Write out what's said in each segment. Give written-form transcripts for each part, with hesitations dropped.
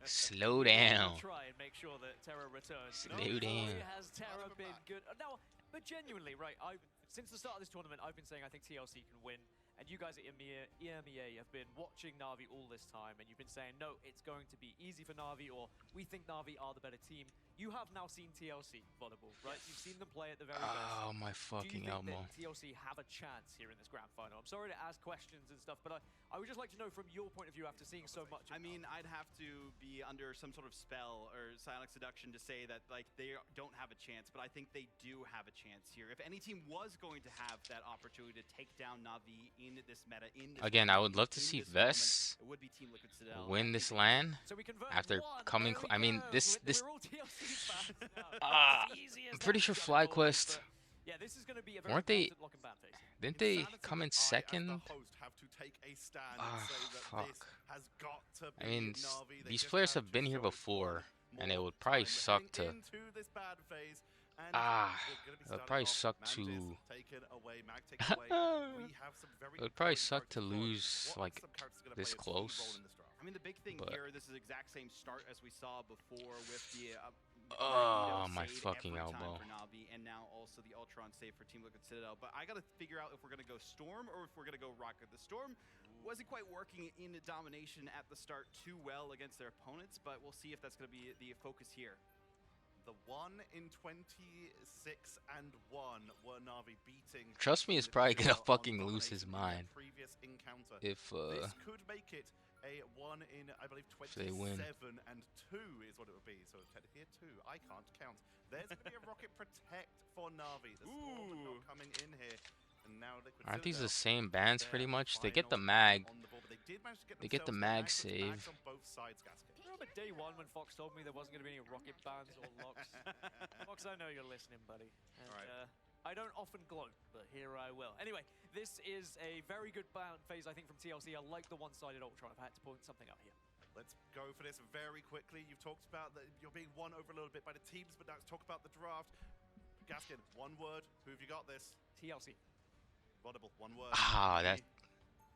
Slow down. Try and make sure that Terra returns. Slow down. Has Terra been good? No, but genuinely, right? Since the start of this tournament, I've been saying I think TLC can win. And you guys at EMEA have been watching Navi all this time, and you've been saying, no, it's going to be easy for Navi, or we think Navi are the better team. You have now seen TLC volleyball, right? You've seen them play at the very best. Oh, my Do fucking you think elbow. that TLC have a chance here in this grand final? I'm sorry to ask questions and stuff, but I would just like to know from your point of view after seeing so much. I mean, I'd have to be under some sort of spell or silent seduction to say that like they don't have a chance, but I think they do have a chance here. If any team was going to have that opportunity to take down Navi in this meta, Again, I would love to see Vess it would be Team Liquid Citadel. win this LAN So we convert after one. coming. There we I mean, go. this. We're all TLC fans now. I'm pretty sure FlyQuest. Yeah, this is going to be a very Weren't they? important lock and ban phase. Didn't they come in second? Fuck. I mean, these players have been here before, and it would probably suck to. It would probably suck to. It would probably suck to lose like this close. I mean, the big thing but- here, this is the exact same start as we saw before with the Oh, my Sade fucking every time elbow. for Navi, and now also the Ultron save for Team Liquid Citadel. But I gotta figure out if we're gonna go Storm or if we're gonna go Rocket. The Storm wasn't quite working in domination at the start too well against their opponents, but we'll see if that's gonna be the focus here. The 1 in 26 and 1 were Navi beating. Trust me, he's probably gonna fucking lose his mind Previous encounter. if This could make it a 1 in, I believe, they 27 win. and 2 is what it would be. So technically a 2. I can't count. There's going to be a rocket protect for Navi. The Storm not coming in here. And now Liquid aren't these the Citadel, same bands their pretty much? They get the final mag. on the board, but they did manage to get They get the themselves mag bags save. on both sides, Gasket. I remember day one when Fox told me there wasn't going to be any rocket bans or locks. Fox, I know you're listening, buddy. And, Alright. I don't often gloat, but here I will. Anyway, this is a very good bound phase, I think, from TLC. I like the one-sided Ultron. I've had to point something out here. Let's go for this very quickly. You've talked about that you're being won over a little bit by the teams, but now let's talk about the draft. Gaskin, one word. Who have you got this? TLC. Audible, one word. Ah, that Let's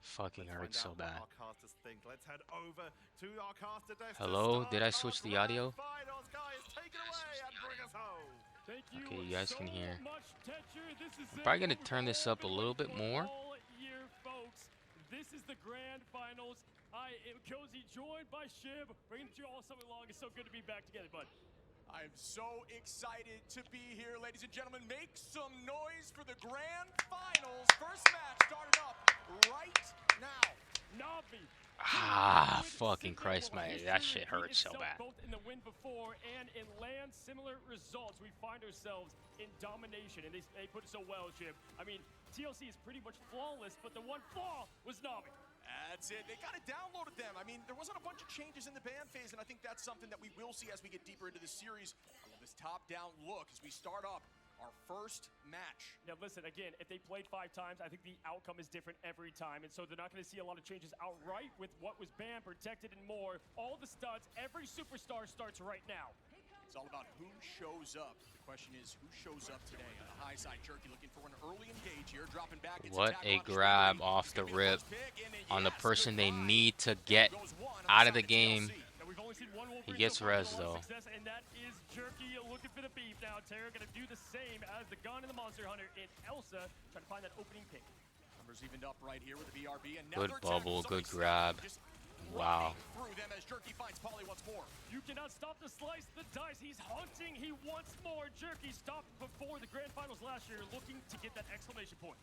fucking find hurts so out what bad. our casters think. Let's head over to our caster desk. Hello? Did I switch the audio? Finals, guys, take it away and bring us home. Thank Okay, you guys can hear. much, Tetcher. This is I'm probably it. gonna turn this up a little bit more. All year, folks. This is the grand finals. I am Cozy, joined by Shib, bringing you all something along. It's so good to be back together, bud. I'm so excited to be here, ladies and gentlemen. Make some noise for the grand finals. First match started up right now. Navi. Ah, fucking Christ, man, that shit hurts so bad. Both in the win before and in land similar results, we find ourselves in domination, and they put it so well, Jim. I mean, TLC is pretty much flawless, but the one flaw was Navi. That's it. They got it downloaded them. I mean, there wasn't a bunch of changes in the ban phase, and I think that's something that we will see as we get deeper into the series. I love this top-down look as we start up our first match. Now listen, again, if they played 5 times, I think the outcome is different every time, and so they're not going to see a lot of changes outright with what was banned, protected, and more. All the studs, every superstar starts right now. It's all about who shows up. The question is, who shows up today? On the high side, Jerky looking for an early engage here, dropping back. What a grab off the rip on the person they need to get out of the game. He gets res though. And that is Jerky looking for the beef now. Terra going to do the same as the gun and the Monster Hunter in Elsa, trying to find that opening pick. Numbers evened up right here with the BRB. And Good bubble, good grab. Wow. Through them as Jerky finds Polly once more. You cannot stop the slice the dice. He's hunting. He wants more. Jerky stopped before the grand finals last year, looking to get that exclamation point.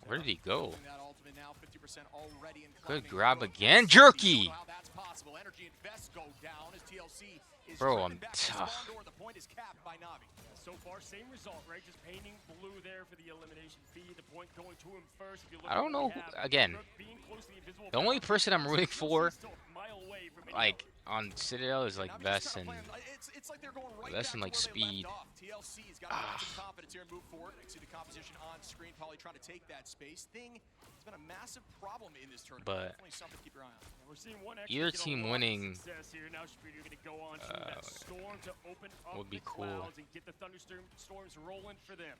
Where did he go? That ultimate now 50% already and Good climbing grab growth. again. Jerky! How that's possible. Energy and Vest go down as TLC is Bro, driven I'm back to tough. spawn door. The point is capped by Navi. So far, same result, right? Just painting blue there for the elimination fee. The point going to him first. If you look I don't at what know. we have, Again, Brooke being close to the invisible the only boundary, person I'm rooting for, still a mile away from any like, other. on Citadel is like Navi just Vess kinda and playing- it's like they're going right Vess back and to like where they speed. left off. TLC's got lots of confidence here and move forward. I see the composition on screen. Probably trying to take that space. Thing has been a massive problem in this tournament. But Definitely something to keep your eye on. We're seeing one either extra get a team lot of winning, success here. Now Speeder going to go on to that storm to open up would be the cool. clouds and get the thunderstorms rolling for them.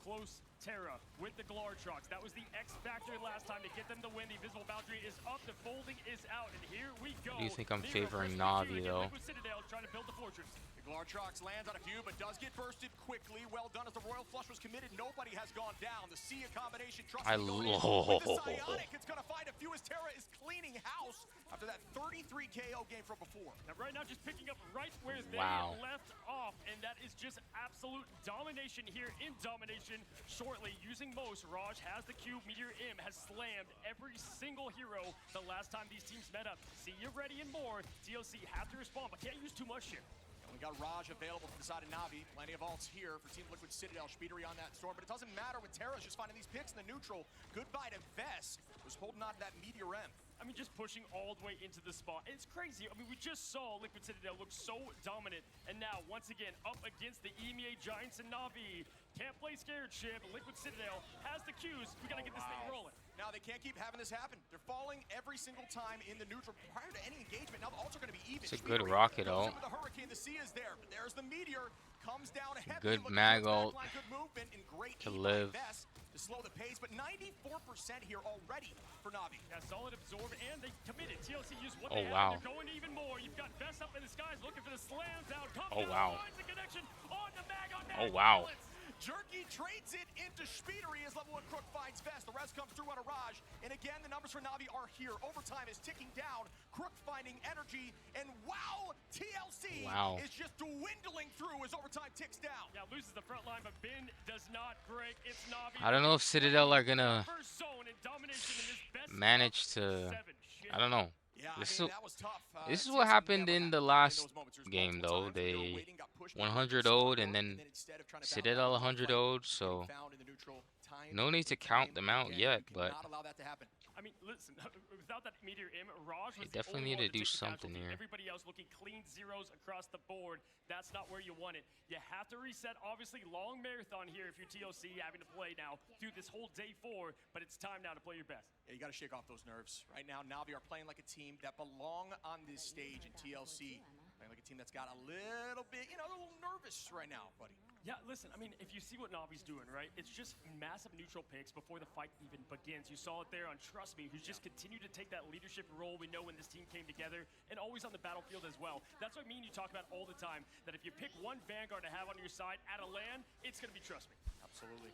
close Terra with the Glartrox. That was the X factor last time to get them the win. The invisible boundary is up, the folding is out, and here we go. Do you think I'm Nero favoring versus Navi, Q again. though? Liquid Citadel trying to build the fortress. The Glartrox lands on a few, but does get bursted quickly. Well done as the Royal Flush was committed. Nobody has gone down. The Sia combination. I With love. the Psionic, it's going to find a few as Terra is cleaning house after that 33 KO game from before. Now right now just picking up right where they Wow. left off, and that is just absolute domination here in domination. Shortly using most, Raj has the cube, Meteor M has slammed every single hero the last time these teams met up. See you ready and more. TLC have to respond, but can't use too much here. And we got Raj available from the side of Navi. Plenty of ults here for Team Liquid Citadel. Speedery on that storm, but it doesn't matter when Terra's just finding these picks in the neutral. Goodbye to Vest, who's holding on to that Meteor M. I mean, just pushing all the way into the spot. It's crazy. I mean, we just saw Liquid Citadel look so dominant, and now, once again, up against the EMEA Giants and Navi. Can't play scared ship. Liquid Citadel has the cues. We gotta get this thing rolling. Now they can't keep having this happen. They're falling every single time in the neutral prior to any engagement. Now the ults are going to be even. It's a good Speedery rocket goes ult. in with the Hurricane, the Sia is there, but there's the Meteor. Comes down heavy. Good looking mag towards ult backline, good movement, and great to aim live. by Vest to slow the pace, but 94% here already for Navi. Yeah, solid absorb, and they committed. TLC used what Oh, they had. wow. They're going even more. You've got Vest up in the skies looking for the slam down. Comes Oh, down, wow. finds the connection on the mag on mag. Oh, wow. Bullets. Jerky trades it into Speedery as level 1 Crook finds Vest. The rest comes through on a Raj. And again, the numbers for Navi are here. Overtime is ticking down. Crook finding energy. And wow, TLC Wow. is just dwindling through as overtime ticks down. Yeah, loses the front line, but Bin does not break. It's Navi. I don't know if Citadel are gonna First zone and domination in this best manage of to. 7. Shit. I don't know. Yeah, This I mean, is- that was tough. This is TLC what happened never in had the in last those moments. There's game, multiple though. times where they were They waiting, got pushed, 100 but owed, they and then instead of trying to Citadel battle 100 play, owed, getting so found in the neutral, tying no need to the count game. them out Again, yet, you but cannot allow that to happen. I mean, listen, without that Meteor M, Raj was They the definitely only need one to do take the something casualty. here. Everybody else looking clean zeros across the board. That's not where you want it. You have to reset. Obviously, long marathon here if you're TLC, having to play now through this whole day 4, but it's time now to play your best. Yeah, you got to shake off those nerves. Right now, Navi are playing like a team that belong on this stage, and TLC playing like a team that's got a little bit, a little nervous right now, buddy. Yeah, listen, I mean, if you see what Navi's doing, right, it's just massive neutral picks before the fight even begins. You saw it there on Trust Me, who's just continued to take that leadership role we know when this team came together, and always on the battlefield as well. That's what me and you talk about all the time, that if you pick one Vanguard to have on your side at a LAN, it's going to be Trust Me. Absolutely.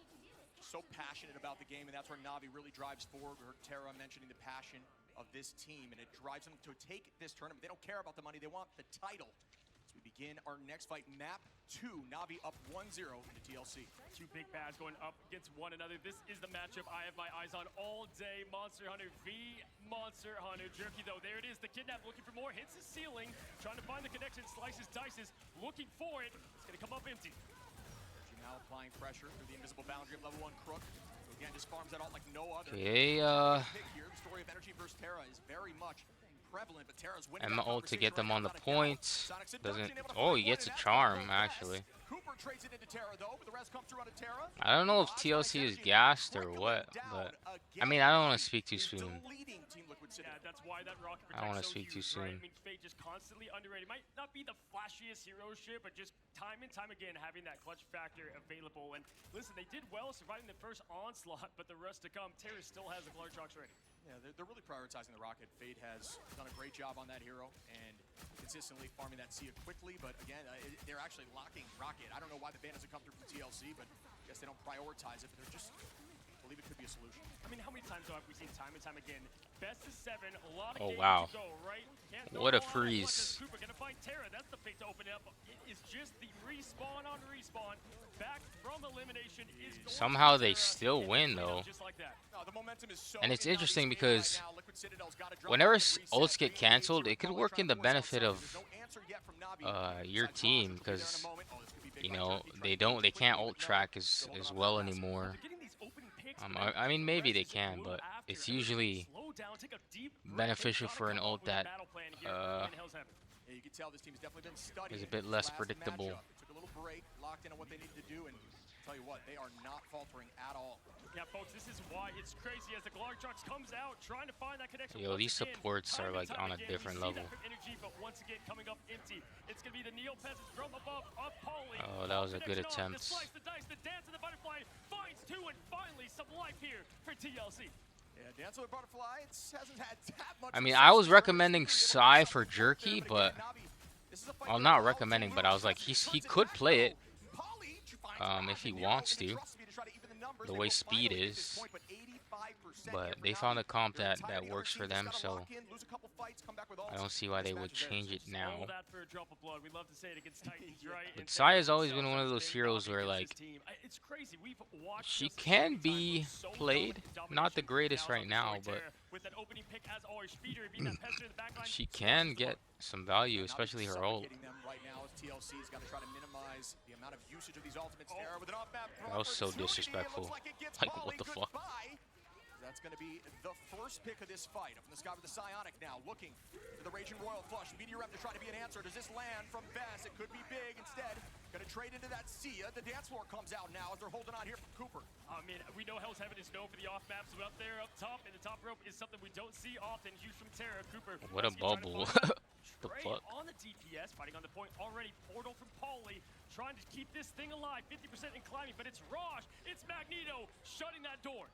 So passionate about the game, and that's where Navi really drives forward. We heard Terra mentioning the passion of this team, and it drives them to take this tournament. They don't care about the money, they want the title. As we begin our next fight, map 2, Navi up 1-0 into TLC. Two big bads going up against one another. This is the matchup I have my eyes on all day. Monster Hunter v Monster Hunter. Jerky, though, there it is. The Kidnap looking for more. Hits the ceiling. Trying to find the connection. Slices, dices. Looking for it. It's going to come up empty. Energy now applying pressure through the invisible boundary of level 1 Crook. So again, just farms that out like no other. Okay, Pick here. The story of Energy versus Terra is very much prevalent, but Terra's winning Emma that ult to get conversation them right on now the without a doubt. points. Sonic seduction Doesn't. able to Oh, find he one, gets a and that's charm gonna go actually. fast. Cooper trades it into Terra though, but the rest comes through on a Terra. I don't know if Raj TLC finds is energy, gassed or trickling what, down but again. I mean, I don't want to speak too Is soon. deleting Team Liquid City. Yeah, that's why that Rocket I don't wanna Protect's so speak too huge, right? soon. I mean, Fate just constantly underrated. Might not be the flashiest hero ship, but just time and time again having that clutch factor available. And listen, they did well surviving the first onslaught, but the rest to come. Terra still has the Glartrox ready. Yeah, they're really prioritizing the Rocket. Fade has done a great job on that hero and consistently farming that Sia quickly, but again, they're actually locking Rocket. I don't know why the ban doesn't come through from TLC, but I guess they don't prioritize it, but they're just, I believe it could be a solution. I mean, how many times have we seen time and time again? Best of 7, a lot of Oh, games wow. to go, right? Can't What go a all out at freeze. once. Cooper gonna find Terra. That's the pick to open it up. It is just the respawn on respawn. Back from elimination is going Somehow to they Terra, still and win, they clean up though. Just like that. No, the momentum is so And it's in Navi's interesting favor because right now. Liquid Citadel's gotta drop whenever off and reset. ults get 3-8 canceled, here. it could Color work trying in to the force benefit outside. of There's no answer yet from Navi. your Besides team, Raj, which will be there in a because moment. Oh, this could be big you by know Jerky, trying they to don't, they quickly, can't but ult no, track still holding as on well to that. anymore. They're getting these open picks, but I mean, the maybe they rest is a can, blue but after. it's Everybody usually slow down, take a deep breath. beneficial Gotta for an come up ult with a that battle plan here in Hell's Heaven. Yeah, you can tell this team's definitely been studying is a bit less last predictable. matchup. They took a little break, locked in on what they needed to do, and tell you what, they are not faltering at all. Yeah, folks, this is why it's crazy as the Glartrox comes out, trying to find that connection. Yo, once these again. supports Time are and like time on a again, different we see level. that from energy, but once again coming up empty. It's gonna be the Neo Peasants from above, appalling. Oh, that was a good Connection off, the attempt. slice, the dice, the dance, and the butterfly. ship here for TLC. Yeah, Dance with a Butterfly, it hasn't had that much. I mean, I was recommending Psy for Jerky, but well, not recommending, but I was like, he could play it if he wants to, the way speed is. But they found a comp that works for them, so I don't see why they would change it now. But Psy has always been one of those heroes where, like, she can be played, not the greatest right now, but she can get some value, especially her ult. That was so disrespectful. Like, what the fuck? That's going to be the first pick of this fight. Up in the sky with the Psionic now, looking for the Raging Royal Flush. Meteor Rep to try to be an answer. Does this land from Bess? It could be big. Instead, going to trade into that Sia. The dance floor comes out now as they're holding on here from Cooper. I mean, we know Hell's Heaven is known for the off maps. So up there, up top, in the top rope is something we don't see often. Huge from Terra. Cooper. What a bubble. The fuck? On the DPS, fighting on the point already. Portal from Pauly, trying to keep this thing alive. 50% in climbing, but it's Raj. It's Magneto shutting that door.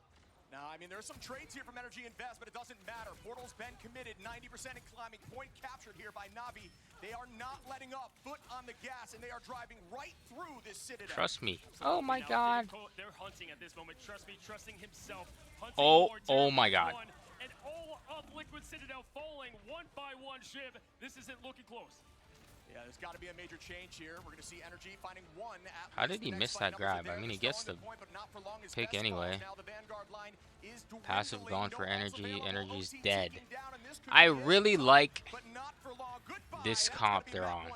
Now, I mean, there's some trades here from Energy Invest, but it doesn't matter. Portal's been committed, 90% in climbing. Point captured here by Navi. They are not letting up, foot on the gas, and they are driving right through this Citadel. Trust me. Oh my god. They're hunting at this moment. Trust me, trusting himself. Oh my god. And all of Liquid Citadel falling one by one. Shiv, this isn't looking close. Yeah, there's got to be a major change here. We're going to see Energy finding one. How did he miss that grab? I mean, he gets the pick anyway. Passive gone for Energy. Energy's dead. I really like this comp they're on.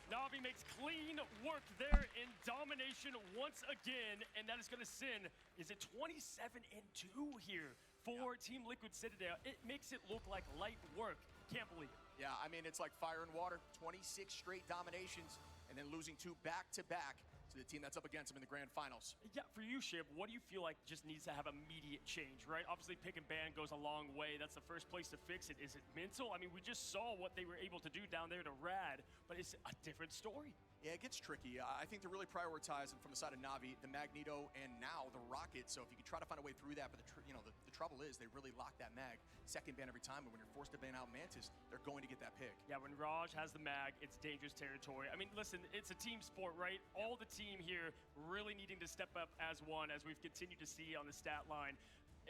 Navi makes clean work there in domination once again, and that is going to send, is it 27-2 here for Team Liquid Citadel? It makes it look like light work. Can't believe it. Yeah, I mean, it's like fire and water. 26 straight dominations, and then losing 2 back-to-back to the team that's up against them in the grand finals. Yeah, for you, Shiv, what do you feel like just needs to have immediate change, right? Obviously, pick and ban goes a long way. That's the first place to fix it. Is it mental? I mean, we just saw what they were able to do down there to Rad, but it's a different story. Yeah, it gets tricky. I think they're really prioritizing from the side of Navi, the Magneto, and now the Rocket. So if you can try to find a way through that, but the trouble is they really lock that mag. Second ban every time, but when you're forced to ban out Mantis, they're going to get that pick. Yeah, when Raj has the mag, it's dangerous territory. I mean, listen, it's a team sport, right? All the team here really needing to step up as one, as we've continued to see on the stat line.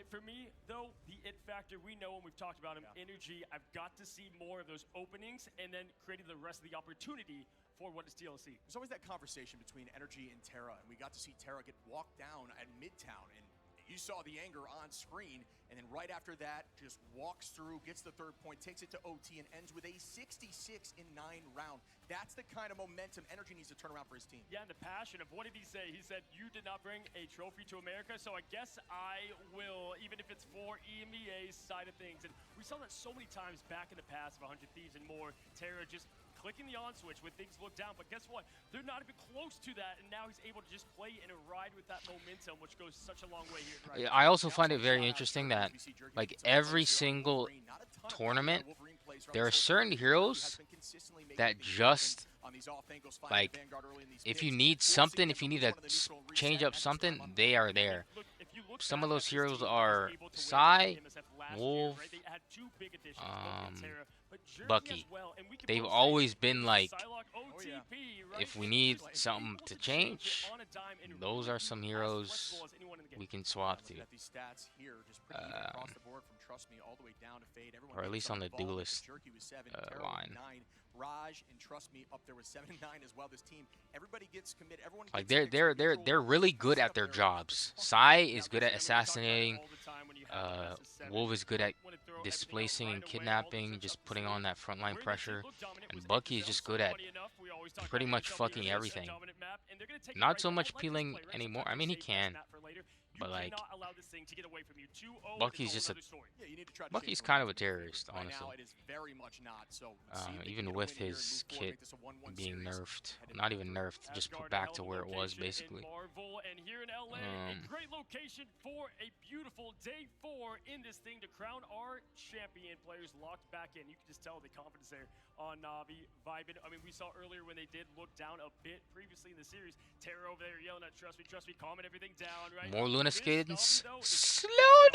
For me, though, the it factor, we know when we've talked about him, Energy, I've got to see more of those openings and then creating the rest of the opportunity for what is TLC. There's always that conversation between Energy and Terra, and we got to see Terra get walked down at Midtown, and you saw the anger on screen, and then right after that, just walks through, gets the 3rd point, takes it to OT, and ends with a 66 in 9 round. That's the kind of momentum Energy needs to turn around for his team. Yeah, and the passion of what did he say? He said, you did not bring a trophy to America, so I guess I will, even if it's for EMEA's side of things. And we saw that so many times back in the past of 100 Thieves and more. Terra just clicking the on switch when things look down, but guess what? They're not even close to that, and now he's able to just play and ride with that momentum, which goes such a long way here. I also find it very interesting that, like, every single tournament, there are certain heroes that just, like, if you need something, if you need to change up something, they are there. Some of those heroes are Psy, Wolf, Bucky. They've always been like, if we need something to change, those are some heroes we can swap to. Or at least on the duelist line. Raj and Trust Me up there with 7 and 9 as well. This team, everybody gets committed. Everyone like they're really good at their jobs. Psy is good at assassinating. Wolf is good at displacing and kidnapping, just putting on that frontline pressure. And Bucky is just good at pretty much fucking everything. Not so much peeling anymore. I mean, he can. But, like, Bucky's just a... Bucky's kind of a terrorist, honestly. Even with his kit being nerfed. Not even nerfed, just put back to where it was, basically. And here in LA, a great location for a beautiful day 4 in this thing to crown our champion. Players locked back in. You can just tell the confidence there on Navi, vibing. I mean, we saw earlier when they did look down a bit previously in the series. Terra over there yelling at Trust Me, calming everything down, right? More Luna Luna Riz stuff, skins. though, is Slow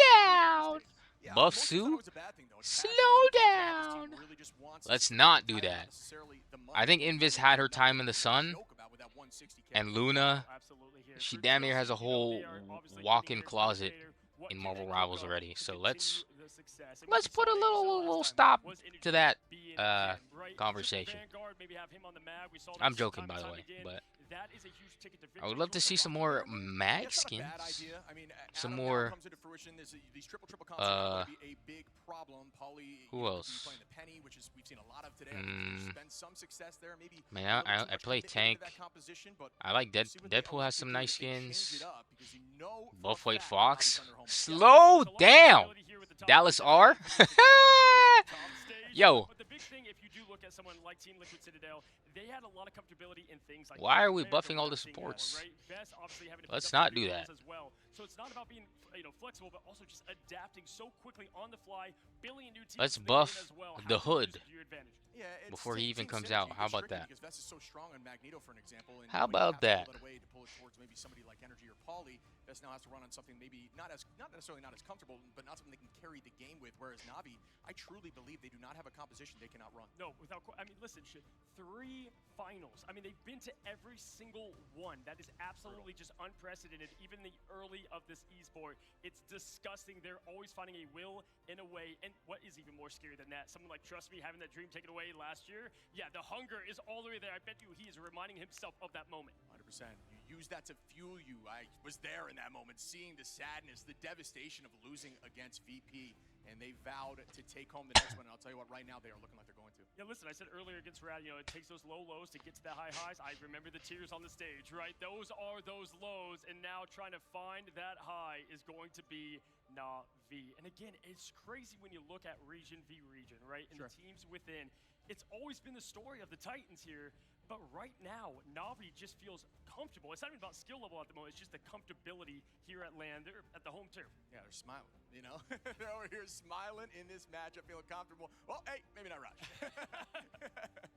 carrying on down. the Yeah, Buff most of the time Su. it was a bad thing, though. It's Slow passion, right? We talked about how this down. team really just wants Let's to not do title, that. not necessarily the money. I think But Invis I had mean, her not time in the to sun, joke about with that 160K. and Luna, Absolutely here. she For damn near TLC, has a you know, whole they are obviously walk-in getting their closet spectator. What in can Marvel they Rivals cook up already. to So continue let's the success? And we let's just put saw a that, you saw little last time, stop was to Energy that being him, right? conversation. Triple Vanguard, maybe have him on the mag. We saw that I'm joking, time by and the time way, again. but That is a huge ticket to I would victory. love to see some more Yeah, mag it's not a skins. bad idea. I mean, Some Adam now more. comes into fruition. These triple combos are going to be a big problem. Poly, Who you know, else? playing the Penny, which is we've seen a lot of today. Mm. Been some success there. Maybe Man, a little I too much play commitment into tank. that composition, but I like we'll see what the Deadpool LG has can some do nice if they change skins. it up, because you know for a Buff White fact Fox. Navi's under home. Slow down. Dallas R. Yo. But the big thing, if you do look at someone like Team Liquid Citadel, they had a lot of comfortability in things like Why are we Fair, buffing all the seeing that one, supports? right? Best obviously having to Let's pick up not some do recalls that. as well. So it's not about being, you know, flexible, but also just adapting so quickly on the fly, billion new teams Let's in the buff game as well. the How can you use hood. it to your advantage? Yeah, Before he even team comes synergy out. How gets about tricky that? Because Vest is so strong on Magneto, for an example. And How when you about have to that? pull away to pull it towards maybe somebody like Energy or Poly, Vest now has to run on something maybe not necessarily not as comfortable, but not something they can carry the game with. Whereas Navi, I truly believe they do not have a composition they cannot run. No, I mean, listen, shit. 3 finals. I mean, they've been to every single one. That is absolutely just unprecedented. Even the early of this esport, it's disgusting. They're always finding a will and a way. And what is even more scary than that? Someone like Trust Me having that dream taken away last year. Yeah, the hunger is all the way there. I bet you he is reminding himself of that moment. 100%. You use that to fuel you. I was there in that moment, seeing the sadness, the devastation of losing against VP, and they vowed to take home the next one. And I'll tell you what, right now they are looking like they're going to. Yeah, listen, I said earlier against Rad, you know, it takes those low lows to get to the high highs. I remember the tears on the stage, right? Those are those lows, and now trying to find that high is going to be Navi. And again, it's crazy when you look at region v region, right? And Sure. the teams within. It's always been the story of the Titans here, but right now, Navi just feels comfortable. It's not even about skill level at the moment, it's just the comfortability here at LAN. They're at the home turf. Yeah, they're smiling, you know? They're over here smiling in this matchup, feeling comfortable. Well, hey, maybe not Raj.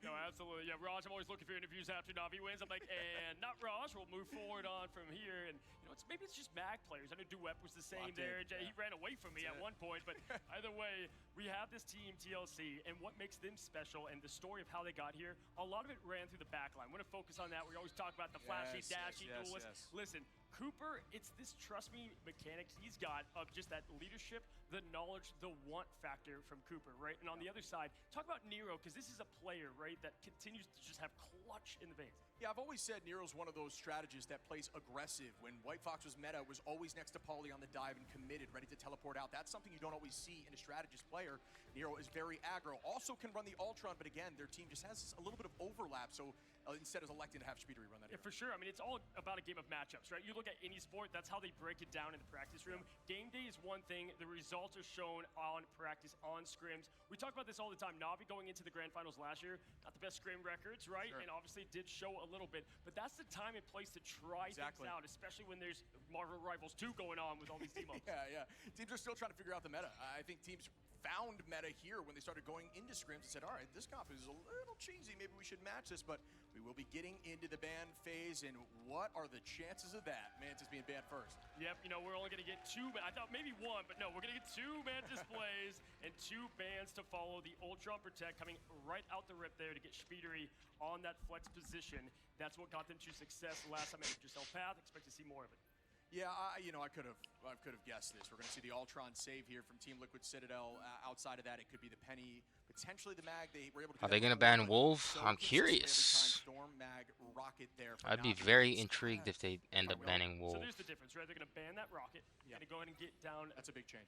No, absolutely. Yeah, Raj, I'm always looking for interviews after Navi wins. I'm like, and not Raj. We'll move forward on from here. And, you know, maybe it's just mag players. I know Duep was the same Locked in, there. yeah. He ran away from me at one point. But either way, we have this team, TLC, and what makes them special and the story of how they got here, a lot of it ran through the back line. We're going to focus on that. We always talk about the flashy, dashy, duelist. Listen, Cooper, it's this trust me mechanics he's got of just that leadership, the knowledge, the want factor from Cooper, right? And on the other side, talk about Nero, because this is a player, right, that continues to just have clutch in the veins. Yeah, I've always said Nero's one of those strategists that plays aggressive. When White Fox was meta, was always next to Poly on the dive and committed, ready to teleport out. That's something you don't always see in a strategist player. Nero is very aggro. Also can run the Ultron, but again, their team just has a little bit of overlap. So instead of electing to have Speedery run that. Yeah, for sure. I mean, it's all about a game of matchups, right? You look at any sport, that's how they break it down in the practice room. Game day is one thing. The results are shown on practice, on scrims. We talk about this all the time. Navi going into the grand finals last year, not the best scrim records, right? Sure. And obviously did show a little bit. But that's the time and place to try things out, especially when there's Marvel Rivals 2 going on with all these team ups. Yeah. Teams are still trying to figure out the meta. I think teams found meta here when they started going into scrims and said, all right, this comp is a little cheesy. Maybe we should match this, but we will be getting into the ban phase, and what are the chances of that? Mantis being banned first. Yep, you know, we're only going to get 2, I thought maybe 1, but no, we're going to get 2 Mantis plays and 2 bans to follow. The Ultron Protect coming right out the rip there to get Speedery on that flex position. That's what got them to success last time at Giselle Path. Expect to see more of it. Yeah, I could have guessed this. We're going to see the Ultron save here from Team Liquid Citadel. Outside of that, it could be the Penny, potentially the Mag. They were able to. Are they gonna ban Wolf? I'm curious. Storm, Mag, Rocket there. I'd be very intrigued if they end up banning Wolf. So there's the difference, right? They're going to ban that Rocket. Going to go ahead and get down. That's a big change.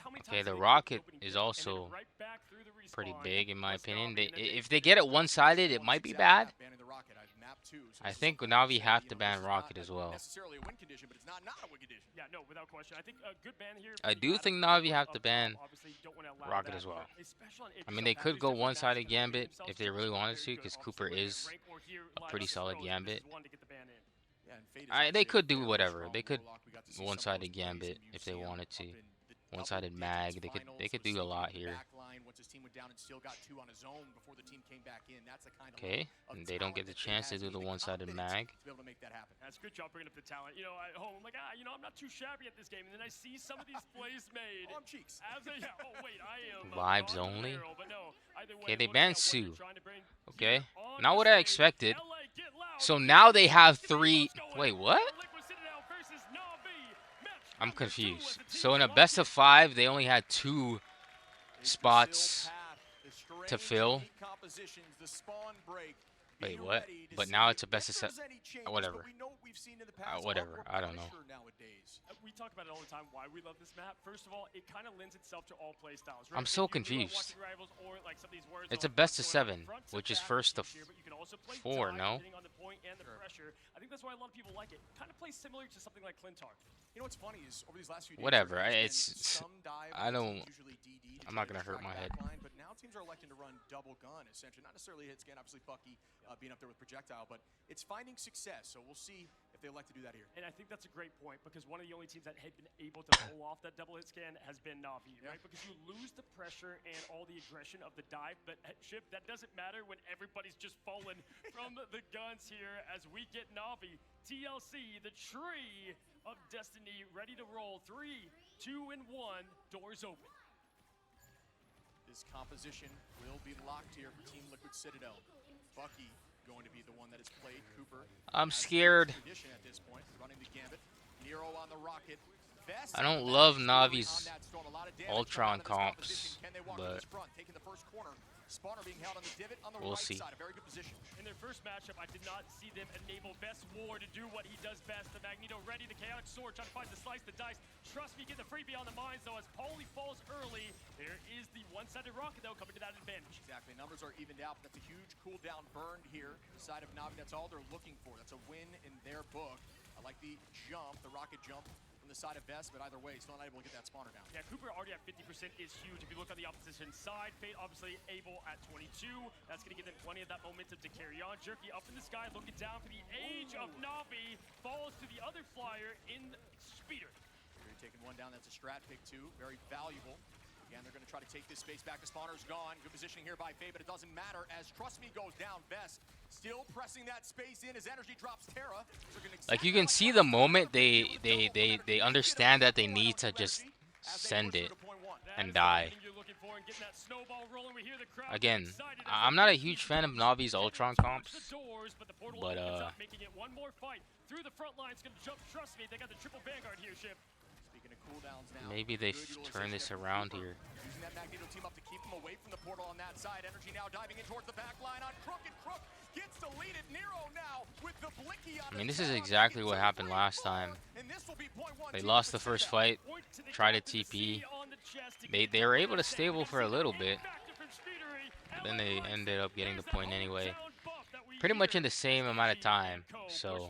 How many Okay, times the have they Rocket opening is pick, and then also right back through the pretty respawn, big in my plus opinion. Navi, and then If they get it one-sided, it might be bad. Banning the Rocket. I've mapped 2, so I this is think something Navi I'm have saying, to ban this is not Rocket as well. Necessarily a win condition, but it's not a win condition. Yeah, no, without question. I think a good ban here. I for do Adam think Cooper Navi have up to top. ban Obviously, you don't wanna allow Rocket that, as well. especially on I mean, they Idris could go Elba's one-sided defense can Gambit themselves if they to really score wanted very to, good. because Obviously, Cooper winning at is rank or here a live pretty on solid Exposed, this Gambit. is one to get the ban in. Yeah, and Fate is They obviously could do very whatever. strong They could warlock. We got to see some of one-sided those plays in Gambit if they museum wanted up to. in the one-sided mag. They could do a lot here. Once his team went down and still got 2 on his own before the team came back in. That's the kind of Okay, level of and they don't get the talent chance that to they do the has. one-sided mag. To be able to make that happen. That's a good job bringing up the talent. You know, at home, I'm like, I'm not too shabby at this game. And then I see some of these plays made. Oh, I'm cheeks. Oh, wait, I am. Vibes on the only? barrel, but no, either way, Okay, they look at banned what they're Sue. trying to bring Okay, here on not the what I stage. expected. LA, get loud. So now they have Let's 3. go. Wait, what? Liquid Citadel versus Navi. Match I'm number 2 confused. as the So in a teams best of lock 5, they only had 2 It's the spots still path, the strange, to fill. unique compositions, the spawn break. Wait, Being what? ready to But now see it's a best of if there's 7. any changes, Whatever. but we know what we've seen in the past. Whatever. Hardcore I don't know. pressure nowadays. We talk about it all the time, why we love this map. First of all, it kind of lends itself to all play styles. Right? I'm so If you grew up confused. watching Rivals or, like, some of these words It's a on best of what's going on 7, front to which is back first to each year, but you can also play 4, dive, no? depending on the point and the pressure. I think that's why a lot of people like it. Kind of plays similar to something like Clintar. You know what's funny is over these last few days, Whatever, there has been it's- some dive I on don't- teams, usually DD, to I'm try not gonna hurt my distract head. backline, but now teams are electing to run double gun, essentially. Not necessarily hit scan, obviously Bucky being up there with projectile, but it's finding success. So we'll see if they elect to do that here. And I think that's a great point because one of the only teams that had been able to pull off that double hit scan has been Navi, right? Because you lose the pressure and all the aggression of the dive, but at Shift, that doesn't matter when everybody's just falling from the guns here as we get Navi. TLC, the tree of destiny, ready to roll. 3, 2, and 1, doors open. This composition will be locked here for Team Liquid Citadel. Bucky going to be the one that is played. Cooper. I'm has scared. tradition at this point, running the gambit. Nero on the rocket. Vest I don't on love that Navi's on that storm. A lot of damage Ultron coming out of this comps, composition. Can they walk to but this front, taking the first corner. Spawner being held on the divot on the we'll right see. side. A very good position. In their first matchup, I did not see them enable Best War to do what he does best. The Magneto ready, the Chaotic Sword, trying to find the slice, the dice. Trust me, get the freebie on the mines, though, as Paulie falls early. There is the one-sided rocket, though, coming to that advantage. Exactly. Numbers are evened out, but that's a huge cooldown burned here. The side of Navi, that's all they're looking for. That's a win in their book. I like the jump, the rocket jump from the side of Best, but either way, still not able to get that spawner down. Yeah, Cooper already at 50% is huge. If you look on the opposition side, Fate obviously able at 22. That's going to give them plenty of that momentum to carry on. Jerky up in the sky, looking down for the age of Navi. Falls to the other flyer in Speeder. They're taking one down. That's a strat pick, too. Very valuable. Again, they're going to try to take this space back. The spawner's gone. Good positioning here by Faye, but it doesn't matter as Trust Me goes down. Best still pressing that space in as energy drops Terra. Like you can see the moment they understand that they need to just send it and die. Again, I'm not a huge fan of Navi's Ultron comps, but making it one more fight through the front lines. Going to jump. Trust me, they got the triple vanguard here, Ship. Speaking of cooldowns now, maybe they turn this around here. using that Magneto team up to keep them away from the portal on that side. Energy now diving in towards the back line on Crook, and Crook gets deleted. Nero now with the blicky on I mean, the this is tail. exactly It's what a happened 3-4, last time. and this will be point one They team lost for the first Citadel. fight, tried to TP. They were able to stable for a little bit, but then they ended up getting the point anyway. Pretty much in the same amount of time, so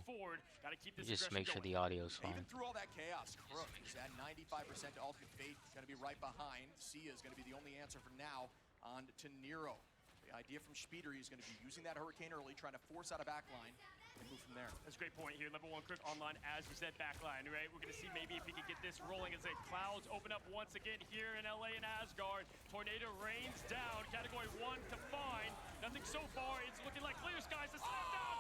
you just make sure the audio's fine. Even through all that chaos, Crook is at 95% to Ultimate Fate. He's going to be right behind. Sia is going to be the only answer for now on to Nero. The idea from Speeder, he's going to be using that Hurricane early, trying to force out a backline and move from there. That's a great point here. Level 1 Crook online, as we said, backline, right? We're going to see maybe if we can get this rolling as the clouds open up once again here in LA and Asgard. Tornado rains down. Category 1 to find. Nothing so far. It's looking like clear skies to slap down.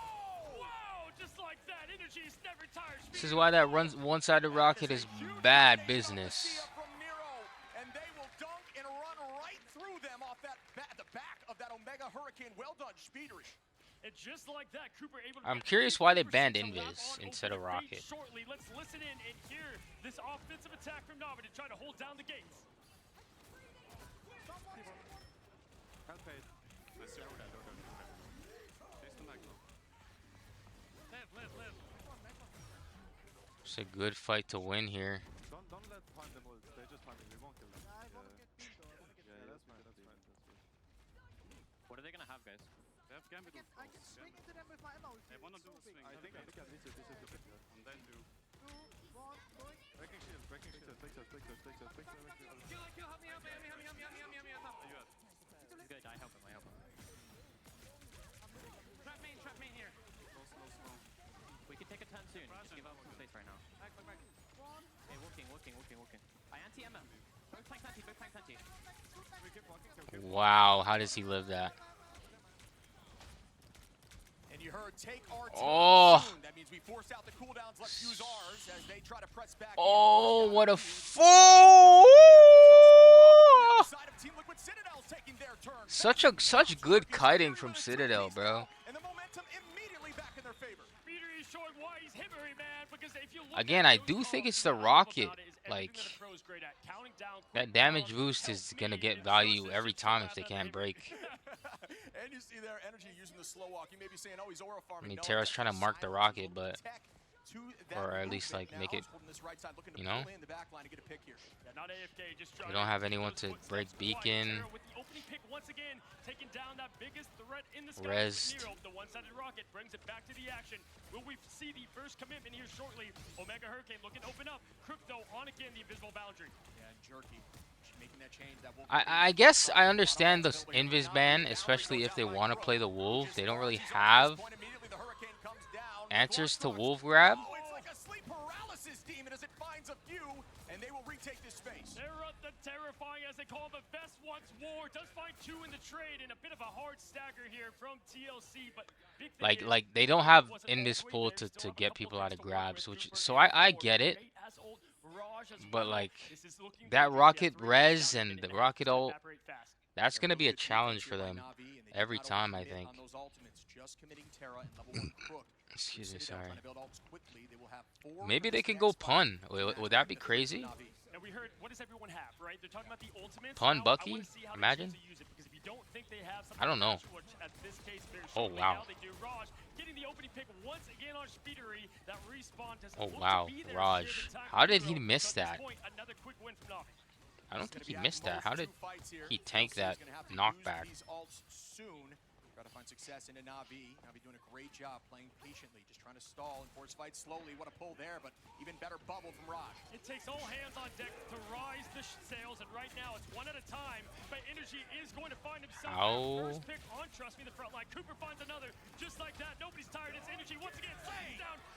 Wow! Just like that. Energy is never tired. This is why that one-sided rocket is bad business. From Nero, and they will dunk and run right through them off that the back of that Omega Hurricane. Well done, Speedery. And just like that, Cooper able to I'm get curious why they 50% banned to lap Invis on instead of Ultimate Fate Rocket. Shortly, let's listen in and hear this offensive attack from Navi to try to hold down the gates. Help it. Let's go. Chase the Magno. Live. It's a good fight to win here. Don't let find them ult. They're just finding. We won't kill them. Yeah, that's fine. What are they gonna have, guys? They have Gambit ult. I can swing into them with my ammo. They wanna do a swing. I think this is the pit. And then do. 2, 1, going. Breaking shield. Take that. Kill, help me. Are you at? He's gonna die. Help him. Trap main here. Slow. We can take a turn soon. Just give up some space right now. Back. 1. Hey, walking. I anti-MM. playing Santi, both playing Santi. Wow, how does he live that? And you heard take our time Oh. soon. That means we force out the cooldowns, let's use ours as they try to press back. Oh, what a fool! Side of Team Liquid Citadel's taking their turn. Such good kiting from Citadel, bro. And the momentum immediately back in their favor. Peter is showing why he's Himmery, man, because if you look Again, at I those do think calls, it's the what I love rocket. about it is everything Like, that a pro is great at. Counting down that quick damage calls boost is helps gonna me get and value trust every is time so if they bad can't that they break. And you see there energy using the slow walk. You may be saying, oh, he's aura I farming. mean, No, Terra's that's trying to just mark the silence. rocket, He's but looking to tech to that or at least movement. like make Now, it, holding this right side, looking to you know? pull in the back line to get a pick here. Yeah, not AFK, just We trying don't to have keep anyone those to footsteps break quiet. beacon. Terra with the opening pick once again, taking down that biggest threat in the sky. Rezzed. Nero, the one-sided rocket brings it back to the action. Will we see the first commitment here shortly? Omega Hurricane looking to open up. Crypto on again the invisible boundary. Yeah, and Jerky making that change. That will I guess I understand the invis ban, especially if they want to play the wolf. They don't really have answers to wolf grab. Oh, it's like a sleep paralysis demon as it finds a few, and they will retake this space. Terra, the terrifying, as they call him, the best wants war. Does find two in the trade, and a bit of a hard stagger here from TLC, but big thing is, Like they don't have wasn't in all this the way pool there. to Still have a get couple people out of picks to work grabs, with. which Cooper so getting I forward. get it, Great as old Raj as but well. like This is looking that good. rocket Yeah, three res down and in the minute. rocket ult, Evaporate fast. that's Yeah, gonna be really a good defense challenge here for by them Navi, and they did every not time, I overcommit think. on those ultimates, just committing Terra and level 1 Crook. Excuse me, Citadel sorry. trying to build ults quickly. They will have 4 Maybe in they this could go next fight. pun. Would that be crazy? Navi. And we heard, what does everyone have, right? They're talking about the ultimates. Pun Now, Bucky? I wanna see how they Imagine. choose to use it, because if you don't think they have something I don't know. special, which at this case very Oh, shortly wow. now they do. Raj getting the opening pick once again on Speedery. That respawn does Oh look to wow, be there. Raj. Shiv and Tiger How did he Hero. miss So at this that? point, another quick win from Navi. I don't He's think gonna he be at missed that. most How did 2 fights here. he tank TLC is that gonna have to knockback? use these ults soon. Try to find success into Navi. Navi doing a great job playing patiently, just trying to stall and force fight slowly. What a pull there, but even better bubble from Raj. It takes all hands on deck to rise the sails, and right now it's one at a time. But Energy is going to find himself Ow. that first pick on Trust Me the front line. Cooper finds another, just like that. Nobody's tired. It's Energy once again.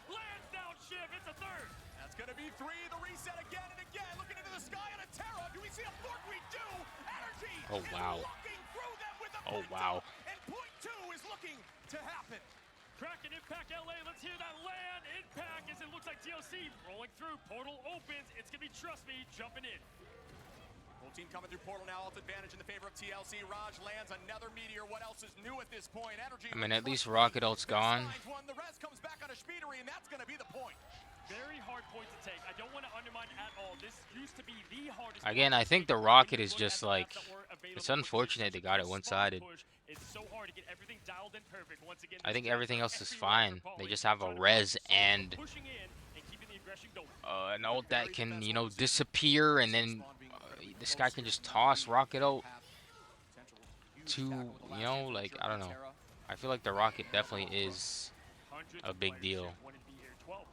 Lands down, Shiv. It's a third. That's gonna be 3. The reset again and again. Looking into the sky on a Terra. Do we see a fork? We do. Energy. Oh, is wow. walking through them with a Oh, point wow. two, and point 2 is looking to happen. Kraken Impact LA. Let's hear that land. Impact as it looks like TLC rolling through. Portal opens. It's gonna be Trust Me jumping in. Whole team coming through portal now. Alt advantage in the favor of TLC. Raj lands another meteor. What else is new at this point? Energy. I mean, at least Trust Me. rocket ult's This gone. finds one. The rest comes back on a Speedery, and that's gonna be the point. Very hard point to take. I don't want to undermine at all. This used to be the hardest. Again, point I to think take. the When rocket you is look just at the like, maps that were available it's with unfortunate they got it such a one-sided. push, it's so hard to get everything dialed in perfect. Once again, I think this everything is else is everyone fine. for They Pauly just have a trying to res solve and pushing in and keeping the aggression going. an ult that can, you know, disappear, and then this guy can just toss rocket ult to, you know, like, I don't know. I feel like the rocket definitely is Hundreds a of big players deal. here wanted to be here. 12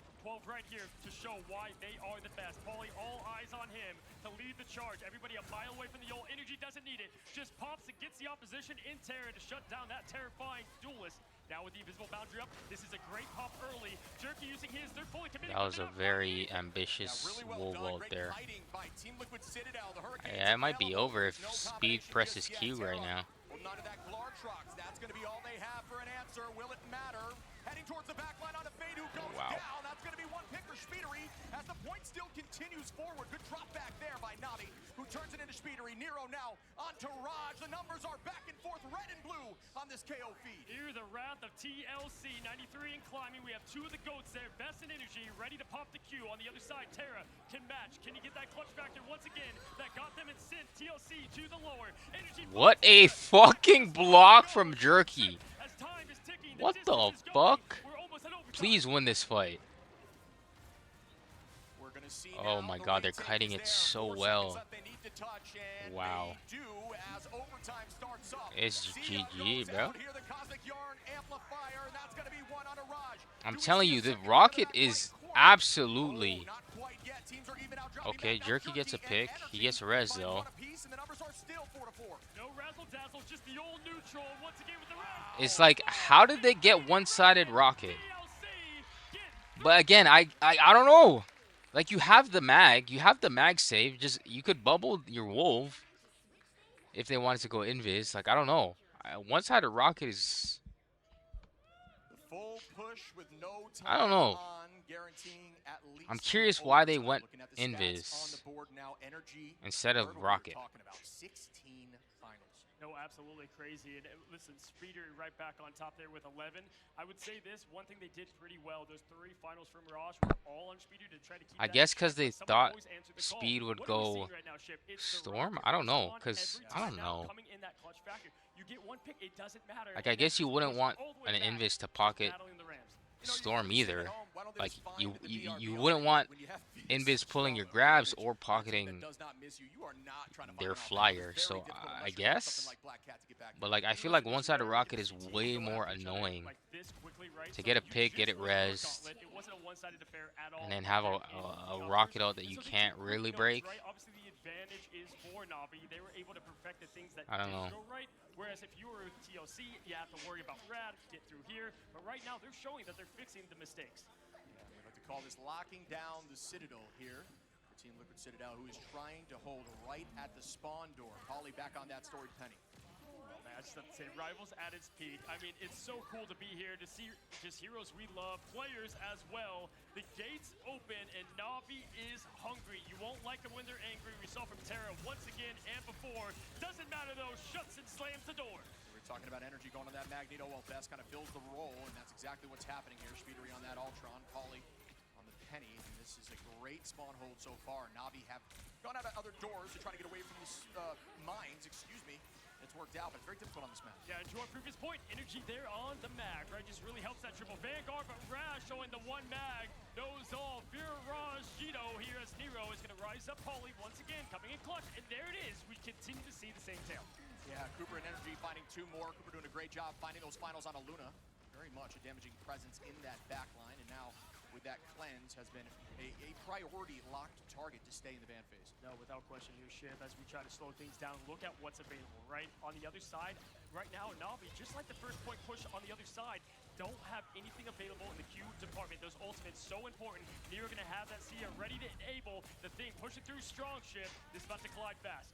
right here to show why they are the best. Pauly, all eyes on him to lead the charge. Everybody a mile away from the ult. Energy doesn't need it. Just pops and gets the opposition in terror to shut down that terrifying duelist. Now with the invisible boundary up, this is a great pop early. Jerky using his, they're fully committed. That was a Coming up. very ambitious wall vault there. Yeah, Yeah, it might be over if Speed presses Q right now. That's going to be all they have for an answer. Will it matter? Heading towards the back line on a fade who goes Wow. down. That's going to be one pick for Speedery as the point still continues forward. Good drop back there by Navi, who turns it into Speedery. Nero now onto Raj. The numbers are back and forth, red and blue on this KO feed. Hear the wrath of TLC, 93 and climbing. We have two of the goats there, Best in Energy, ready to pop the Q. On the other side, Terra can match. Can you get that clutch factor once again? That got them and sent TLC to the lower. Energy What a fucking block from Jerky. as time is ticking, What the distance is going. fuck? We're almost at overtime. Please win this fight. We're gonna see Oh now my the God, they're retake kiting is it there. so 4 well. seconds left they need to touch, and Wow. they do as overtime starts up. It's See how it GG, goes bro. out here, the Cosmic Yarn amplifier, and that's gonna be one on a Raj. I'm Do we telling see a you, the second rocket out of that is right corner? absolutely... Oh, not quite yet. Teams are even out, dropping Okay, back. Now Jerky gets a and pick. He Energy gets res, find though. one apiece, and the numbers are still 4-4. No razzle dazzle, just the old neutral. Once again with the razzle. It's like, how did they get one-sided rocket? TLC get But again, I don't know. Like you have the mag save. Just you could bubble your wolf if they wanted to go invis. Like I don't know. One-sided rocket is. Full push with no I don't time know. on, guaranteeing at least I'm the curious why they overtime. went Looking at the stats on invis the board now, energy instead of third, what we were rocket. talking about 16 finals. No, absolutely crazy. And listen, Speeder right back on top there with 11. I would say this, one thing they did pretty well, those 3 finals from Mirage were all on Speeder to try to keep I that guess in because check, they but someone thought always answered the call. Speed would What are we go seeing right now, Ship? It's the Storm. rocket I don't know, respawn because every I don't time now know. coming in that clutch factor. You get one pick, it doesn't matter. Like And I guess then you wouldn't push want all the way an back, invis to just pocket battling the Rams. Storm either. Why don't they Like just find you the you, BRB you on wouldn't the want when you have invis pulling your Fist grabs advantage, or a team pocketing that does not miss you. You are not trying to find their an offense. flyer. It's very So difficult I unless you're running guess. something like Black Cat to get back But there. like I feel like one-sided rocket is way more annoying Like this quickly, right? to So get a you pick, just get it went through a res, gauntlet. It wasn't a one-sided affair at all. and then have Back in a the rocket offers. out that And you so they can't took quick really notes, break. Right? Obviously, the advantage is for Navi. They were able to perfect the things that I don't didn't know. go right. Whereas if you were with TLC, you have to worry about Rad, get through here. But right now, they're showing that they're fixing the mistakes. We like to call this locking down the Citadel here. For Team Liquid Citadel, who is trying to hold right at the spawn door. Polly back on that storied penny. Well, man, I just have to say, Rivals at its peak. I mean, it's so cool to be here to see just heroes we love, players as well. The gates open, and Navi is hungry. You won't like them when they're angry. We saw from Terra once again and before. Doesn't matter though, shuts and slams the door. We're talking about energy going on that Magneto while Best kind of fills the role, and that's exactly what's happening here. Speedery on that Ultron, Polly on the penny, and this is a great spawn hold so far. Navi have gone out of other doors to try to get away from these mines, excuse me. It's worked out, but it's very difficult on this map. Yeah, and to our previous point, energy there on the mag, right? Just really helps that triple Vanguard, but Raz showing the one mag, knows all. Viraj Gito here as Nero is going to rise up. Polly once again coming in clutch, and there it is. We continue to see the same tale. Yeah, Cooper and Energy finding 2 more. Cooper doing a great job finding those finals on a Luna. Very much a damaging presence in that back line, and now with that cleanse has been a priority locked target to stay in the ban phase. No, without question here, Shiv, as we try to slow things down, look at what's available, right? On the other side, right now, Navi, just like the first point push on the other side, don't have anything available in the Q department. Those ultimates so important. Nero gonna have that Sia ready to enable the thing, pushing through strong, Shiv. This is about to collide fast.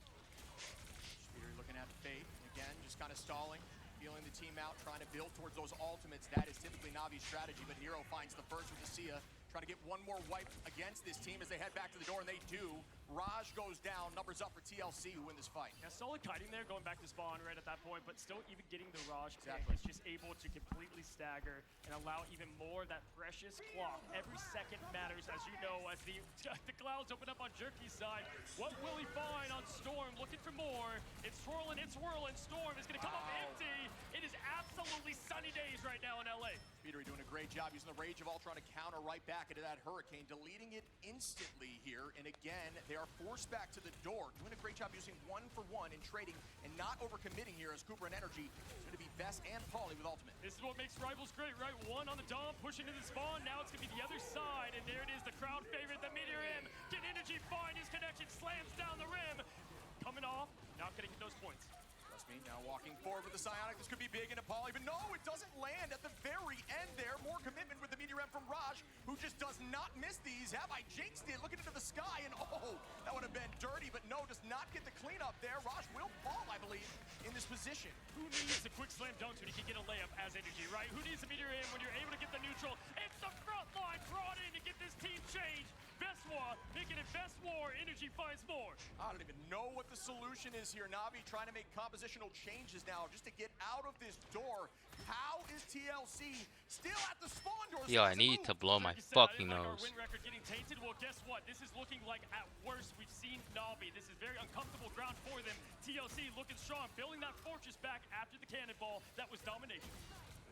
Speedery looking at Faith, again, just kind of stalling, feeling the team out, trying to build towards those ultimates. That is typically Navi's strategy, but Hero finds the first with the Sia, trying to get one more wipe against this team as they head back to the door, and they do. Raj goes down, numbers up for TLC, who win this fight. Now, solid kiting there, going back to spawn right at that point, but still even getting the Raj. Exactly. He's just able to completely stagger and allow even more of that precious clock. Every second matters, as you know, as the clouds open up on Jerky's side. What will he find on Storm? Looking for more. It's swirling, it's whirling. Storm is going to come up empty. It is absolutely sunny days right now in LA. Speedery doing a great job using the Rage of Ultron to counter right back into that Hurricane, deleting it instantly here. And again, they are forced back to the door. Doing a great job using 1-for-1 in trading and not overcommitting here as Cooper and Energy is going to be Best and Polly with ultimate. This is what makes Rivals great, right? One on the Dom, pushing to the spawn. Now it's going to be the other side. And there it is, the crowd favorite, the Meteor M. Can Energy find his connection? Slams down the rim. Coming off, not going to get those points. Trust me, now walking forward with the Psionic. This could be big into Polly, but no, it doesn't land at the very end there. More commitment with the Meteor M from Raj, who just does not miss these. Have I jinxed it? Looking into the sky, and oh, that would have been dirty, but no, does not get the cleanup there. Raj will fall, I believe, in this position. Who needs a quick slam dunk when he can get a layup as Energy, right? Who needs a Meteor M when you're able to get the neutral? It's the front line brought in to get this team changed. Best War, making it Best War. Energy finds more. I don't even know what the solution is here. Navi trying to make compositional changes now just to get out of this door. How is TLC still at the spawn door? Yo, I need to blow my fucking Like our nose. win record getting tainted. Well, guess what? This is looking like at worst we've seen Navi. This is very uncomfortable ground for them. TLC looking strong, building that fortress back after the cannonball. That was domination.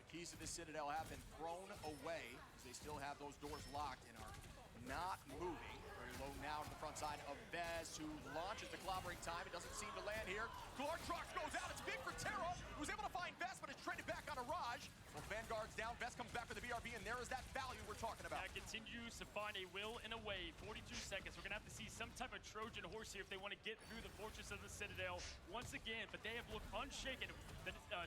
The keys to the Citadel have been thrown away as they still have those doors locked and are not moving. Very low now to the front side of Vez, who launches the clobbering time. It doesn't seem to land here. Glortrox goes out. It's big for Terra, who's able to find Vez, but it's traded back on a Raj. Well, Vanguard's down. Vez comes back for the BRB, and there is that value we're talking about. That continues to find a will and a way. 42 seconds. We're going to have to see some type of Trojan horse here if they want to get through the fortress of the Citadel once again, but they have looked unshaken.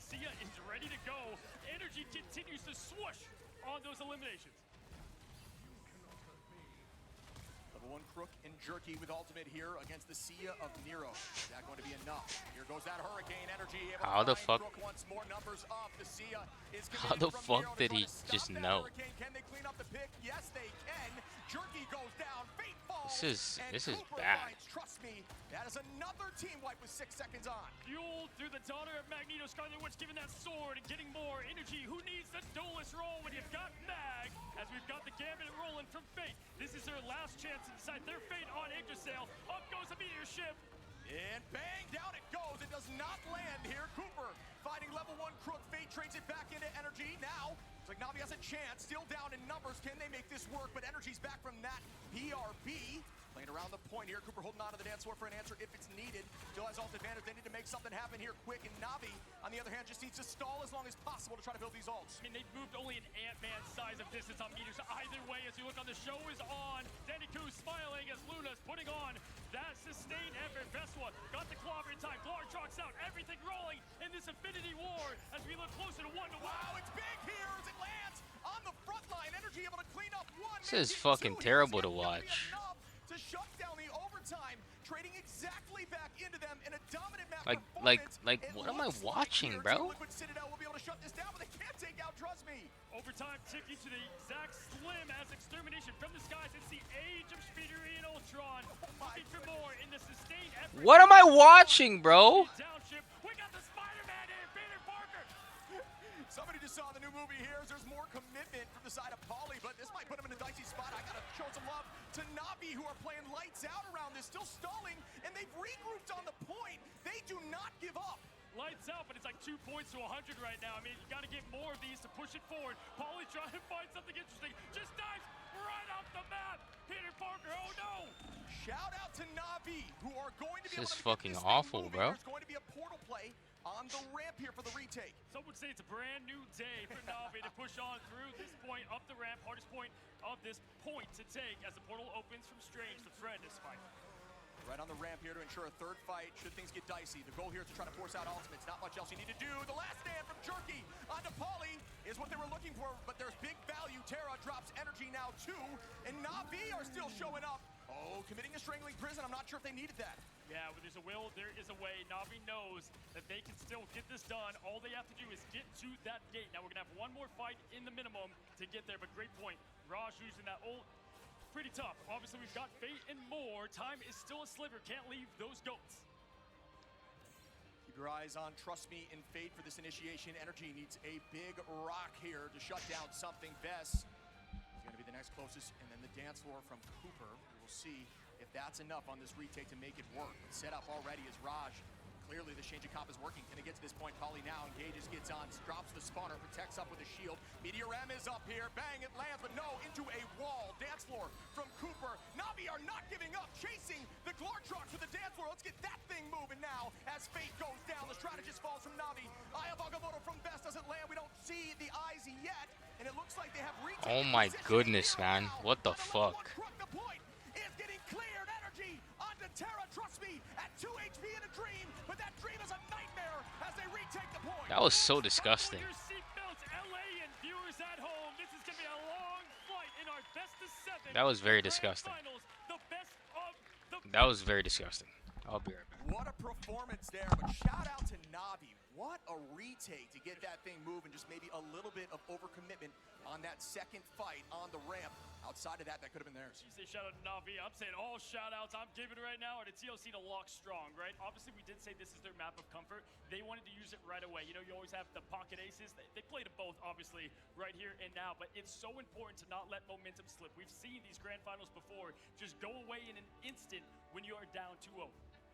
Sia is ready to go. Energy continues to swoosh on those eliminations. The Level 1 Crook and Jerky with ultimate here against the Sia of Nero. Is that going to be enough? Here goes that Hurricane energy. How the fuck? Crook wants more numbers up. The Sia is How the from fuck Nero. did They're he trying to just stop that know? Hurricane. Can they clean up the pick? Yes, they can. Jerky goes down. Fate falls. This is Cooper bad. finds, trust me, that is another team wipe with 6 seconds on. Fueled through the daughter of Magneto, Scarlet Witch giving that sword and getting more energy. Who needs the duelist roll when you've got Mag? As we've got the Gambit rolling from Fate. This is their last chance to decide their fate on Yggdrasil. Up goes the meteor ship. And bang, down it goes. It does not land here. Cooper fighting level 1 Crook. Fate trades it back into energy. Now, it's like Navi has a chance. Still down in numbers. Can they make this work? But energy's back from that PRB. Playing around the point here. Cooper holding on to the dance floor for an answer if it's needed. Still has ult advantage. They need to make something happen here quick. And Navi, on the other hand, just needs to stall as long as possible to try to build these ults. I mean, they've moved only an ant-man size of distance on meters. Either way, as you look on, the show is on. Danny Koo smiling as Luna's putting on that sustained effort. Best one got the clobber in time. Glartrox out. Everything rolling in this Infinity War as we look closer to 1-1. Wow, it's big here as it lands on the front line. Energy able to clean up one. This is maybe fucking two. terrible Here's to gonna be watch. enough to shut down the overtime, trading exactly back into them in a dominant map Like, performance. It what am I looks like watching, here bro? Team Liquid Citadel will be able to shut this down, but they can't take out, trust me. Overtime ticking to the exact slim as extermination from the skies. It's the age of Speedery and Ultron. Looking for more in the sustained effort. What am I watching, bro? Downship. We got the Spider-Man here, Peter Parker. Somebody just saw the new movie here. There's more commitment from the side of Pauly, but this might put him in a dicey spot. I gotta show some love to Navi, who are playing lights out around this, still stalling, and they've regrouped on the point. They do not give up. Lights out, but it's like 2 points to 100 right now. I mean, you got to get more of these to push it forward. Pauly trying to find something interesting. Just dives right off the map. Peter Parker, oh no! Shout out to Navi, who are going to be This able is to get fucking this thing awful, moving. bro. There's going to be a portal play on the ramp here for the retake. Some would say it's a brand new day for Navi to push on through this point, up the ramp, hardest point of this point to take as the portal opens from Strange, the friend is fighting. Right on the ramp here to ensure a third fight should things get dicey. The goal here is to try to force out ultimates. Not much else you need to do. The last stand from Jerky onto Pauly is what they were looking for, but there's big value. Terra drops energy now too, and Navi are still showing up. Oh, committing a strangling prison. I'm not sure if they needed that. Yeah, when there's a will, there is a way. Navi knows that they can still get this done. All they have to do is get to that gate. Now we're gonna have one more fight in the minimum to get there, but great point. Raj using that ult. Pretty tough. Obviously, we've got Fate and more. Time is still a sliver. Can't leave those goats. Keep your eyes on Trust Me and Fate for this initiation. Energy needs a big rock here to shut down something. Bess is going to be the next closest, and then the dance floor from Cooper. We will see if that's enough on this retake to make it work. But set up already is Raj. Clearly, the change of comp is working. Can it get to this point? Pauly now engages, gets on, drops the spawner, protects up with a shield. Meteor M is up here. Bang, it lands, but no, into a wall. Dance floor from Cooper. Navi are not giving up, chasing the Glartrox with the dance floor. Let's get that thing moving now as Fate goes down. The strategist falls from Navi. Eye of Agamotto from Best doesn't land. We don't see the eyes yet, and it looks like they have retaken Oh my position goodness, here man. now. What the On level fuck? 1 Crook, the point is getting cleared. Energy onto Terra. Trust me, at 2 HP in a dream, but that dream is a nightmare as they retake the point. That was so disgusting. Buckle your seatbelts, LA and viewers at home. This is gonna be a long flight in our best of 7. That was very Grand disgusting. Finals, the best of the That was very disgusting. I'll be right back. What a performance there, but shout out to Navi. What a retake to get that thing moving. Just maybe a little bit of overcommitment on that second fight on the ramp. Outside of that, that could have been theirs. You say shout out to Navi. I'm saying all shout outs I'm giving right now are to TLC to lock strong, right? Obviously, we did say this is their map of comfort. They wanted to use it right away. You know, you always have the pocket aces. They play to both, obviously, right here and now. But it's so important to not let momentum slip. We've seen these grand finals before just go away in an instant when you are down 2-0.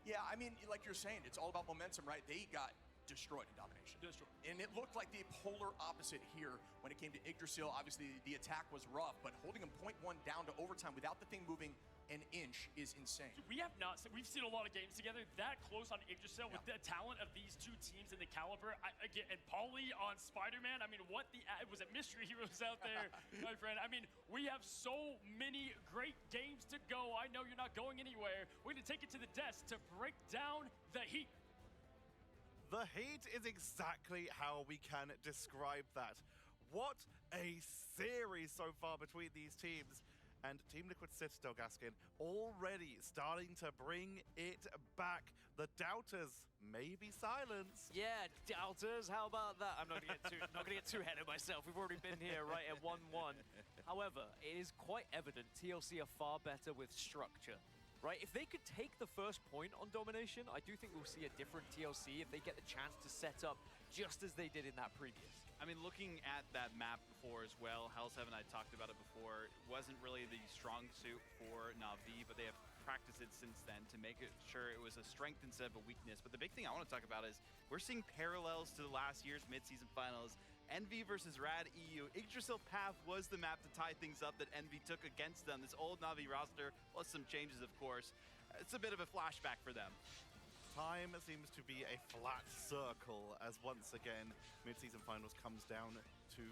Yeah, I mean, like you're saying, it's all about momentum, right? They got destroyed in domination. Destroyed. And it looked like the polar opposite here when it came to Yggdrasil. Obviously, the attack was rough, but holding them 0.1 down to overtime without the thing moving an inch is insane. We have not. We've seen a lot of games together that close on Yggdrasil with the talent of these two teams and the caliber. Again, and Pauly on Spider-Man. I mean, what the it was a mystery heroes out there, my friend. I mean, we have so many great games to go. I know you're not going anywhere. We're going to take it to the desk to break down the heat. The heat is exactly how we can describe that. What a series so far between these teams. And Team Liquid Citadel, Gaskin, already starting to bring it back. The doubters may be silenced. Yeah, doubters, how about that? I'm not gonna get too ahead of myself. We've already been here right at 1-1. However, it is quite evident TLC are far better with structure. Right, if they could take the first point on domination, I do think we'll see a different TLC if they get the chance to set up just as they did in that previous. I mean, looking at that map before as well, Hell7, I talked about it before, it wasn't really the strong suit for Navi, but they have practiced it since then to make it sure it was a strength instead of a weakness. But the big thing I want to talk about is we're seeing parallels to the last year's midseason finals. Envy versus Rad EU. Yggdrasil Path was the map to tie things up that Envy took against them. This old Navi roster, plus some changes, of course. It's a bit of a flashback for them. Time seems to be a flat circle as once again mid-season finals comes down to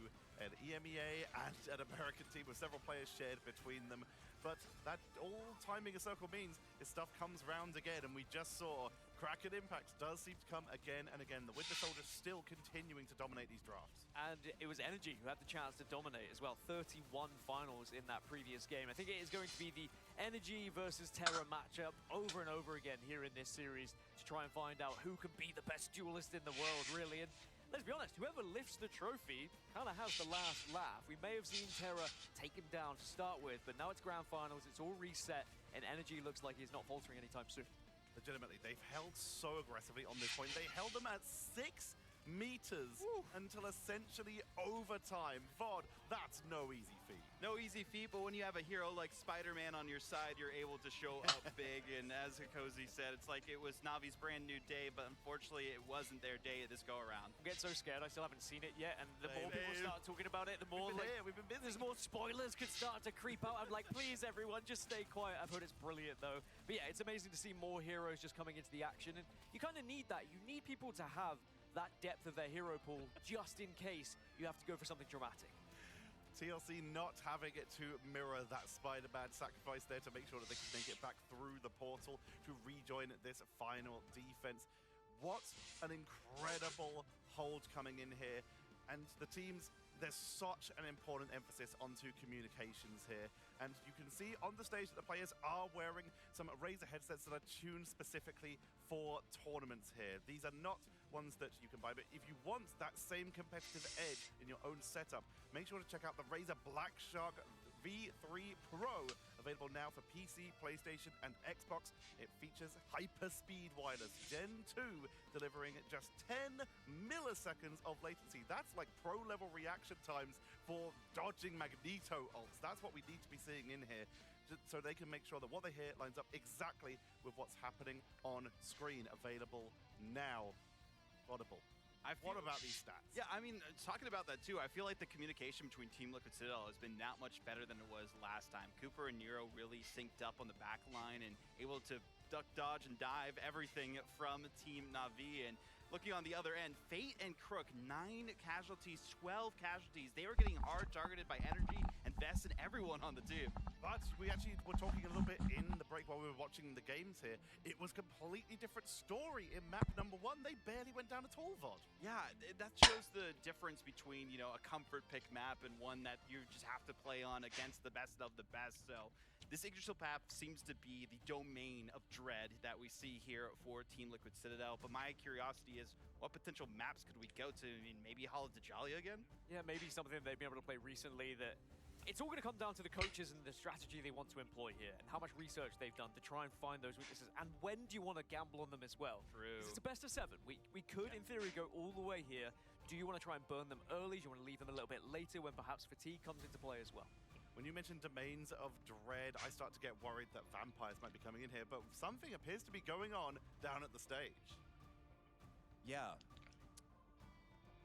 an EMEA and an American team with several players shared between them. But that all timing a circle means is stuff comes round again, and we just saw Kraken Impact does seem to come again and again. The Winter Soldiers still continuing to dominate these drafts. And it was Energy who had the chance to dominate as well. 31 finals in that previous game. I think it is going to be the Energy versus Terra matchup over and over again here in this series to try and find out who can be the best duelist in the world, really. And let's be honest, whoever lifts the trophy kind of has the last laugh. We may have seen Terra take him down to start with, but now it's grand finals, it's all reset, and Energy looks like he's not faltering anytime soon. Legitimately, they've held so aggressively on this point. They held them at 6 meters until essentially overtime. VOD, that's no easy feat. No easy feat, but when you have a hero like Spider-Man on your side, you're able to show up big. And as Hikozy said, it's like it was Navi's brand new day, but unfortunately it wasn't their day this go around. I'm getting so scared, I still haven't seen it yet, and the Same. more people start talking about it, the more We've been busy. there's more spoilers could start to creep out. I'm like, please everyone, just stay quiet. I've heard it's brilliant though. But yeah, it's amazing to see more heroes just coming into the action, and you kind of need that. You need people to have that depth of their hero pool just in case you have to go for something dramatic. TLC not having it to mirror that Spider-Man sacrifice there to make sure that they can make it back through the portal to rejoin this final defense. What an incredible hold coming in here. And the teams, there's such an important emphasis onto communications here. And you can see on the stage that the players are wearing some Razer headsets that are tuned specifically for tournaments here. These are not ones that you can buy, but if you want that same competitive edge in your own setup, make sure to check out the Razer Black Shark V3 Pro, available now for PC, PlayStation, and Xbox. It features hyper-speed wireless Gen 2, delivering just 10 milliseconds of latency. That's like pro-level reaction times for dodging Magneto ults. That's what we need to be seeing in here, so they can make sure that what they hear lines up exactly with what's happening on screen. Available now. Audible. What about these stats? Yeah, I mean, talking about that too, I feel like the communication between Team Liquid Citadel has been that much better than it was last time. Cooper and Nero really synced up on the back line and able to duck, dodge, and dive everything from Team Navi. And looking on the other end, Fate and Crook, 9 casualties, 12 casualties. They were getting hard targeted by Energy and Vest and everyone on the team. But we actually were talking a little bit in the break while we were watching the games here. It was a completely different story in map number 1. They barely went down at all, VOD. Yeah, that shows the difference between, you know, a comfort pick map and one that you just have to play on against the best of the best. So this Yggdrasil Path seems to be the domain of dread that we see here for Team Liquid Citadel. But my curiosity is, what potential maps could we go to? I mean, maybe Hall of Djalia again? Yeah, maybe something they've been able to play recently that... It's all going to come down to the coaches and the strategy they want to employ here and how much research they've done to try and find those weaknesses. And when do you want to gamble on them as well? True. It's a best of 7. We could, in theory, go all the way here. Do you want to try and burn them early? Do you want to leave them a little bit later when perhaps fatigue comes into play as well? When you mention domains of dread, I start to get worried that vampires might be coming in here, but something appears to be going on down at the stage. Yeah.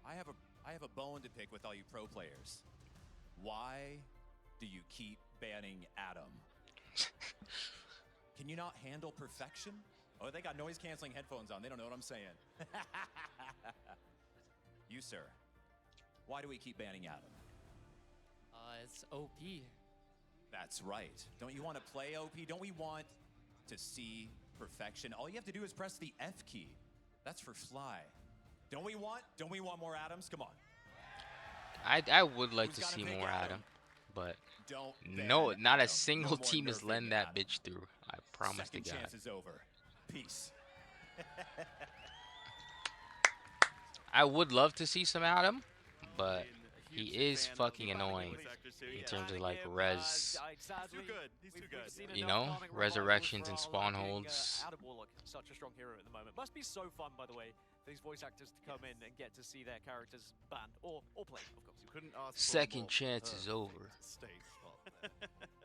I have a bone to pick with all you pro players. Why do you keep banning Adam? Can you not handle perfection? Oh, they got noise canceling headphones on. They don't know what I'm saying. You, sir. Why do we keep banning Adam? It's OP. That's right. Don't you want to play OP? Don't we want to see perfection? All you have to do is press the F key. That's for fly. Don't we want more Adams? Come on. I would like to Who's got a see big more Adam? Adam. but Don't no, ban not a Adam. single No more team is nerfing letting that Adam. bitch through. I promise to Second God. chance is over. Peace. I would love to see some Adam, but Been a he huge is fan of fucking the annoying voice actors too, in yes. terms of Banning like him, res, sadly, He's too good. He's too we've good. seen you enough know, calming revivals resurrections for and our spawn liking, holds. Adam Warlock, such a strong hero at the moment. Must be so fun, by the way, for these voice actors to come in and get to see their characters banned or played, of course. You couldn't ask for a Second more chance is perfect over. stage spot there.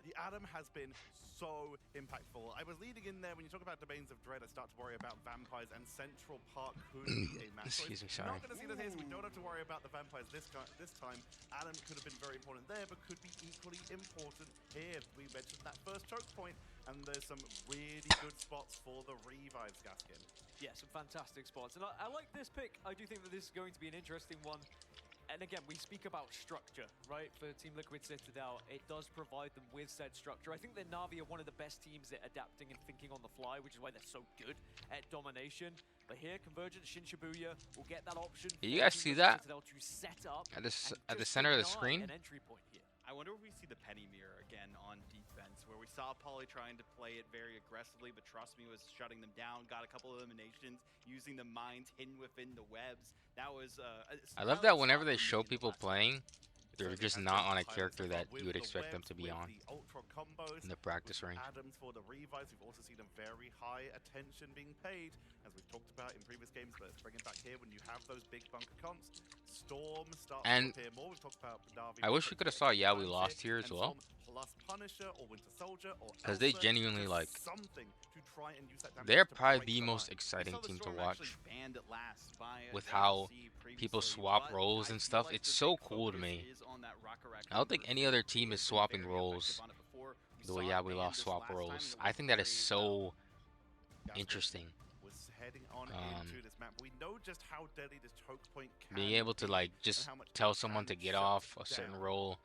The Adam has been so impactful. I was leading in there when you talk about Domains of Dread. I start to worry about vampires, and Central Park could be a match. Excuse me, We're sorry. not going to see the hits. We don't have to worry about the vampires this time. Adam could have been very important there, but could be equally important here. We mentioned that first choke point, and there's some really good spots for the revives, Gaskin. Yeah, some fantastic spots. And I like this pick. I do think that this is going to be an interesting one. And again, we speak about structure, right? For Team Liquid Citadel, it does provide them with said structure. I think that Navi are one of the best teams at adapting and thinking on the fly, which is why they're so good at domination. But here, Convergence, Shin Shibuya will get that option. Did you for guys Team see Liquid that? Citadel to set up At the and at the just center of the deny screen? an entry point here. I wonder if we see the penny mirror again on defense, where we saw Pauly trying to play it very aggressively, but Trust Me was shutting them down, got a couple of eliminations, using the mines hidden within the webs. That was I love that whenever they show people playing, they're just not on a character that you would expect them to be on in the practice ring. Adams for the revives. We've also seen a very high attention being paid, as we've talked about in previous games, but let's bring it back here when you have those big bunker comps. Storm starts And to appear more. We've talked about Navi. I wish we could have saw Yeah We Lost here as well, Plus Punisher or Winter Soldier or because they Elsa, genuinely just like, something to try and use that damage they're to probably break the most line. exciting saw the team to Storm watch actually banned at last by, with TLC how people previously, swap but roles I and feel stuff. like It's the so big cool to focus me. is on that Rocket I don't think any other team is They've been swapping very roles effective on it before. We the way saw Yeah it We banned Lost this swap last time, roles. and it I think that is wasn't so Gaskin interesting. was heading on Um, into this map. We know just how deadly this choke point can Being able to be like and just how much tell it someone to can get shut off a certain down. role.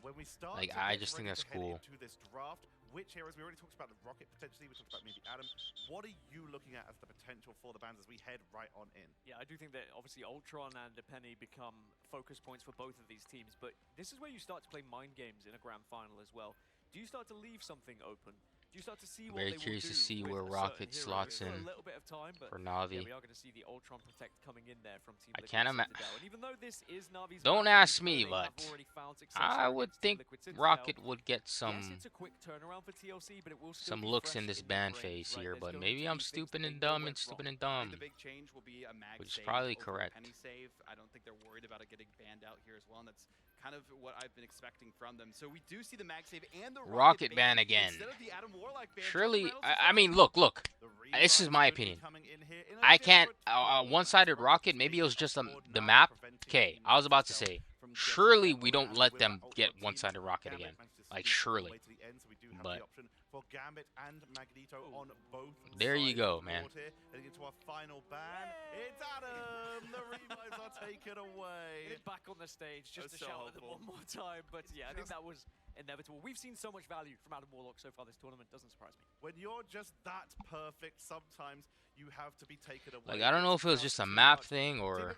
When we start Like, to I get just think ready that's to head cool. into this draft, which heroes? We already talked about the Rocket potentially. We talked about maybe Adam. What are you looking at as the potential for the bans as we head right on in? Yeah, I do think that obviously Ultron and the Penny become focus points for both of these teams, but this is where you start to play mind games in a grand final as well. Do you start to leave something open? Do you start to see what Very they will curious to do see with where a certain Rocket hero? slots It's got in a little bit of time, but for yeah, Navi. we are going to see the Ultron Protect coming in there from Team I Liquid can't Citadel. And even though this is Navi's Don't map, ask we know me, they but have already found success I here would against Team think Liquid Citadel. Rocket would get Yes, some it's a quick turnaround for TLC, but it will still some be looks fresh in this their ban brains, phase right? here, There's but going maybe to I'm be things stupid that and they know dumb and went stupid wrong. and I dumb, think the big change will be a mag which is save probably over correct. Penny save. I don't think they're worried about it getting banned out here as well, and that's kind of what I've been expecting from them. So we do see the mag save and the Rocket ban again. instead of the Adam Warlock ban. Surely, Jordan Reynolds I mean, look. The This is revives my could be opinion. coming in here in a I can't. different One-sided format. Rocket. Maybe it was just Rocket the now map. preventing Okay, Team I was about to Liquid say. from getting Surely their we own don't hand let with them that get Ultron team. one-sided Rocket Gambit again. managed to Like, sneak all the surely. way to the end, so we do have But the option for Gambit and Magneto on both there you sides go, of the man. board here. Heading into our final ban. It's Adam! The revives are taken away. Get back on the stage just That's to so shout at them hopeful. one more time. But yeah, I think that was inevitable. We've seen so much value from Adam Warlock so far this tournament. Doesn't surprise me. When you're just that perfect, sometimes you have to be taken away. Like, I don't know if it was just a map thing or.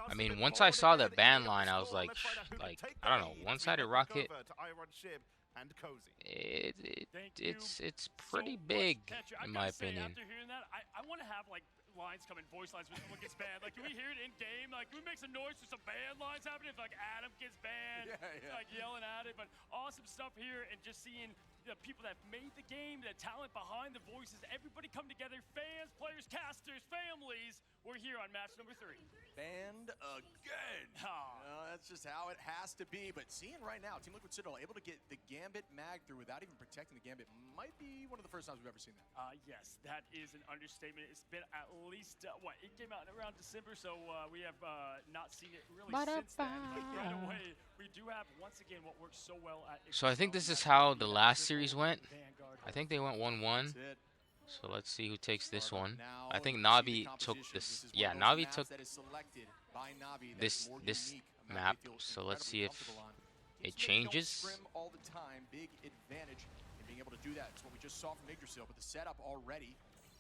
I mean, once I saw the ban line, I was like, I don't know, one-sided Rocket. And Cozy. It's pretty big in my opinion. After hearing that, I want to have like lines coming, voice lines when someone gets banned. Like, can we hear it in game? Like, can we make some noise for some ban lines happening if like Adam gets banned? Like yelling at it. But awesome stuff here, and just seeing the people that made the game, the talent behind the voices, everybody come together, fans, players, casters, families. We're here on match number 3. Banned again. That's just how it has to be. But seeing right now, Team Liquid Citadel able to get the Gambit mag through without even protecting the Gambit might be one of the first times we've ever seen that. Yes, that is an understatement. It's been at least, it came out around December, so we have not seen it really since then. But right away, we do have, once again, what works so well at So I think this is how the last series went. I think they went 1-1. That's it. So let's see who takes this Start up one. now. I think You see the Navi took composition. this. This is Yeah, one of those Navi maps took that is selected by Navi that this is more this unique, a map. they feel So let's see incredibly if comfortable on. it Teams maybe changes. Don't scrim all the time. Big advantage in being able to do that. It's what we just saw from Yggdrasil, but the setup already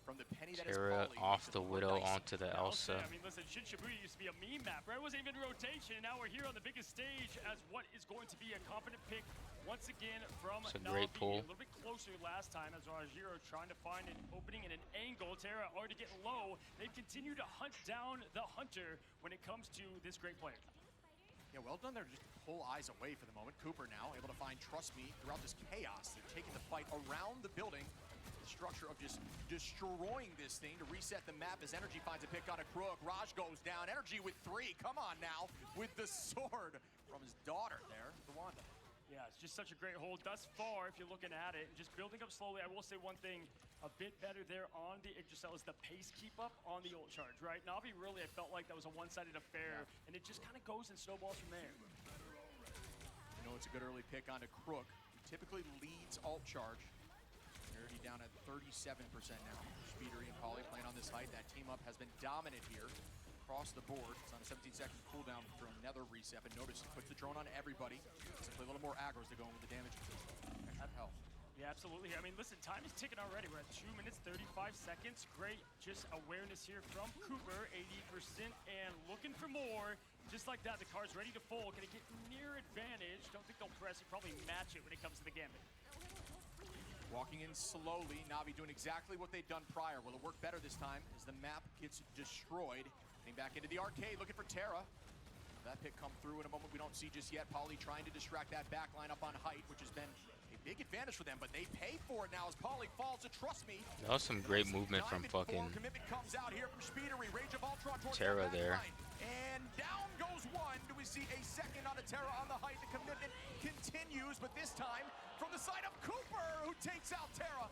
from the penny that is Terra Polly off to the more Widow dice. onto the I'll say, Elsa. I mean, listen, Shin Shibuya used to be a meme map, right? It wasn't even rotation, and now we're here on the biggest stage as what is going to be a confident pick once again from It's a Navi. great pull. A little bit closer last time as Rajiro trying to find an opening and an angle. Terra already getting low. They've continued to hunt down the Hunter when it comes to this great player. Yeah, well done there to just pull eyes away for the moment. Cooper now able to find Trust Me throughout this chaos. They're taking the fight around the building. The structure of just destroying this thing to reset the map as Energy finds a pick on a crook. Raj goes down. Energy with 3. Come on now with the sword from his daughter there, Rwanda. Yeah, it's just such a great hold thus far if you're looking at it. And just building up slowly, I will say one thing a bit better there on the Yggdrasil is the pace keep up on the ult charge, right? Navi really, I felt like that was a one-sided affair, and it just kind of goes and snowballs from there. You know, it's a good early pick onto Crook, who typically leads ult charge. They're already down at 37% now. Speedery and Polly playing on this height. That team up has been dominant here across the board. It's on a 17-second cooldown from Nether reset, but notice he puts the drone on everybody. Simply a little more aggro as they go in with the damage. Extra health. Yeah, absolutely. I mean, listen, time is ticking already. We're at 2 minutes, 35 seconds. Great just awareness here from Cooper, 80%, and looking for more. Just like that, the card's ready to fold. Gonna get near advantage. Don't think they'll press it, probably match it when it comes to the gambit. Walking in slowly, Navi doing exactly what they've done prior. Will it work better this time as the map gets destroyed? Getting back into the arcade, looking for Terra. That pick come through in a moment we don't see just yet. Polly trying to distract that back line up on height, which has been a big advantage for them, but they pay for it now as Polly falls to Trust Me. That was some great movement from fucking Commitment comes out here from Speedery. Rage of Ultron towards Terra that there. back line. And down goes one. Do we see a second on a Terra on the height? The commitment continues, but this time from the side of Cooper, who takes out Terra.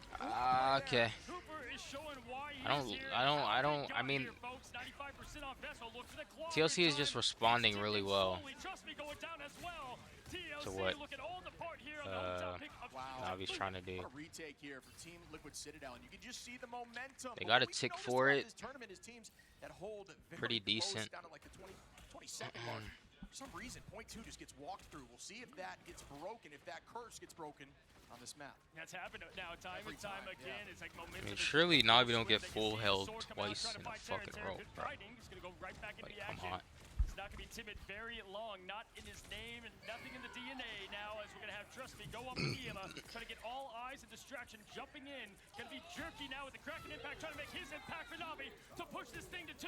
Okay. Cooper is showing why he's I mean, here, folks. 95% on Vessel. Look for the clock. TLC is just responding really well Trust Me going down as well. TLC to what looking all the part here on the top pick of Navi's trying to do. What a retake here for Team Liquid Citadel, and you can just see the momentum. They got a tick for it. This tournament is teams that hold Pretty very close decent. down to like the 22nd mark. For some reason, point 2 just gets walked through. We'll see if that gets broken, if that curse gets broken on this map. That's happened now time Every and time time, again. yeah. It's like momentum. I mean, surely Navi don't get full held twice in a fucking row, bro. He's gonna go right back into Like, the come action. on. He's not gonna be timid very long. Not in his name and nothing in the DNA now. As we're gonna have Trust Me go up with Ema, trying to get all eyes and distraction, jumping in. Gonna be jerky now with the Kraken impact, trying to make his impact for Navi to push this thing to 2.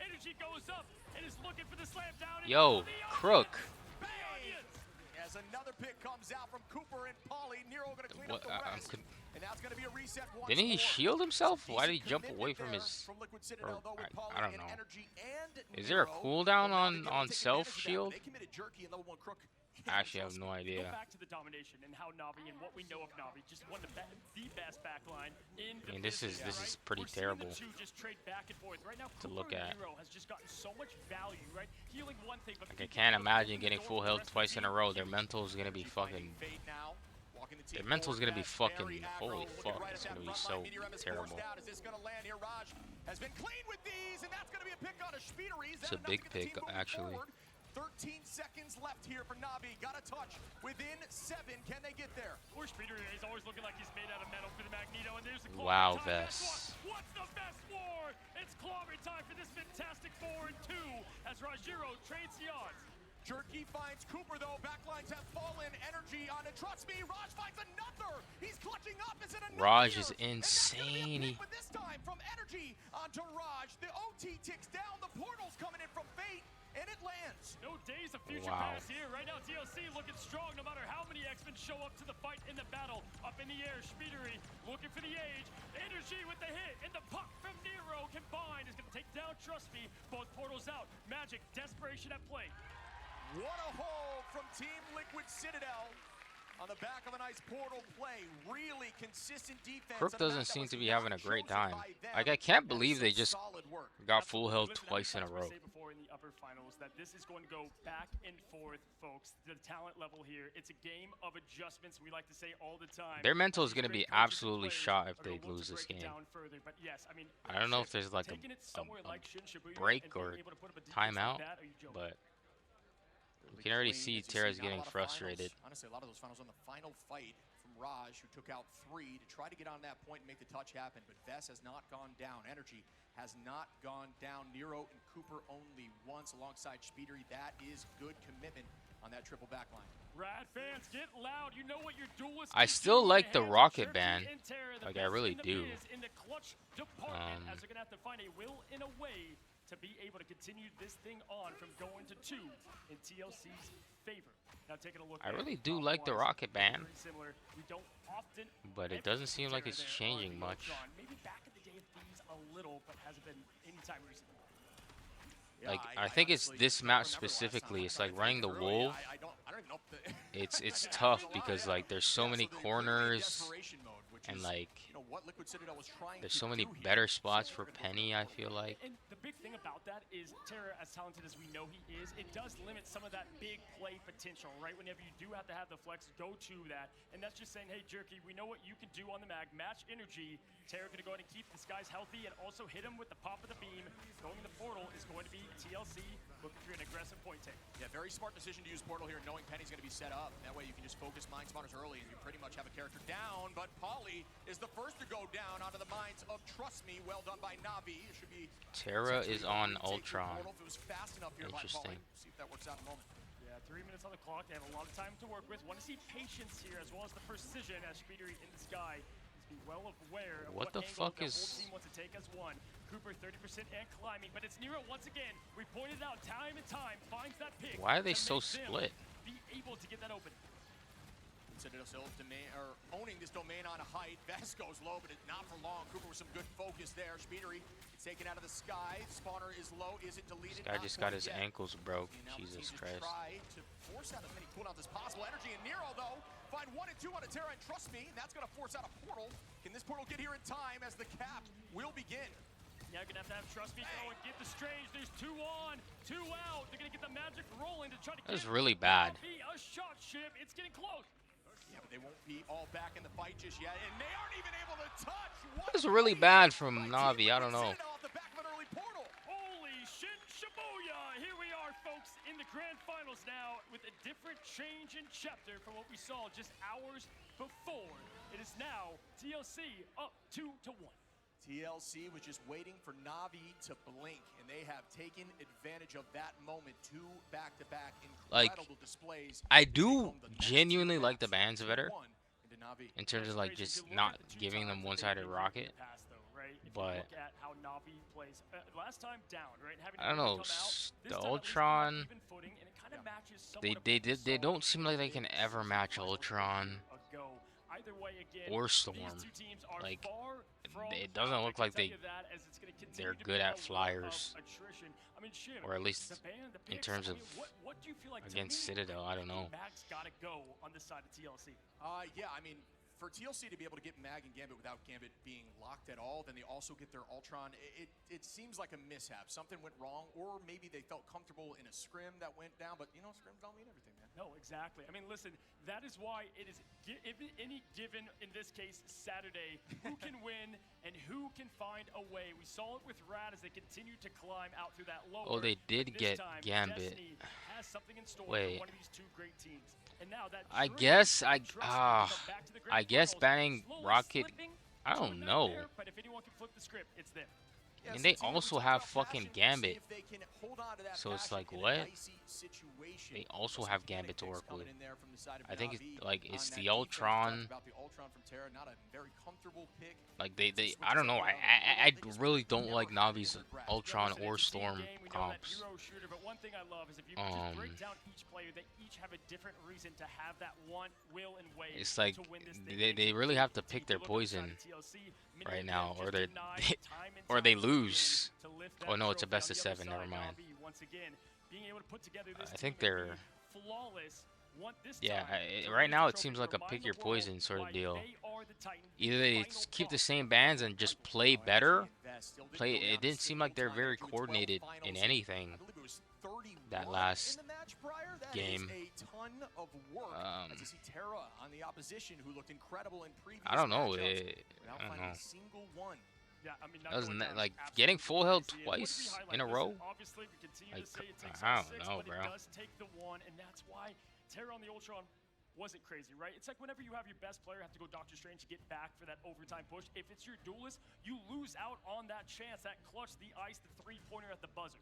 Energy goes up and is looking for the slam down. Yo, Crook. As another pick comes out from Cooper and Polly, Nero gonna clean up the rest. And that's gonna be a reset once Didn't he more. shield himself? Why did he Decent jump commitment away from there his? from Liquid Citadel, though, with Polly I don't and know. Energy and Is there a Nero. cooldown Well, now they on get to take self advantage of that. shield? They committed jerky and level 1 Crook. I actually have no Go idea. back to the domination and how Navi and what we know of Navi, just one of the best backline in the I mean, this is pretty We're seeing terrible the two just trade back and forth. Right now, to look Cooper and at. Nero has just gotten so much value, right? Healing one thing, but Like, I keeping can't up imagine with getting the full rest health of the twice in a team. row. Their mental is gonna be fucking. Their mental is gonna be fucking. Holy fuck! It's gonna be so terrible. Is this gonna land here? Raj has been clean with these, and that's gonna be a pick on a Speedery. It's a big pick, actually. 13 seconds left here for Navi. Got a touch within 7. Can they get there? Poor Speedery is always looking like he's made out of metal for the Magneto, and there's the Wow, clobber time. Vess. What's the best war? It's clobber time for this fantastic 4 and 2 as Rajiro trades the odds. Jerky finds Cooper, though. Backlines have fallen. Energy on it. Trust me, Raj finds another. He's clutching up. Is it another? Raj is here? And that's gonna be a insane. pick, but this time from Energy onto Raj. The OT ticks down. The portal's coming in from Fate, and it lands. No days of future Wow. past here. Right now, TLC looking strong no matter how many X-Men show up to the fight in the battle. Up in the air, Speedery looking for the age. Energy with the hit, and the puck from Nero combined is going to take down Trust Me. Both portals out. Magic, desperation at play. What a hold from Team Liquid Citadel on the back of a nice portal play. Really consistent defense. Crook on a map doesn't that seem was to be having a not great chosen time. by them. Like, I can't That believe is they some just solid work. got full health Listen, twice in a that's row. what I said before in the upper finals that this is going to go back and forth, folks. The talent level here, it's a game of adjustments. We like to say all the time. Their mental is These going to great be coaches and absolutely players shot if are they gonna look lose to this break it game. down further. But yes, I mean, I don't know if there's like taking it somewhere a like Shin Shibuya break and being or able to put up a defense timeout, like that, are you joking? but Really you can already clean, see as you Terra's not a getting lot of finals. frustrated. Honestly, a lot of those finals on the final fight from Raj, who took out 3 to try to get on that point and make the touch happen, but Vess has not gone down. Energy has not gone down. Nero and Cooper only once alongside Speedery. That is good commitment on that triple backline. Rad fans, get loud. You know what your duelist I can still do like in the hands of rocket Cherokee band. and Terra, the Like, I best really in the do. biz in the clutch department, as they're gonna have to find a will and a way to be able to continue this thing on from going to 2 in TLC's favor. Now taking a look. I at really do top like the wise, rocket band, very similar. We don't often but it ever doesn't see seem like Terra it's there on changing the much. Ultron. Maybe back in the day of things a little, but hasn't been any time recently. Yeah, Like, I think it's honestly this don't map remember the last time specifically. I It's tried like to running the think through. wolf. I don't even know if the It's tough because like there's so many the corners desperation mode, which and is, like you know, what Liquid Citadel was trying there's to so many do here. better spots So for we're gonna Penny. I feel like. And the big thing about that is Terra, as talented as we know he is, it does limit some of that big play potential, right? Whenever you do have to have the flex go to that, and that's just saying, hey, Jerky, we know what you can do on the mag, match energy. Terra gonna go ahead and keep this guys healthy and also hit him with the pop of the beam. Going in the portal is going to be TLC looking for an aggressive point take. Yeah, very smart decision to use Portal here, knowing Penny's going to be set up. That way you can just focus Mind Spawners early and you pretty much have a character down. But Polly is the first to go down onto the minds of Trust Me. Well done by Navi. It should be Terra is on Take your Ultron. Portal if it was fast enough here by Interesting. Polly. See if that works out in a moment. Yeah, 3 minutes on the clock. They have a lot of time to work with. Want to see patience here as well as the precision as Speedery in the sky. Be well aware of What the angle fuck the is- whole team wants to take as one. Cooper 30% and climbing, but it's Nero once again. We pointed out time and time finds that pick. Why are they to so make them split? Be able to get that open. Citadel still domain, or owning this domain on a height. Vess goes low, but it's not for long. Cooper with some good focus there. Speedery is taken out of the sky. Spawner is low. Is it deleted? This guy Not just got quite his yet. ankles broke. And now the Jesus team just Christ. try to force out as many cooldowns as possible. Energy and Nero, though, find 1 and 2 on a Terra, and Trust Me, and that's going to force out a portal. Can this portal get here in time as the cap will begin? Now you're going to have Trust Me go and get the Strange. There's 2 on, 2 out. They're going to get the magic rolling to try to That was get really bad. Navi a shot ship. It's getting close. Yeah, but they won't be all back in the fight just yet, and they aren't even able to touch. That was really bad from Navi. I don't know. Off the back of an early portal. Holy shit, Shibuya! Here we are, folks, in the grand finals now with a different change in chapter from what we saw just hours before. It is now TLC up 2-1. TLC was just waiting for Navi to blink, and they have taken advantage of that moment. 2 back-to-back Like, incredible displays. I to take do home the next genuinely 2 like the maps. bands better 2-1 into Navi. in terms of like Crazy. just If you look not at the 2 giving times them that one-sided they've rocket. in the past, though, right? If But- you look at how Navi plays, last time down, right? Having I don't to know. come out, this The time at least they have Ultron. even footing, and it kind of matches They somewhat of what we they saw don't seem like they can in ever match season Ultron ago. Either way, again, or these Storm. 2 teams are Like, far from it doesn't out. I look can like tell they- you that, as it's gonna continue they're to good be at a war of flyers. attrition. I mean, shit, Or at least the band, the in picks, terms I of mean, what do you feel like to against me, Citadel, I don't know. Mag's gotta go on this side of TLC. Yeah, I mean, for TLC to be able to get Mag and Gambit without Gambit being locked at all, then they also get their Ultron. It seems like a mishap. Something went wrong, or maybe they felt comfortable in a scrim that went down, but, you know, scrims don't mean everything, man. No, exactly. I mean, listen, that is why it is any given, in this case, Saturday, who can win and who can find a way. We saw it with Rad as they continued to climb out through that lower. Oh, they did This get time, Gambit. Destiny has something in store Wait. for one of these 2 great teams. And now that I dream guess of Trust Me to come back to the grand I guess finals, banning slowly Rocket. slipping I to a don't know. nightmare, but if anyone can flip the script, it's them. I mean, Yeah, they so team also looks have about fucking passion. See Gambit. if they can hold on to that So it's passion like, in a what? dicey situation. They also Some have kinetic Gambit to picks work coming with. in there from the side of I think it's Navi like on it's that the defense. We talked Ultron. about the Ultron from Terra, not a very comfortable pick. Like they I don't know. I really don't like Navi's Ultron Listen, or it's a team Storm game. We know that comps. hero shooter, but one thing I love is if you just break down each player, they each have a different reason to have that want, will, and way It's like to win this thing. they really have to pick their poison right now, or they or they lose. Oh no, it's a best of 7. Never mind. Once again, being able to put together this I think team and they're be flawless. yeah. To Right raise now the it seems trophy, like a remind pick the your world poison sort why of deal. they are the Titan Either they final keep the boss. same bands and just play better. Still didn't Play. go down It to didn't seem like they're single very time. coordinated 12 in finals. anything. I believe it was 31 That last in the match prior. That game. is a ton of work. As you see Terra on the opposition, who looked incredible in previous I don't know. matchups, I without don't finding know. a single one. Yeah, I mean, not Doesn't going that down like is getting absolutely full health crazy. And what do we twice highlight? in a Listen, row? Obviously, we continue Like, to say it takes I all don't 6, know, but bro. it does take the 1, and that's why Terra on the Ultron wasn't crazy, right? It's like whenever you have your best player have to go Doctor Strange to get back for that overtime push. If it's your duelist, you lose out on that chance, that clutch, the ice, the three-pointer at the buzzer.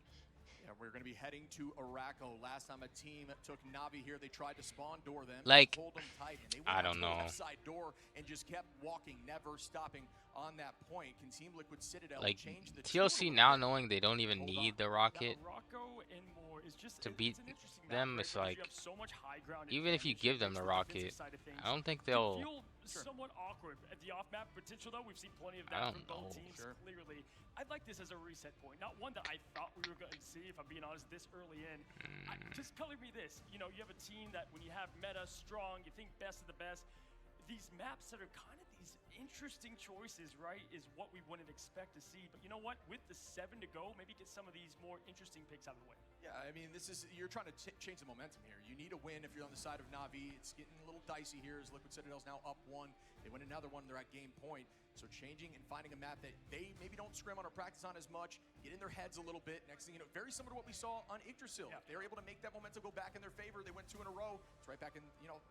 Yeah, we're going to be heading to Araco. Last time a team took Navi here, they tried to spawn door them, Like, hold them tight, and they I went out don't to the know. left side door and just kept walking, never stopping on that point. Can Team Liquid Citadel Like, change the TLC tune a now little bit? knowing they don't even Hold need on. the rocket Now, Rocco and more is just to it's beat an interesting them, map, it's right? Because you like, have so much high ground even if you advantage, give it them makes the defensive rocket, side of things I don't think can they'll. feel somewhat awkward. At the off-map potential, though, we've seen plenty of I that don't from both know. teams. Sure. Clearly, I'd like this as a reset point, not one that I thought we were going to see. If I'm being honest, this early in, just color me this. You know, you have a team that when you have meta strong, you think best of the best. These maps that are kind of these interesting choices, right, is what we wouldn't expect to see. But you know what? With the 7 to go, maybe get some of these more interesting picks out of the way. Yeah, I mean, you're trying to change the momentum here. You need a win if you're on the side of Navi. It's getting a little dicey here as Liquid Citadel's now up 1. They win another one, they're at game point. So changing and finding a map that they maybe don't scrim on or practice on as much, get in their heads a little bit. Next thing you know, very similar to what we saw on Yggdrasil. Yeah. They were able to make that momentum go back in their favor. They went 2 in a row. It's right back in,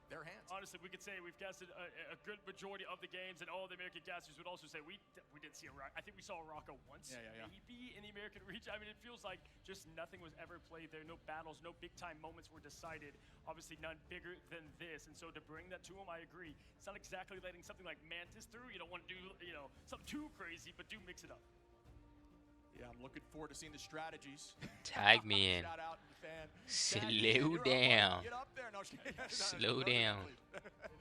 their hands. Honestly, we could say we've casted a good majority of the games, and all the American casters would also say we didn't see a rock. I think we saw a Rocco once, maybe in the American reach. I mean, it feels like just nothing was ever played there. No battles, no big-time moments were decided. Obviously, none bigger than this. And so to bring that to him, I agree. It's not exactly letting something like Mantis through. You don't want to do, something too crazy, but do mix it up. Yeah, I'm looking forward to seeing the strategies. Tag me in. Shout out to the fan. Slow down. Get up there. No, Slow down.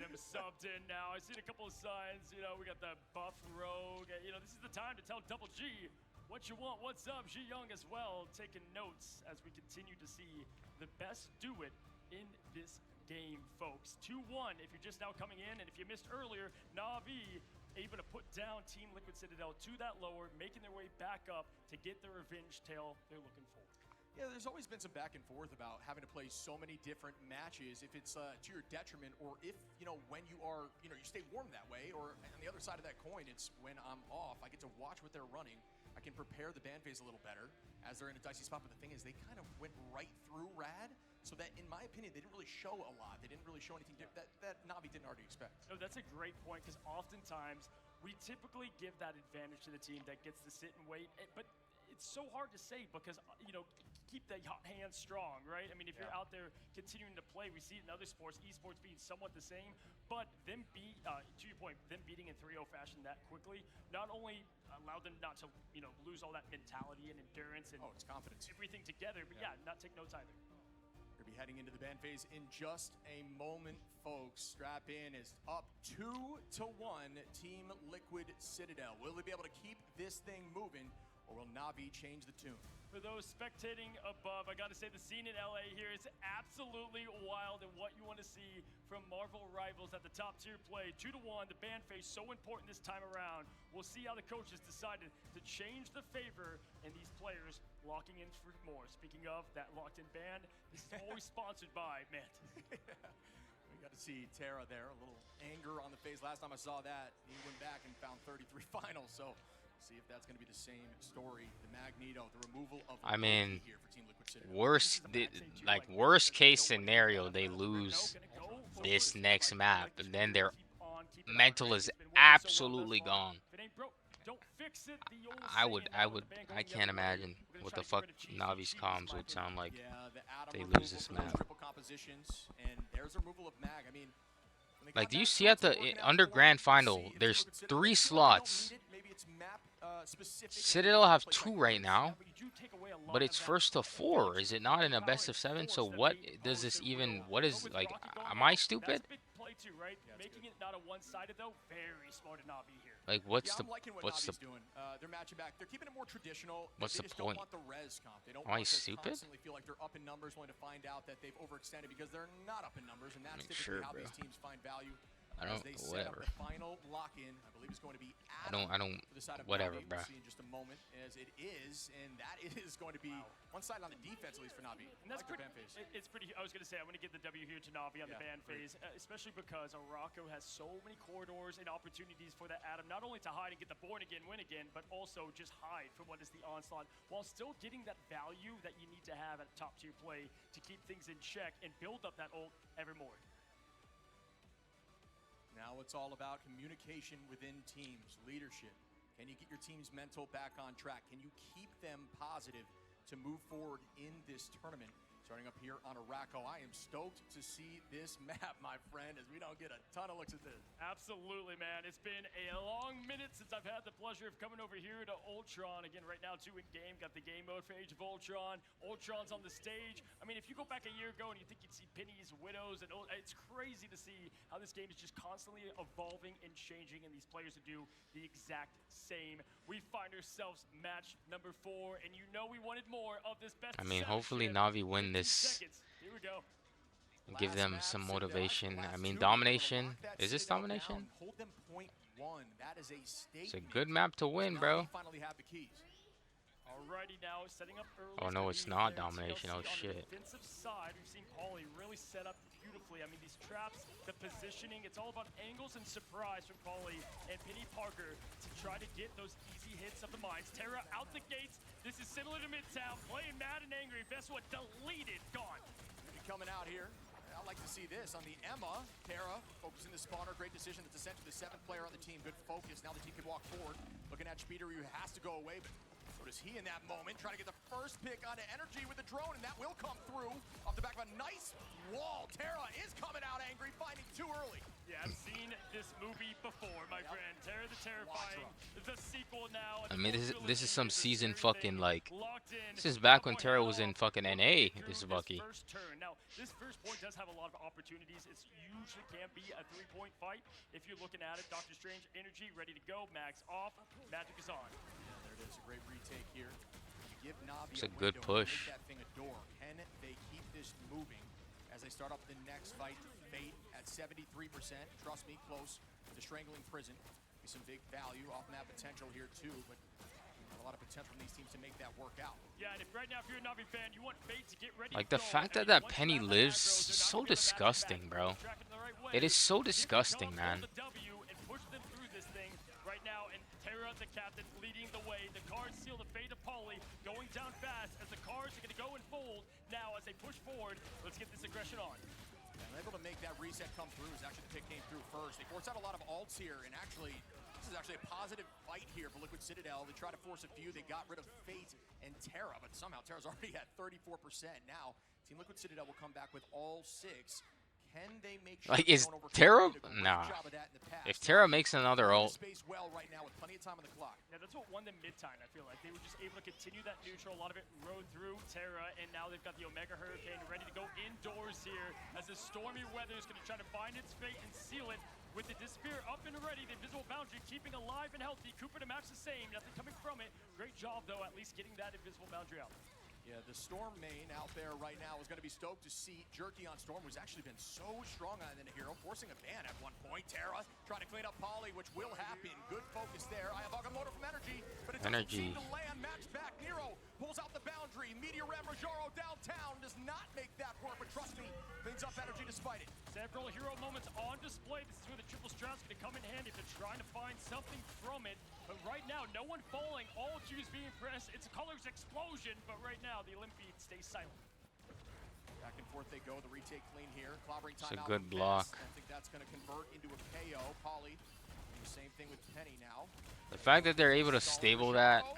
Them subbed in now. I've seen a couple of signs. We got the buff rogue. This is the time to tell Double G what you want. What's up? G Young as well, taking notes as we continue to see the best do it in this game, folks. 2-1 if you're just now coming in, and if you missed earlier, Navi able to put down Team Liquid Citadel to that lower, making their way back up to get the revenge tale they're looking for. Yeah, there's always been some back and forth about having to play so many different matches, if it's to your detriment, or if, when you are, you stay warm that way, or on the other side of that coin, it's when I'm off, I get to watch what they're running. I can prepare the ban phase a little better as they're in a dicey spot, but the thing is, they kind of went right through Rad, so that, in my opinion, they didn't really show a lot. They didn't really show anything that Navi didn't already expect. No, that's a great point, because oftentimes we typically give that advantage to the team that gets to sit and wait, but it's so hard to say because, keep the hot hands strong, right? I mean, if you're out there continuing to play, we see it in other sports, esports being somewhat the same, but them to your point, them beating in 3-0 fashion that quickly not only allowed them not to, lose all that mentality and endurance and it's confidence. everything together, but not take notes either. We're going to be heading into the ban phase in just a moment, folks. Strap in is up 2-1, Team Liquid Citadel. Will they be able to keep this thing moving, or will Navi change the tune? For those spectating above, I gotta say the scene in LA here is absolutely wild, and what you want to see from Marvel Rivals at the top tier play. 2-1, the ban phase so important this time around. We'll see how the coaches decided to change the favor and these players locking in for more. Speaking of that locked in ban, this is always sponsored by Mantis. We got to see Terra there, a little anger on the face. Last time I saw that, he went back and found 33 finals, so see if that's going to be the same story. The Magneto, the removal of here for Team Liquid Citadel. Worst case scenario, they lose this next map, and then their mental is absolutely gone. I can't imagine what the fuck Navi's comms would sound like if they lose this map. Triple compositions, and there's a removal of Mag. I mean, like, do you see at the under grand final, there's 3 slots. Citadel have 2 right now, but it's first to 4. Is it not in a best of 7? So what does this even, what is, like, am I stupid? Too, right? Making it not a one-sided though, very smart of Navi here. Like, what's I'm liking what Navi's doing. They're matching back. They're keeping it more traditional. What's they the just point? Don't want the res comp. They don't Am I want to stupid? constantly feel like they're up in numbers, only to find out that they've overextended because they're not up in numbers, and that's typically sure, how bro. these teams find value. I don't, As they set up whatever. the final lock-in, I believe it's going to be I don't, for the side of whatever, Navi. bro. We'll see in just a moment as it is, and that is going to be one side on the defense, at least for Navi. And that's like pretty, their ban phase. it's pretty, I was going to say, I'm going to give the W here to Navi on the ban phase, especially because Araco has so many corridors and opportunities for that Adam, not only to hide and get the born again, win again, but also just hide from what is the onslaught, while still getting that value that you need to have at top tier play to keep things in check and build up that ult evermore. Now it's all about communication within teams, leadership. Can you get your team's mental back on track? Can you keep them positive to move forward in this tournament? Starting up here on Araco, I am stoked to see this map, my friend, as we don't get a ton of looks at this. Absolutely, man. It's been a long minute since I've had the pleasure of coming over here to Ultron. Again, right now, 2 in game. Got the game mode for Age of Ultron. Ultron's on the stage. I mean, if you go back a year ago and you think you'd see Pennies, Widows, and it's crazy to see how this game is just constantly evolving and changing, and these players to do the exact same. We find ourselves match number 4, and you know we wanted more of this best. I mean, of 7 hopefully ship. Navi win 15 this seconds. Here we go. and give them some motivation. I mean, domination. Is this domination? Hold them point 1. That is a statement. It's a good map to win, bro. Finally have the keys. Alrighty now, setting up early. Oh no, it's not domination. Oh shit. Defensive side, we've seen Pauly really set up beautifully. I mean, these traps, the positioning, it's all about angles and surprise from Pauly and Penny Parker to try to get those easy hits of the mines. Terra out the gates. This is similar to Midtown, playing mad and angry. Best one deleted, gone. Coming out here. I'd like to see this on the Emma. Terra focusing the spawner. Great decision. That's essentially the 7th player on the team. Good focus. Now the team can walk forward. Looking at Speeder, who has to go away, but so does he in that moment. Trying to get the first pick onto Energy with the drone, and that will come through off the back of a nice wall. Terra is coming out angry, finding too early. Yeah, I've seen this movie before, my friend. Terra the Terrifying, the sequel now. I mean, this is some season fucking like. This is back when Terra was in fucking NA. This is Bucky. Now, this first point does have a lot of opportunities. It usually can be a 3-point fight. If you're looking at it, Doctor Strange, energy, ready to go. Max off, magic is on. There it is, a great retake here. You give Navi It's a good push. Make that thing a door. Can they keep this moving as they start up the next fight? Fate at 73%. Trust me, close to Strangling Prison. Be some big value off that potential here too, but a lot of potential from these teams to make that work out. Yeah, and if right now if you're a Navi fan, you want Fate to get ready. Like the fact that that Penny lives is so disgusting, bro. It is so disgusting, man. The captain leading the way. The cards seal the fate of Pauly, going down fast as the cards are going to go and fold. Now as they push forward, let's get this aggression on. And able to make that reset come through as actually the pick came through first. They force out a lot of ults here, and actually, this is actually a positive fight here for Liquid Citadel. They try to force a few. They got rid of Fate and Terra, but somehow Terra's already at 34%. Now, Team Liquid Citadel will come back with all 6. Can they make sure like, is Terra? Nah. If Terra makes another ult. Well right now with plenty of time on the clock. Yeah, that's what won them mid-time, I feel like. They were just able to continue that neutral. A lot of it rode through Terra, and now they've got the Omega Hurricane ready to go indoors here as the stormy weather is going to try to find its fate and seal it. With the Disappear up and ready, the Invisible Boundary keeping alive and healthy. Cooper to match the same, nothing coming from it. Great job, though, at least getting that Invisible Boundary out. Yeah, the Storm main out there right now is going to be stoked to see Jerky on Storm, who's actually been so strong on the hero, forcing a ban at one point. Terra trying to clean up Pauly, which will happen. Good focus there. I have Agamotto from Energy, but it doesn't seem to land. Match back. Nero pulls out the boundary. Meteor Ram Rajaro downtown does not make that work, but trust me, cleans up Energy despite it. Several hero moments on display. This is where the triple strap's going to come in handy if they're trying to find something from it. But right now, no one falling. All Q's being pressed. It's a colors explosion, but right now, the Olympian stays silent. Back and forth they go. The retake clean here. Clobbering time. It's a good block. I think that's going to convert into a KO. Pauly, the same thing with Penny now. The fact that they're able to stable that,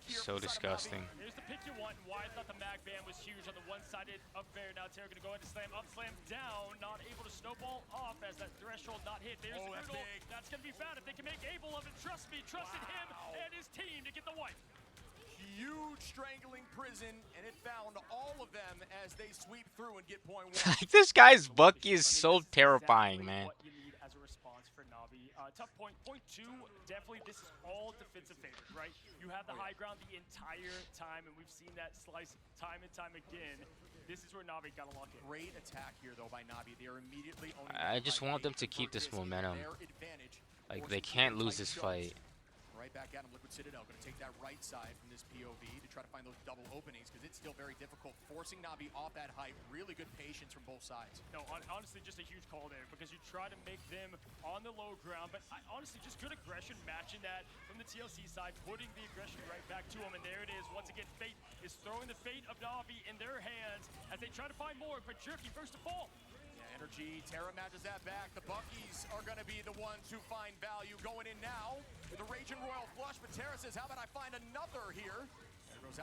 so disgusting. Here's the pick you want, and why I thought the mag ban was huge on the one-sided affair. Now Terra going to go ahead and slam up, slam down, not able to snowball off as that threshold not hit. There's the griddle. That's going to be bad if they can make Abel of it. Trust me, trusted him and his team to get the wipe. Huge Strangling Prison, and it found all of them as they sweep through and get point 1. This guy's Bucky is so terrifying, man. What you need as a response for Navi. Tough point. Point 2, definitely this is all defensive favors, right? You have the high ground the entire time, and we've seen that slice time and time again. This is where Navi got to lock in. Great attack here, though, by Navi. They are immediately owning. I just want them to keep this momentum. Like, they can't lose this fight. Right back at him, Liquid Citadel going to take that right side from this POV to try to find those double openings because it's still very difficult. Forcing Navi off that hype. Really good patience from both sides. No, honestly, just a huge call there because you try to make them on the low ground, but honestly, just good aggression matching that from the TLC side, putting the aggression right back to them, and there it is. Once again, Fate is throwing the fate of Navi in their hands as they try to find more, but Jerky first to fall. Yeah, Yeah, energy. Terra matches that back. The Buckies are going to be the ones who find value going in now with the Raging Royal Flush. But Terra says, how about I find another here?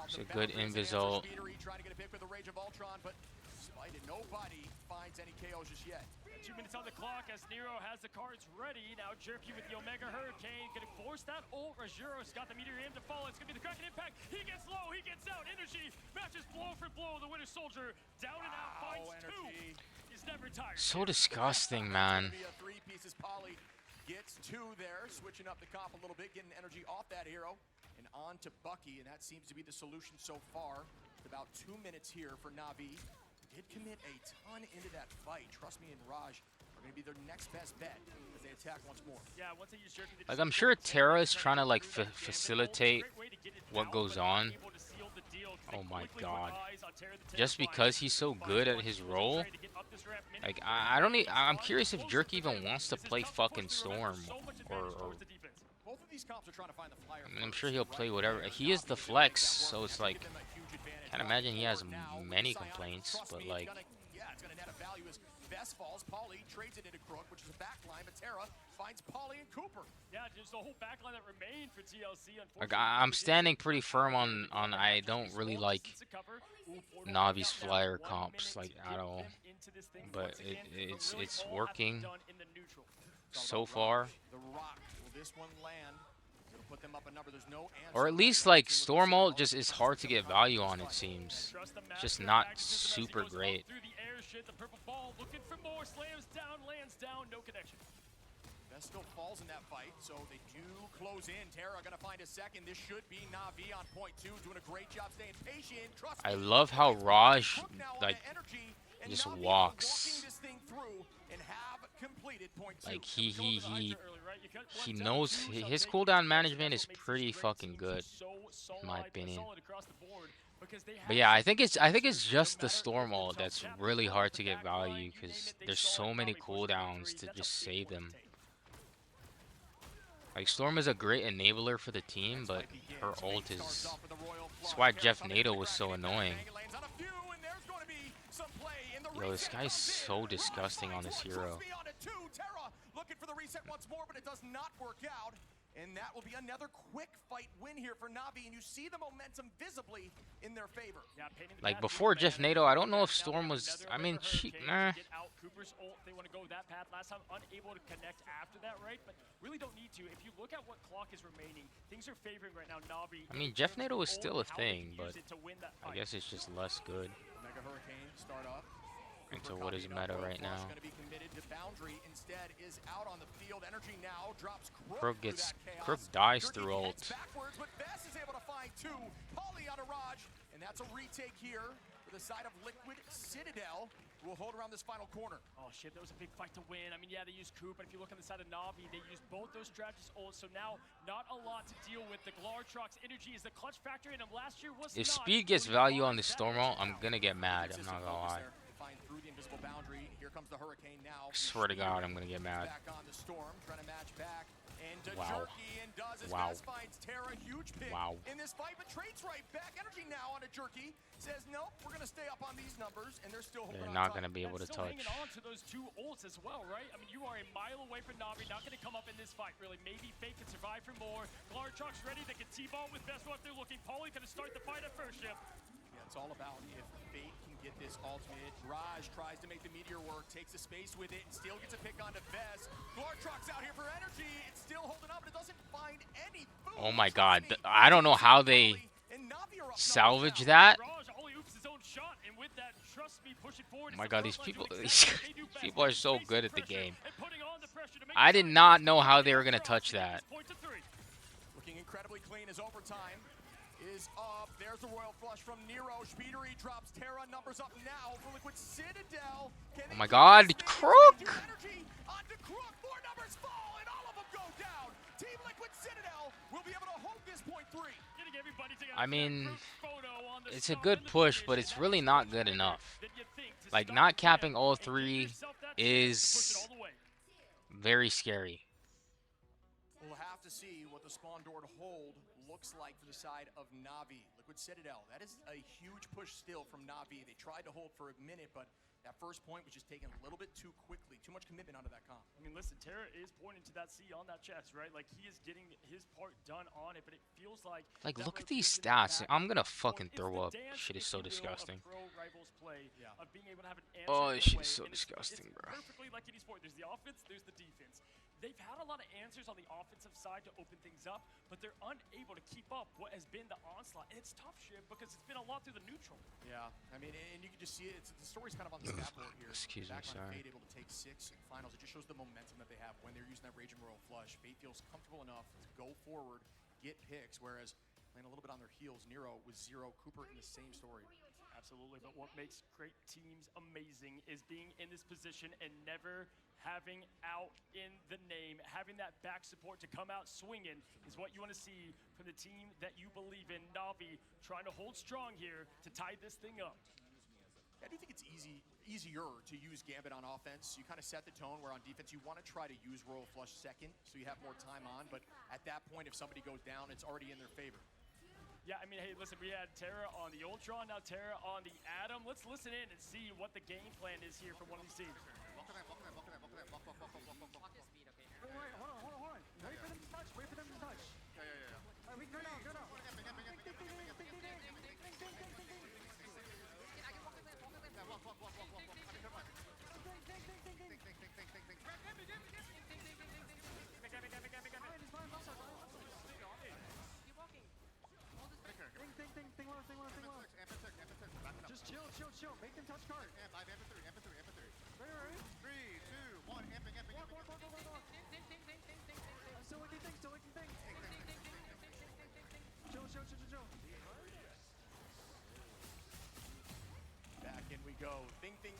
It's a good invis-ult. Trying to get a pick with the Rage of Ultron, but despite it, nobody finds any KOs just yet. 2 minutes on the clock as Nero has the cards ready. Now Jerky with the Omega Hurricane. Gonna force that ult. Rajuro's got the meteor aim to fall. It's gonna be the Kraken impact. He gets low, he gets out. Energy matches blow for blow. The Winter Soldier down and out finds energy. 2. He's never tired. So disgusting, man. Three pieces. Poly gets 2 there, switching up the comp a little bit, getting energy off that hero and on to Bucky, and that seems to be the solution so far. It's about 2 minutes here for Navi. Did commit a ton into that fight. Trust me, and Raj are going to be their next best bet as they attack once more. Yeah, once they use Jerky, Like, I'm sure Terra is trying to like facilitate what goes on. Oh my god. Just because he's so good at his role. Like, I'm curious if Jerk even wants to play fucking Storm or Both of these comps are trying to find the flyer. I mean, I'm sure he'll play whatever. He is the flex, so it's like, can't imagine he has many complaints, but like, yeah, it's gonna net a value as Vest falls. Pauly trades it into Crook, which is a backline, but Terra finds Pauly and Cooper. Yeah, just the whole backline that remained for TLC. like I'm standing pretty firm on I don't really like Navi's flyer comps like at all, but it's working so far. The Rock, will this one land? It'll put them up a number. There's no answer. Or at least like Storm ult just is hard to get value on, it seems. It's just not super great. The purple ball looking for more, slams down, lands down, no connection. Vest still falls in that fight, so they do close in. Terra gonna find a second. This should be Navi on point 2, doing a great job staying patient. Trust I me. love how Raj Crook now on like the energy, and just Navi walks. walking this thing through and have completed point 2. Like he knows his cooldown management is pretty fucking good, in my opinion. But yeah, I think it's just the Storm ult that's really hard to get value because there's so many cooldowns to just save them. Like Storm is a great enabler for the team, but her ult is. That's why Jeff Nato was so annoying. Yo, this guy's so disgusting on this hero. Looking for the reset once more, but it does not work out. And that will be another quick fight win here for Navi, and you see the momentum visibly in their favor. Like before Jeff Nato, I don't know if Storm was. I mean, nah. They want to go that path last time, unable to connect after that, right? But really don't need to. If you look at what clock is remaining, things are favoring right now Navi. I mean, Jeff Nato is still a thing, but I guess it's just less good. Mega Hurricane start up. Into what is meta right now. Going to be committed to Boundary, instead is out on the field. Energy now drops Crook dies through ult. Backwards, but Vest is able to find 2. Pauly on a Raj, and that's a retake here for the side of Liquid Citadel, who will hold around this final corner. Oh shit, that was a big fight to win. I mean, yeah, they used Coop, but if you look on the side of Navi, they used both those strategies ults, so now not a lot to deal with. The Glartrox energy is the clutch factor in him. Last year was If not. speed gets value on the Storm ult, I'm gonna get mad. I'm not gonna lie. Through the invisible boundary. Here comes the Hurricane now. I swear to God, I'm gonna get mad. Back on the Storm, trying to match back. And Wow. Jerky and does as Wow. Vest finds Terra, huge pick in this fight, but trades right back. Energy now on a Jerky. Says, nope, we're gonna stay up on these numbers, and they're still holding They're on not top. gonna be able to Still touch. hanging on to those 2 ults as well, right? I mean, you are a mile away from Navi, not gonna come up in this fight, really. Maybe Fate can survive for more. Glartrox ready, they can T-ball with Vest if they're looking. Pauly gonna start the fight at first shift. Yeah, it's all about if Fate can get this ultimate. Raj tries to make the meteor work, takes the space with it, and still gets a pick onto Vest. Glartrox out here for energy. It's still holding up, but it doesn't find any food. Oh my God, I don't know how they salvage that. Oh my God, these people are so good at the game. I did not know how they were gonna touch that. Looking incredibly clean as overtime is up. There's the Royal Flush from Nero. Speedery drops Terra. Numbers up now for Liquid Citadel. Oh my God, Crook! Energy onto Crook. 4 numbers fall, and all of them go down. Team Liquid Citadel will be able to hold this point 3. I mean, it's a good push, but it's really not good enough. Like, not capping all 3 is very scary. We'll have to see what the spawn door to hold looks like for the side of Navi. Liquid Citadel, that is a huge push still from Navi. They tried to hold for a minute, but That first point was just taken a little bit too quickly, too much commitment onto that comp. I mean, listen, Terra is pointing to that C on that chest, right? Like, he is getting his part done on it, but it feels like that look at these rotation in the stats. back I'm gonna and forth, fucking it's throw the up. dance, Shit is if so you will, of disgusting. pro rivals play, Yeah. of being able to have an answer Oh, in a shit way, is so and disgusting, it's bro. perfectly like any sport. There's the offense, there's the defense. They've had a lot of answers on the offensive side to open things up, but they're unable to keep up what has been the onslaught. And it's tough shit because it's been a lot through the neutral. Yeah, I mean, and you can just see it. The story's kind of on the stat board here. Excuse me, Back on sorry. Fate able to take 6 in finals. It just shows the momentum that they have when they're using that Raging Royal Flush. Fate feels comfortable enough to go forward, get picks, whereas playing a little bit on their heels, Nero with 0, Cooper in the same story. Absolutely, but what makes great teams amazing is being in this position and never having out in the name. Having that back support to come out swinging is what you want to see from the team that you believe in. Navi trying to hold strong here to tie this thing up. I do think it's easier to use Gambit on offense. You kind of set the tone, where on defense you want to try to use Royal Flush second so you have more time on, but at that point if somebody goes down, it's already in their favor. Yeah, I mean, hey, listen, we had Terra on the Ultron, now Terra on the Atom. Let's listen in and see what the game plan is here for one of these teams. Wait, hold on. Wait for them to touch. Alright, we go now. Think well. Just chill. Make them touch card. Right. 3, 2, 1, amping. Walk. I'm still looking things. Chill. Back in we go. Think. I was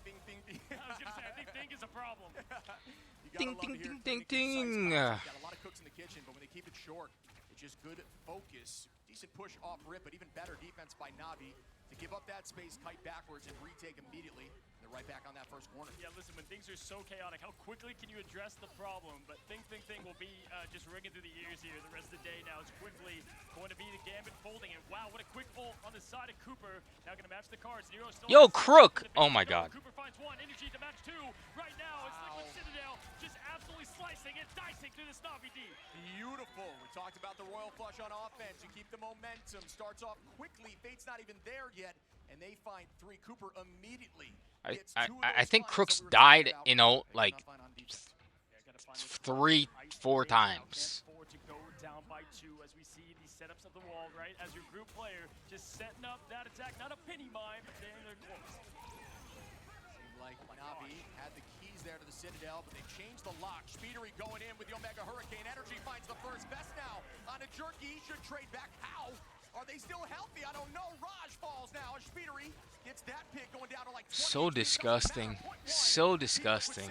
going to say, I think Think is a problem. Ding, ding. Got a lot of cooks in the kitchen, but when they keep it short, it's just good focus. Decent push off rip, but even better defense by Navi to give up that space, kite backwards, and retake immediately. They're right back on that first corner. Yeah, listen, when things are so chaotic, how quickly can you address the problem? But Think will be just ringing through the ears here the rest of the day now. It's quickly going to be the Gambit folding, and wow, what a quick ult on the side of Cooper. Now going to match the cards. Nero still Yo, Crook! Oh my god. Cooper finds 1, energy to match 2. Right now, it's Liquid Citadel just absolutely slicing and dicing through this Navi D. Beautiful. We talked about the Royal Flush on offense. You keep the momentum. Starts off quickly. Fate's not even there yet, and they find 3. Cooper immediately. I think Crooks died, you know, like 3-4 times. To go down by 2 as we see the setups of the wall, right? As your group player just setting up that attack. Not a penny mine, but they're close. Seemed like Navi had the keys there to the Citadel, but they changed the lock. Speedery going in with the Omega Hurricane. Energy finds the first best now on a Jerky. Should trade back. How? Are they still healthy? I don't know. Raj falls now. Speedery gets that pick going down to like 20. So disgusting. So disgusting.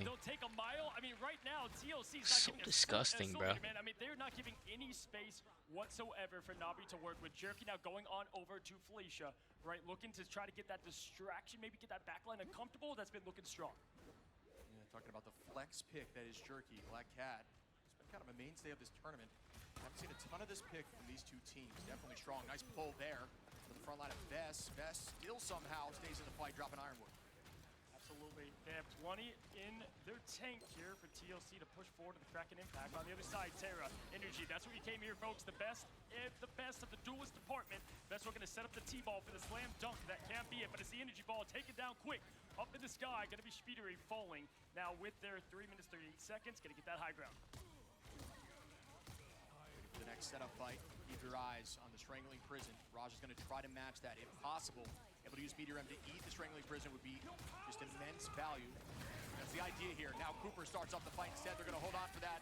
They'll take a mile. I mean, right now, TLC is So not giving disgusting, bro. man. I mean, they're not giving any space whatsoever for Navi to work with. Jerky now going on over to Felicia, right? Looking to try to get that distraction, maybe get that backline uncomfortable. That's been looking strong. Yeah, talking about the flex pick that is Jerky. Black Cat. It's been kind of a mainstay of this tournament. Haven't seen a ton of this pick from these two teams. Definitely strong. Nice pull there for the front line of Vest. Vest still somehow stays in the fight, dropping Ironwood. Absolutely. They have 20 in their tank here for TLC to push forward to the Kraken Impact. On the other side, Terra, Energy. That's what we came here, folks. The best of the duelist department. Vest looking to set up the T-ball for the slam dunk. That can't be it, but it's the Energy ball taken down quick. Up in the sky, going to be Speedery falling. Now with their 3 minutes, 38 seconds, going to get that high ground. The next setup fight, keep your eyes on the Strangling Prison. Raj is going to try to match that if possible. Able to use Meteor M to eat the Strangling Prison would be just immense value. That's the idea here. Now Cooper starts off the fight instead. They're going to hold on for that.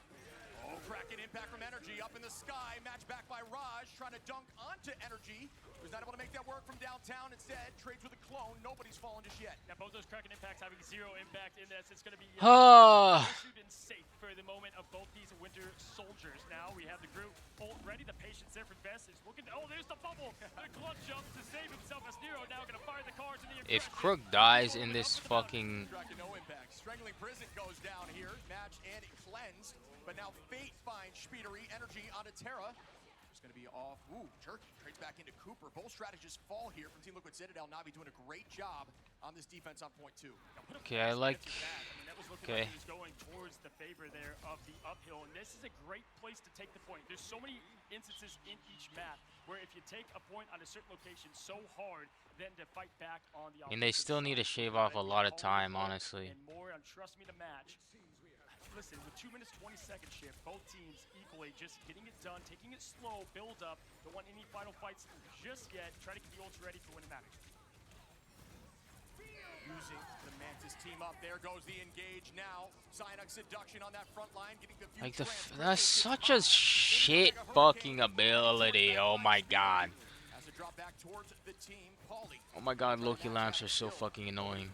Oh, Kraken Impact from Energy up in the sky. Match back by Raj, trying to dunk onto Energy. Was not able to make that work from downtown. Instead, trades with a clone. Nobody's fallen just yet. Now both those Kraken Impacts having 0 impact in this. It's going to be issued and safe for the moment of both these Winter Soldiers. Now we have the group ult ready. The patience there for Vest is looking. Oh, there's the bubble. The clutch jump to save himself as Nero now going to fire the cards in the If Crook dies in this fucking... Kraken no impact. Strangling Prison goes down here. Match and cleansed. But now Fate finds Speedery. Energy onto Terra. It's going to be off. Ooh, Jerky trades back into Cooper. Both strategists fall here from Team Liquid Citadel. Navi doing a great job on this defense on point 2. Okay, I like. That was looking Okay. like he was going towards the favor there of the uphill, and this is a great place to take the point. There's so many instances in each map where if you take a point on a certain location so hard, then to fight back on the And they still need to shave off a lot of time, honestly. And more on Trust Me to match. Listen, with 2 minutes 20 seconds shift, both teams equally just getting it done, taking it slow, build up. Don't want any final fights just yet. Try to get the ults ready for when it matters. Using the Mantis team up. There goes the engage now. Cyanide Seduction on that front line. Getting the few Like the transfers. that's such a shit fucking ability. Oh my god. As a drop back towards the team, Pauly. Oh my god, Loki lamps are so fucking annoying.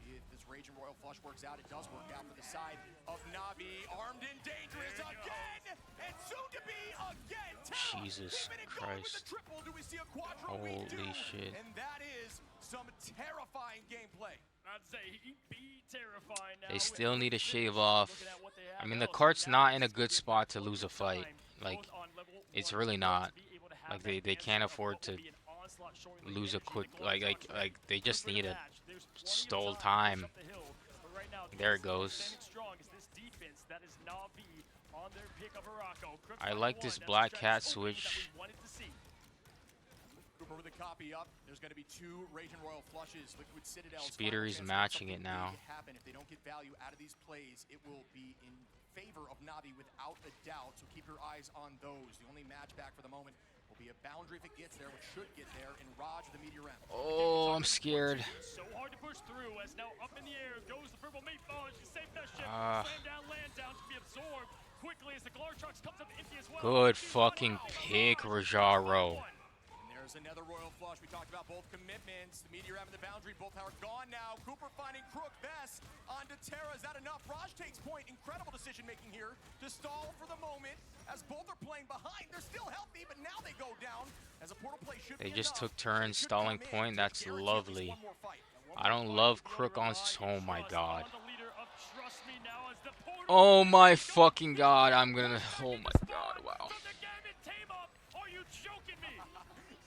See if this Rage and Royal Flush works out. It does work out for the side of Navi. Armed and dangerous again. And soon to be again. Terra Jesus keeping it going with Christ. the triple. Do we see a quadra? Holy We do. shit. And that is some terrifying gameplay. I'd say he'd be terrifying now. They still need to shave off. I mean, the cart's not in a good spot to lose a fight. Like, it's really not. Like, they can't afford to lose a quick, like they just need to stall time. There it goes. I like this Black Cat switch. Cooper with a copy up. There's going to be 2 Rage and Royal Flushes. Liquid Citadel. Speedery's matching it now. Happen. If they don't get value out of these plays, it will be in favor of Navi without a doubt. So keep your eyes on those. The only match back for the moment will be a boundary if it gets there, which should get there, in Raj with the Meteor M. Oh, I'm scared. So hard to push through as now up in the air goes the purple meatball. She saved that ship. Slam down, land down to be absorbed quickly as the Galar trucks comes up empty as well. Good fucking pick, Rajaro. There's another Royal Flush. We talked about both commitments. The Meteor M and the Boundary both are gone now. Cooper finding Crook Bess onto Terra. Is that enough? Raj takes point. Incredible decision making here to stall for the moment as both are playing behind. They're still healthy, but now they go down as a portal play should They be just enough. took turns Should stalling come in point. to That's guarantee at least lovely. one more fight. I don't love Crook on. Oh my god. On the leader of Trust Me now as the portal Oh my fucking god. I'm gonna. Oh my god. Wow. from the Gambit team up. Are you joking me?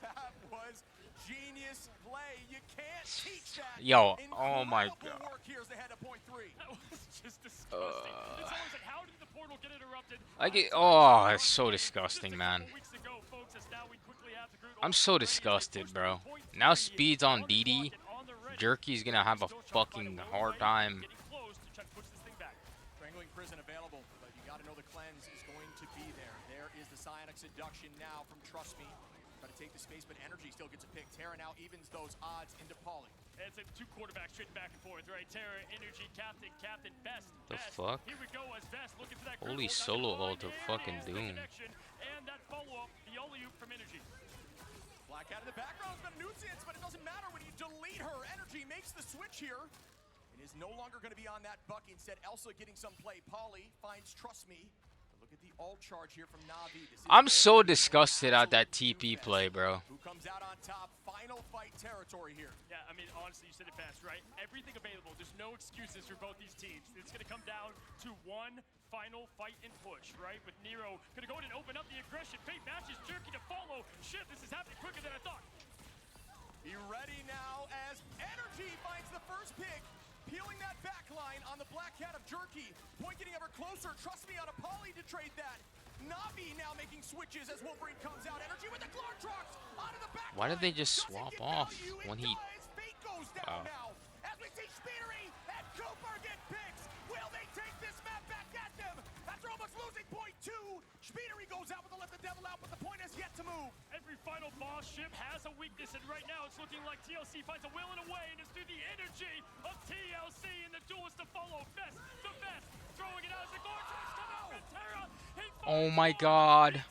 That was genius play. You can't teach that. Yo. Oh my Incredible god. work. Here's the head of point 3. That was just disgusting. It's always like, how did the portal get interrupted? I get. Oh, it's so disgusting, man. Weeks ago, folks, as now we quickly have the group I'm so disgusted, bro. Now Speed's on DD. Jerky's gonna have a fucking hard time. Getting close to try to push this thing back. Strangling Prison available, but you got to know the cleanse is going to be there. There is the Psionic Seduction now from Trust Me. Try to take the space, but Energy still gets a pick. Terra now evens those odds into Pauly. It's like 2 quarterbacks straight back and forth, right? Terra, Energy, Captain, Best. The Best. fuck? Here we go as Best looking for that Holy critical, solo not ult of gonna fucking find the Doom. connection, and that follow-up, the alley-oop from Energy. Black Cat in the background's got a nuisance, but it doesn't matter when you delete her. Energy makes the switch here. It is no longer going to be on that buck. Instead, Elsa getting some play. Pauly finds Trust Me. But look at the ult charge here from Navi. This is I'm so going to be disgusted at that absolute TP fest. play, bro. Who comes out on top? Final fight territory here. Yeah, I mean, honestly, you said it best, right? Everything available. There's no excuses for both these teams. It's going to come down to one final fight and push, right? With Nero going to go in and open up the aggression. Fate matches Jerky to follow. Shit, this is happening quicker than I thought. Be ready now as Energy finds the first pick. Peeling that back line on the Black Cat of Jerky. Point getting ever closer. Trust Me on a Pauly to trade that. Navi now making switches as Wolverine comes out. Energy with the Glartrox onto the back. Why did they just Does it swap get off value? when It he? does. Fate goes down Wow. now. As we see Speedery and Cooper get picks. Will they take this map back at them? After almost losing point 2, Speedery goes out with the let the devil out, but the point has yet to move. Every final boss ship has a weakness, and right now it's looking like TLC finds a will and a way, and it's through the energy of TLC and the duelist to follow. Best, the best, throwing it out as the Gorgeous come out from Terra. Oh my god.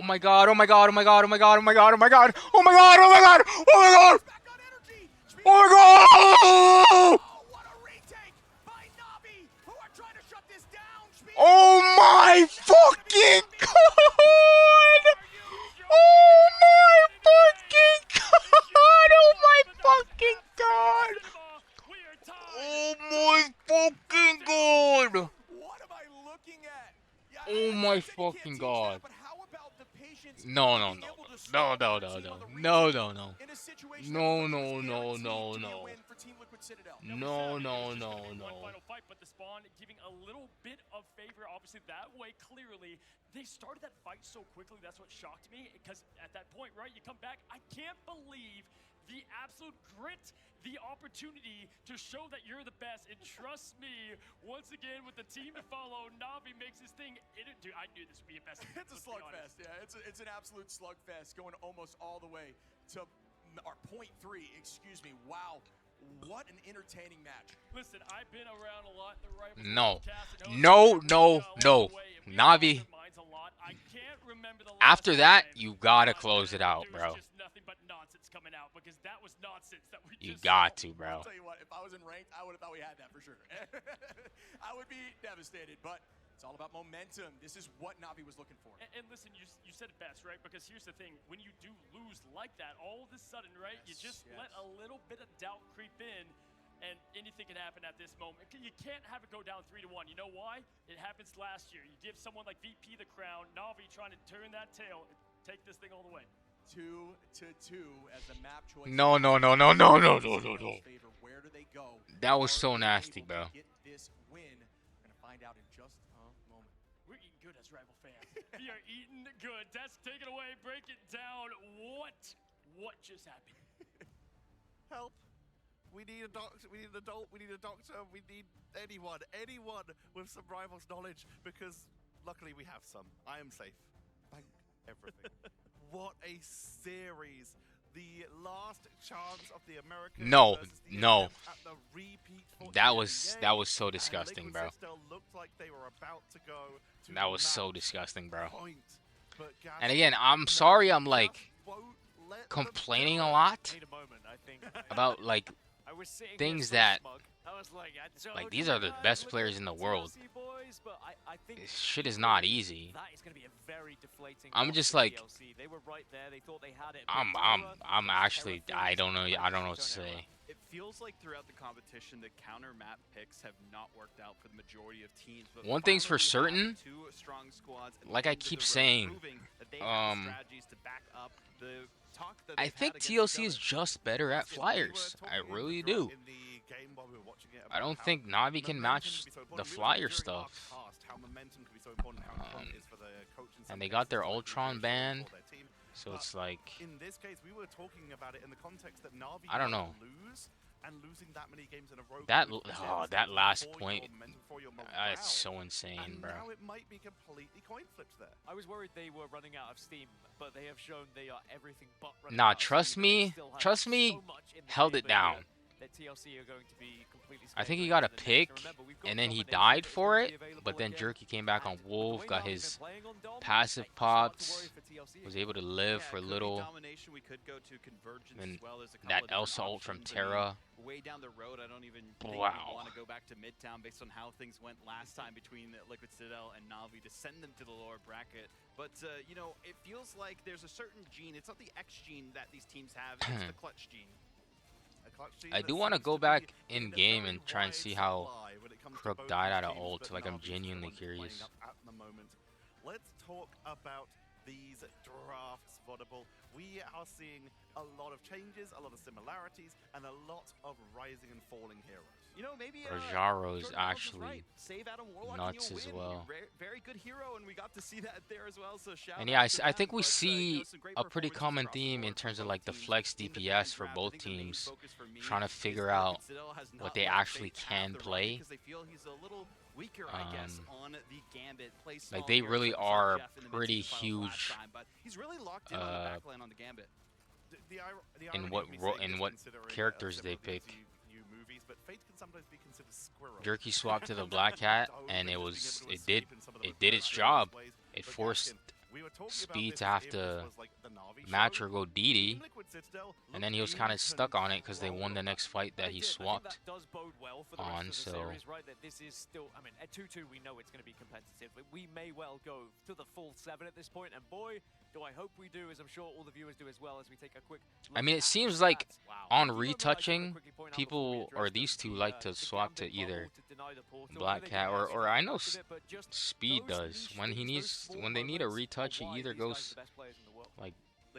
Oh my god. Oh my god. Oh my god. Oh my god. Oh my god. Oh my god. Oh my god. Oh my god. Oh my god. Back on Energy. Oh my god. Oh, what a retake by Navi, who are trying to shut this down. Oh my fucking god. Oh my fucking god. Oh my fucking god. Oh my fucking god. What am I looking at? Yeah, Oh I my said you can't fucking teach god. that, but how about the patience No, no, being no, able to no, stall no, your no, team no, on the no, retake no, no, in a situation that no, was no, no, guaranteed no, to be a no, win for Team Liquid Citadel. Now, we no, said it no, was just no, gonna be one no. final fight, but the Spawn giving a little bit of favor, obviously, that way, clearly. They started that fight so quickly, that's what shocked me, because at that point, right, you come back, I can't believe the absolute grit, the opportunity to show that you're the best, and trust me, once again, with the team to follow, Navi makes his thing. Dude, I knew this would be a best. It's a slugfest, yeah. It's an absolute slugfest going almost all the way to our point 3, excuse me. Wow, what an entertaining match. Listen, I've been around a lot in the Rivals No. broadcast and No, hosting no, along no. the way, and we've Navi. lost our minds a lot. I can't remember the After last that, time, you gotta uh, close it out, there bro. was just nothing but nonsense coming out, because that was nonsense that we You just got saw. to, bro. I'll tell you what, if I was in ranked, I would have thought we had that for sure. I would be devastated, but it's all about momentum. This is what Navi was looking for. And listen, you said it best, right? Because here's the thing: when you do lose like that, all of a sudden, right, you just let a little bit of doubt creep in, and anything can happen at this moment. You can't have it go down 3-1. You know why? It happens last year. You give someone like VP the crown, Navi trying to turn that tail, and take this thing all the way. 2-2 as the map choice. No, no, no, no, no, no, no, no, no. Where do they go? That was Are so they nasty, able bro. to Get this win. We're gonna find out in just a moment. We're eating good as rival fans. We are eating good. That's take it away. Break it down. What just happened? Help. We need a doctor, we need an adult, we need a doctor, we need anyone with some Rivals knowledge, because luckily we have some. I am safe. Thank everything. What a series. The last chance of the Americans. No, versus the no. attempt at the repeat for That was so And disgusting, Liquid bro. Citadel looked like they were about to go to That the was so match disgusting, bro. point, but And Gaz again, I'm sorry I'm like just won't let them complaining go. a lot Need a moment, I think. about like I was sitting things here so that- smug. I was like, like, these are the best players in the world. Boys, but I think This shit is not easy. that is going to be a very deflating. I'm loss just for like- TLC. They were right there. They thought they had it. but I'm Terra actually Terra I don't know finished I don't know right what to to say. It feels like throughout the competition, the counter map picks have not worked out for the majority of teams. But One thing's for finally we certain, have two strong squads at the like I end of keep the road, saying, proving that they have the um, strategies to back up the talk that I they've think had against TLC each is other. just better at Yes, we were flyers. I talking really throughout do. in the game while we were watching it I about don't how think Navi can momentum match be so the important. We were talking flyer during our stuff. cast how momentum can be so important, how important it is for the coaching And they staff got their to make Ultron sure banned, for their team. so But it's like in this case, we were talking about it in the context that Navi I don't might know. lose, and losing that many games in a row. That could be that devastating last for your point, momentum, for your morale. it's so insane, And bro. now it might be completely coin flipped there. I was worried they were running out of steam, but they have shown they are everything but running Nah, out of trust steam, and they me, still have trust me, so much in the held it chamber here down. that TLC are going to be completely I think he scapegoated got a in the next. pick, And remember, we've got and then he domination died that's for going to it, be available but then again. Jerky came back on And with the Wolf, way got Navi's been his playing on Dom, passive you start to pops, worry for TLC was again. able to live Yeah, for it a could be little. domination. We could go to convergence Then as well as a couple that of different Elsa ult from options. I mean, Terra. way down the road, I don't even think Wow. we want to go back to Midtown based on how things went last time between Liquid Citadel and Navi to send them to the lower bracket. But, you know, it feels like there's a certain gene. It's not the X gene that these teams have. It's the clutch gene. A clutch team I that do want to seems go be back in in a game very and try and wide see how supply when it comes to Crook both died these out of teams, ult. but Like, I'm Navi's the genuinely one that's playing curious. up at the moment. Let's talk about these drafts, Vodable. We are seeing a lot of changes, a lot of similarities, and a lot of rising and falling heroes. You know, maybe Rojaro is Jordan Ellis actually right. Save Adam Warlock nuts and as you'll win. well. Very good hero, and we got to see that there as well. So shout And out yeah, to I think them, we but, you see know, some great a pretty performances common across the theme in board for terms of both like the teams. flex In the DPS for draft, I both think the main teams, focus for me trying to is figure that out Liquid Citadel has what not they let actually Fate have can the run play. because they feel he's a little weaker, I guess, on the Gambit. Plays small Like, they heroes really we saw are Jeff in the pretty mid-season finals last huge, time, but he's really locked in on the backline on the Gambit. The in irony what of me ro- saying in this, what considering, characters some they of these pick. new movies, but Fate can sometimes be considered squirrel. Jerky swapped to the Black Hat, So and good it at was being able to it did escape in some of the it did its most job. ways. It But forced Gaskin, we were talking about Speed this to have if to this was like the Navi match show. or go Team DD, Liquid Citadel and then looked he was in kind of stuck on it because they control won the of next that. fight that They he did. I think swapped that does bode well for the rest on. of the So series, right? That this is still, I mean, at 2-2 we know it's going to be competitive. But we may well go to the full 7 at this point, and boy, do I hope we do, as I'm sure all the viewers do as well, as we take a quick I look mean, at it seems the like stats. on The key moment I just wanna retouching, quickly point out before we people or address these them, two the, like to the swap to Gambit either bubble to deny the portal. Black They Cat didn't or actually I do know much of it, but just Speed those does. niche When he things, those needs small when they need a moments are retouch, he why either these guys are goes the best players in the world.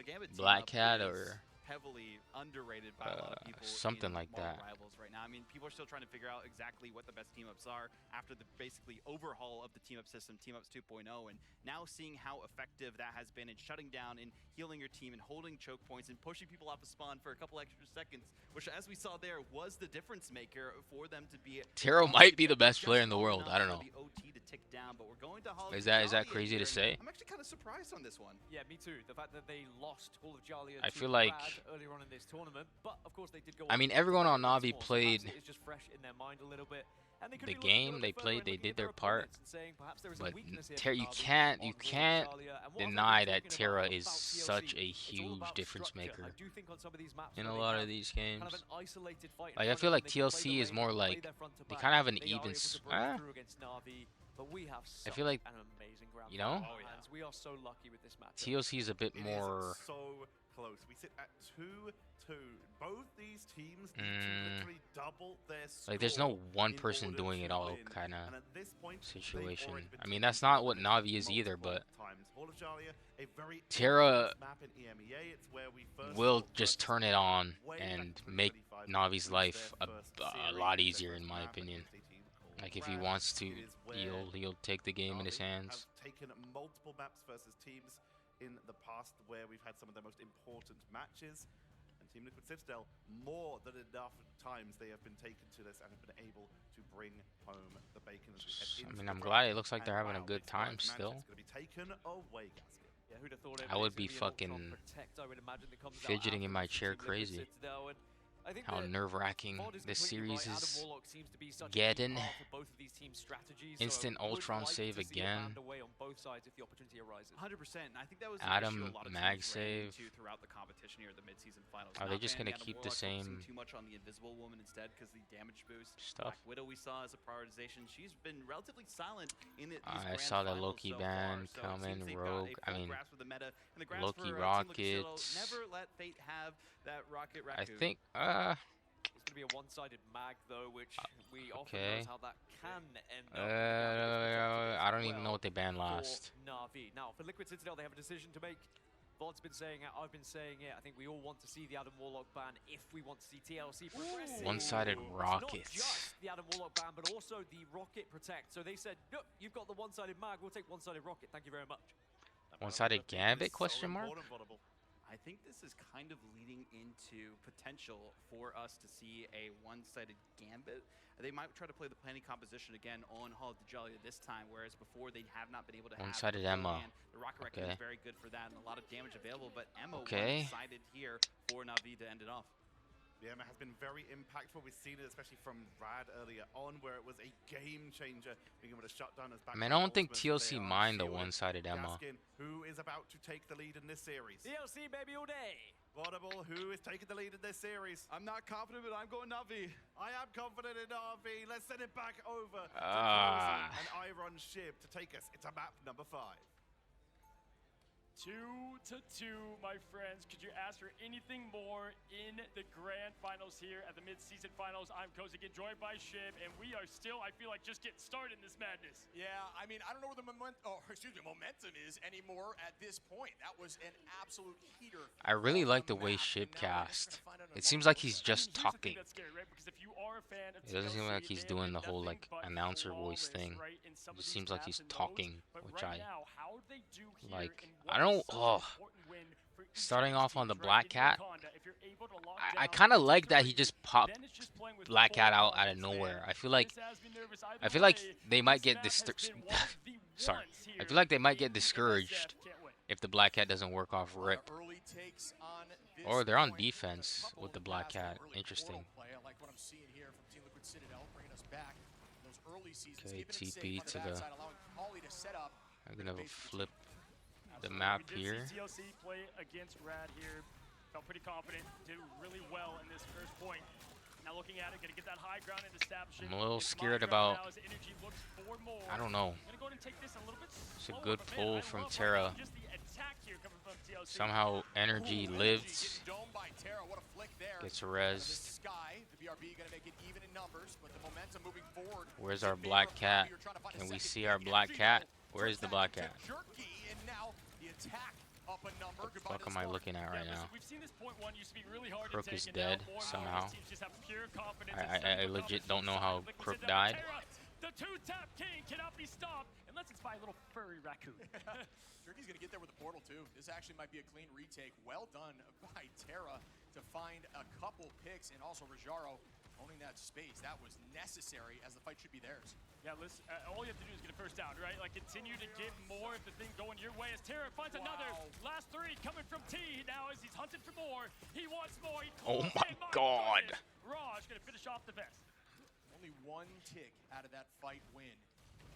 the Gambit Black team up Cat is or heavily underrated by a lot of people something in like Marvel that. Rivals right now. I mean, people are still trying to figure out exactly what the best team ups are after the basically overhaul of the team up system, Team Ups 2.0, and now seeing how effective that has been in shutting down and healing your team and holding choke points and pushing people off the spawn for a couple extra seconds, which, as we saw there, was the difference maker for them to be. Tero might be the best player in the world. I don't know. The OT to tick down, but we're going to Hall of Is that Jalia crazy here, to and say? I'm actually kind of surprised on this one. Yeah, me too. The fact that they lost Hall of Jalia I to feel like- Brad earlier on in this tournament, but of course they did go I on mean, to everyone on once Navi more, so played perhaps it is just fresh in their mind a little bit. And they could the be looking a game, little they bit further played, and they looking did at their their part, opponents and saying perhaps there is a but weakness here Ter- for you Navi can't on you Hall of can't Jalia. And what have they deny been that talking Terra about is TLC? such a It's all huge about difference structure. maker I do think on some of these maps in where a they lot of have these kind games. of an isolated fight in Like, I front feel of like them, they can play TLC the is lane, more they can play like their front to they back. kind of have an They are even. able to break through against Navi, but we have I feel like, an amazing ground you know, final on our hands. We are so lucky with this match. TLC is a bit It more. is so close. We sit at 2-2. Both these teams need to literally double their score. Like, there's no one in person order doing to it all win. kind And of at this point, they've situation. already been I mean, taken that's to not the what finish Navi is either, multiple but times. Hall of Jalia, a very Terra infamous map in EMEA. It's where we first will saw just versus turn it Navi on way back in and make 2025. Navi's It was life their a first lot series, easier, their in first my map opinion. against a team called Like, if he Brad. wants to, It is where he'll take the game in his Navi hands. have taken multiple maps versus teams in the past where we've had some of their most important matches. And Team Liquid Citadel, more than enough times they have been taken to this and have been able to bring home the bacon as we head into I mean, the I'm draft. glad it looks like And they're having a wow, good it's got time match still. that's gonna be taken away, Gaskin. Yeah, who'd have thought it? I But would it's be gonna an Ultron fucking Protect, I would imagine, that comes out fidgeting in my afterwards from chair Team Liquid crazy. Citadel, and I think How that nerve-wracking Vod is this completely series right. Adam is Warlock seems to be such a key getting. part for both of these teams' strategies, so Instant I would Ultron like save to see it again. land away on both sides if the opportunity arises. 100%. And I think that was Adam an issue a lot of mag teams ran save. into throughout the competition here at the midseason finals. Are they Not just banning gonna Adam keep the Warlock, focusing same too much on the Invisible Woman instead because the damage boost. stuff? Black Widow we saw as a prioritization. She's been relatively silent in these I grand saw the finals Loki so ban far. So it come seems in, they've got a Rogue. I full mean, grasp of the meta. And the grasp Loki for, Team Liquid Citadel, Rockets. never let Fate have that rocket I raccoon. think. It's going to be a one-sided mag, though, which we often okay. knows how that can end up. I don't even know what they banned for last. Navi. Now, for Liquid Citadel, they have a decision to make. Vod's been saying it, I've been saying it. I think we all want to see the Adam Warlock ban if we want to see TLC progressing. One-sided It's rockets. not just the Adam Warlock ban, but also the Rocket Protect. So they said, no, you've got the one-sided mag, we'll take one-sided Rocket. Thank you very much. One-sided Gambit? So Question mark. important, Vodable. I think this is kind of leading into potential for us to see a one-sided Gambit. They might try to play the planning composition again on Hall of Jalia this time, whereas before they have not been able to have One-sided the Emma. full hand. The Rocket Raccoon is very good for that and a lot of damage available, but Emma Okay. one-sided here for Navi to end it off. The Emma has been very impactful. We've seen it especially from Rad earlier on, where it was a game changer, being able to shut down as back. I mean, I don't think TLC mind the one-sided Emma. Gaskin, who is about to take the lead in this series? TLC, baby, all day. Vodable, who is taking the lead in this series? I'm not confident, but I'm going Navi. I am confident in RV. Let's send it back over to Ah. Frozen and Iron Shib to take us into map number 5. 2-2, my friends. Could you ask for anything more in the grand finals here at the mid-season finals? I'm Kozik, joined by Shib, and we are still, I feel like, just getting started in this madness. Yeah, I mean, I don't know where the momentum is anymore at this point. That was an absolute heater. I really on like the the way map, Shib and now we're just cast. gonna find out It in seems a like moment. he's I mean, just here's the thing talking. that's scary, right? Because if you are a fan of It doesn't seem TLC, like he's they have doing the been whole nothing like but announcer voice flawless, thing. right, in some It of seems these like maps he's and modes. talking, But which right now, how they do here like. in I what don't. is such an Oh. important win for each Starting of these off on the teams, Black right, in Cat, Wakanda, if you're able to lock I down kind of like that he victory, just popped then it's just playing with Black Cat full out of confidence, nowhere. man. I feel like This has me nervous either I feel like way. they might This get map has discouraged. been one of the Sorry, ones I here feel like they might in get discouraged MSF. Can't wait. if the Black Cat doesn't work off A lot rip. of early takes on this Or they're on point. defense A couple with of the them Black passed on Cat. early Interesting. portal play. I like what I'm seeing here from Team Liquid Citadel, bringing us back those early seasons. Okay, keeping it TP safe on to the the- backside, allowing Holly to set up. I'm gonna flip the Absolutely. map We did here. see TLC play against Rad here. Felt pretty confident. Did really well in this first point. Now looking at it, gonna get that high ground and establish it. I'm a little It's scared my ground about- now as energy looks for more. I don't know. Gonna go ahead and take this a little bit It's a slower, good but man, pull I from love Terra. how just the attack here coming from TLC. Somehow energy Ooh, lives, getting domed by Terra. What a flick there. gets Out of the rezzed. sky, the BRB gonna make it even in numbers, but the momentum moving forward. Where's is in our favor Black of Cat? Navi. You're trying to find a Can we second see our pick. Black Energy Cat? level. Where is the Protect Black to Cat? Jerky, and now the attack up a number. What the fuck am I looking at right now? We've seen this point one used to be really hard Crook to take, is and now dead more and more somehow. teams just have pure confidence in I setting up legit confidence don't know inside. how Liquid Crook sits down died. with Terra. The two-tap king cannot be stopped unless it's by a little furry raccoon. Jerky's gonna get there with the portal too. This actually might be a clean retake. Well done by Terra to find a couple picks, and also Rajaro owning that space. That was necessary, as the fight should be theirs. Yeah, listen, all you have to do is get a first down, right? Like, continue to get more of the thing going your way as Terra finds another. Last three coming from T now as he's hunting for more. He wants more. Oh my god. Raj gonna finish off the best. Only one tick out of that fight win.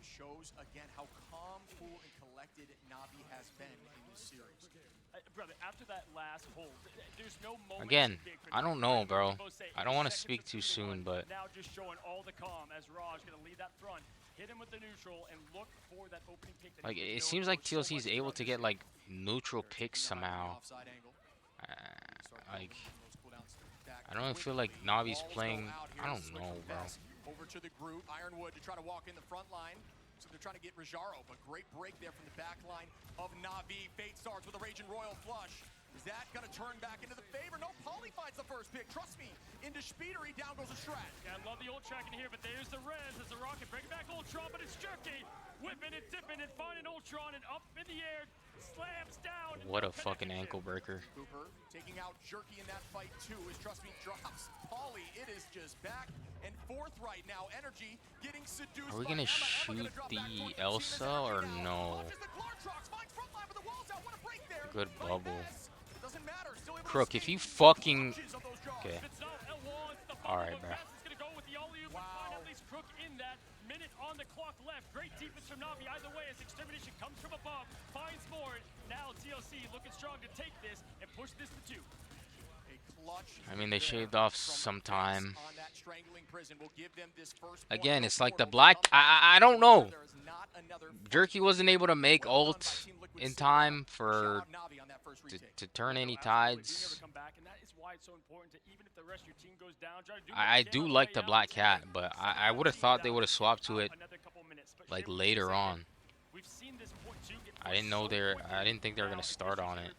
Shows again how calm, cool, and collected Navi has been in this series. Brother, after that last hold, there's no moment. Again, I don't know, bro. I don't want to speak too soon, but now just showing all the calm as Raj gonna lead that front, hit him with the neutral, and look for that opening pick. like it seems like TLC is able to get like neutral picks somehow. Like I don't feel like Navi's playing. I don't know, bro. Over to the group, Ironwood to try to walk in the front line. So they're trying to get Rajaro, but great break there from the back line of Navi. Fate starts with a Raging Royal flush. Is that going to turn back into the favor? No, Pauly finds the first pick. Trust me, into Speedery, down goes a Strat. Yeah, I love the ult track in here, but there's the res as the Rocket bringing back Ultron, but it's Jerky. Whipping and dipping and finding Ultron and up in the air. Slams down. What a fucking ankle breaker. Cooper taking out Jerky in that fight too, as Trust Me drops Pauly. It is just back and forth right now. Energy getting seduced. Are we gonna shoot the Elsa or no? Good bubble. Crook, if you fucking... Okay. Alright, bro. Crook in that minute on the clock left. Great defense from Navi either way as Extermination comes from above, finds more. Now TLC looking strong to take this and push this to 2. I mean, they shaved off some time. Again, it's like the black... I don't know. Jerky wasn't able to make ult in time for to turn any tides. I do like the Black Cat, but I would have thought they would have swapped to it like later on. I didn't know I didn't think they were gonna start on it.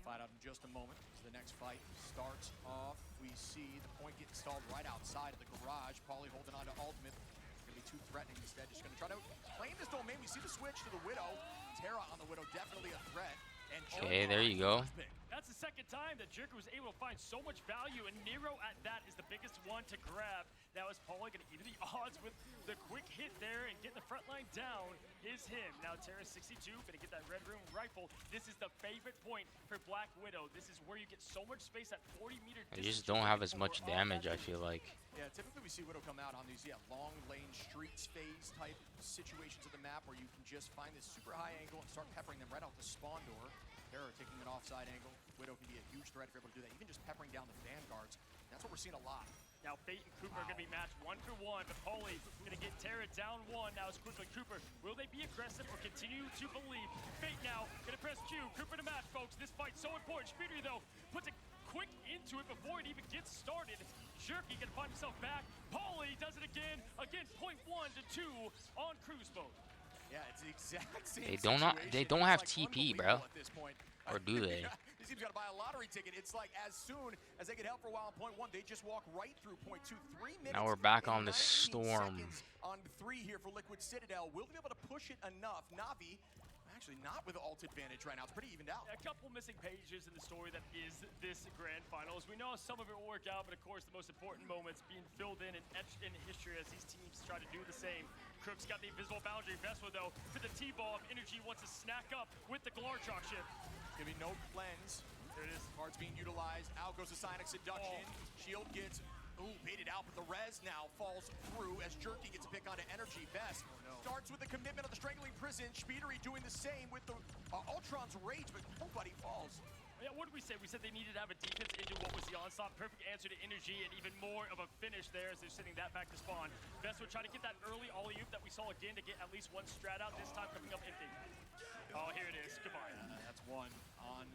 Fight out in just a moment. As the next fight starts off, we see the point get installed right outside of the garage. Pauly holding on to ultimate. It's gonna be too threatening instead. Just gonna try to claim this domain. We see the switch to the Widow. Terra on the Widow, definitely a threat. And okay, there you go. That's the second time that Jerky was able to find so much value, and Nero at that is the biggest one to grab. Now is Pauly gonna even the odds with the quick hit there and getting the front line down is him. Now Terra 62 gonna get that Red Room rifle. This is the favorite point for Black Widow. This is where you get so much space at 40-meter distance. They just don't have as much damage, I feel like. Yeah, typically we see Widow come out on these long lane streets phase type situations of the map where you can just find this super high angle and start peppering them right out the spawn door. Terra taking an offside angle. Widow can be a huge threat if you're able to do that. Even just peppering down the vanguards. That's what we're seeing a lot. Now Fate and Cooper are going to be matched 1-for-1, but Pauly going to get Terra down 1. Now it's quickly Cooper. Will they be aggressive or continue to believe? Fate now going to press Q. Cooper to match, folks. This fight's so important. Speedery, though, puts a quick into it before it even gets started. Jerky going to find himself back. Pauly does it again. Again, point 1 to 2 on cruise mode. Yeah, it's the exact same They don't have TP, bro. Or do they? This team's got to buy a lottery ticket. It's like as soon as they get help for a while on point 1, they just walk right through point 2. 3 minutes. Now we're back on the storm. On 3 here for Liquid Citadel. Will they be able to push it enough? Navi, actually not with ult advantage right now. It's pretty evened out. A couple missing pages in the story that is this grand finals. We know some of it will work out, but of course the most important moments being filled in and etched in history as these teams try to do the same. Crook's got the invisible boundary. Vespa, though, to the T-ball. Energy wants to snack up with the Glarchok ship. Gonna be no cleanse. There it is. Cards being utilized. Out goes the Sonic Seduction. Shield gets baited out, but the res now falls through as Jerky gets a pick onto Energy. Best starts with the commitment of the Strangling Prison. Speedery doing the same with the Ultron's Rage, but nobody falls. Yeah, what did we say? We said they needed to have a defense into what was the onslaught. Perfect answer to Energy and even more of a finish there as they're sending that back to spawn. Best would try to get that early alley-oop that we saw again to get at least one strat out, this time coming up empty. Oh, here it is. Goodbye. That's one on.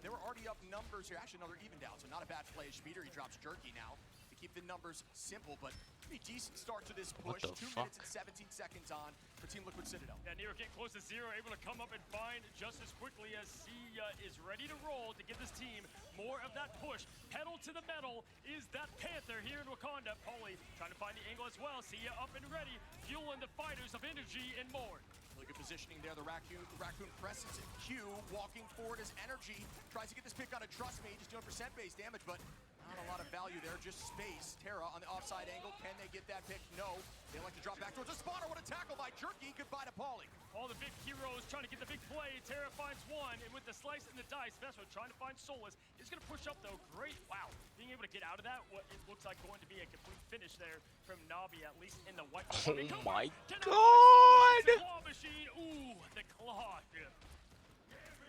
They were already up numbers here. Actually, another even down, so not a bad play. Speedery drops Jerky now to keep keep the numbers simple, but pretty decent start to this What push. the 2 fuck? minutes and 17 seconds on for Team Liquid Citadel. Yeah, Nero getting close to 0, able to come up and find just as quickly as Sia is ready to roll to give this team more of that push. Pedal to the metal is that Panther here in Wakanda. Paulie trying to find the angle as well. Sia up and ready, fueling the fighters of energy and more. Really good positioning there. The Raccoon presses it. Q walking forward as energy. Tries to get this pick on a Trust Me, just doing percent-based damage, but not a lot of value there, just space. Terra on the offside angle. Can they get that pick? No. They like to drop back towards the spotter. What a tackle by Jerky. Goodbye to Paulie. All the big heroes trying to get the big play. Terra finds one, and with the slice and the dice, Vespa trying to find Solus. Is going to push up, though. Great. Wow. Being able to get out of that, what it looks like going to be a complete finish there from Navi, at least in the white. Oh my god! Claw machine. Ooh, the claw.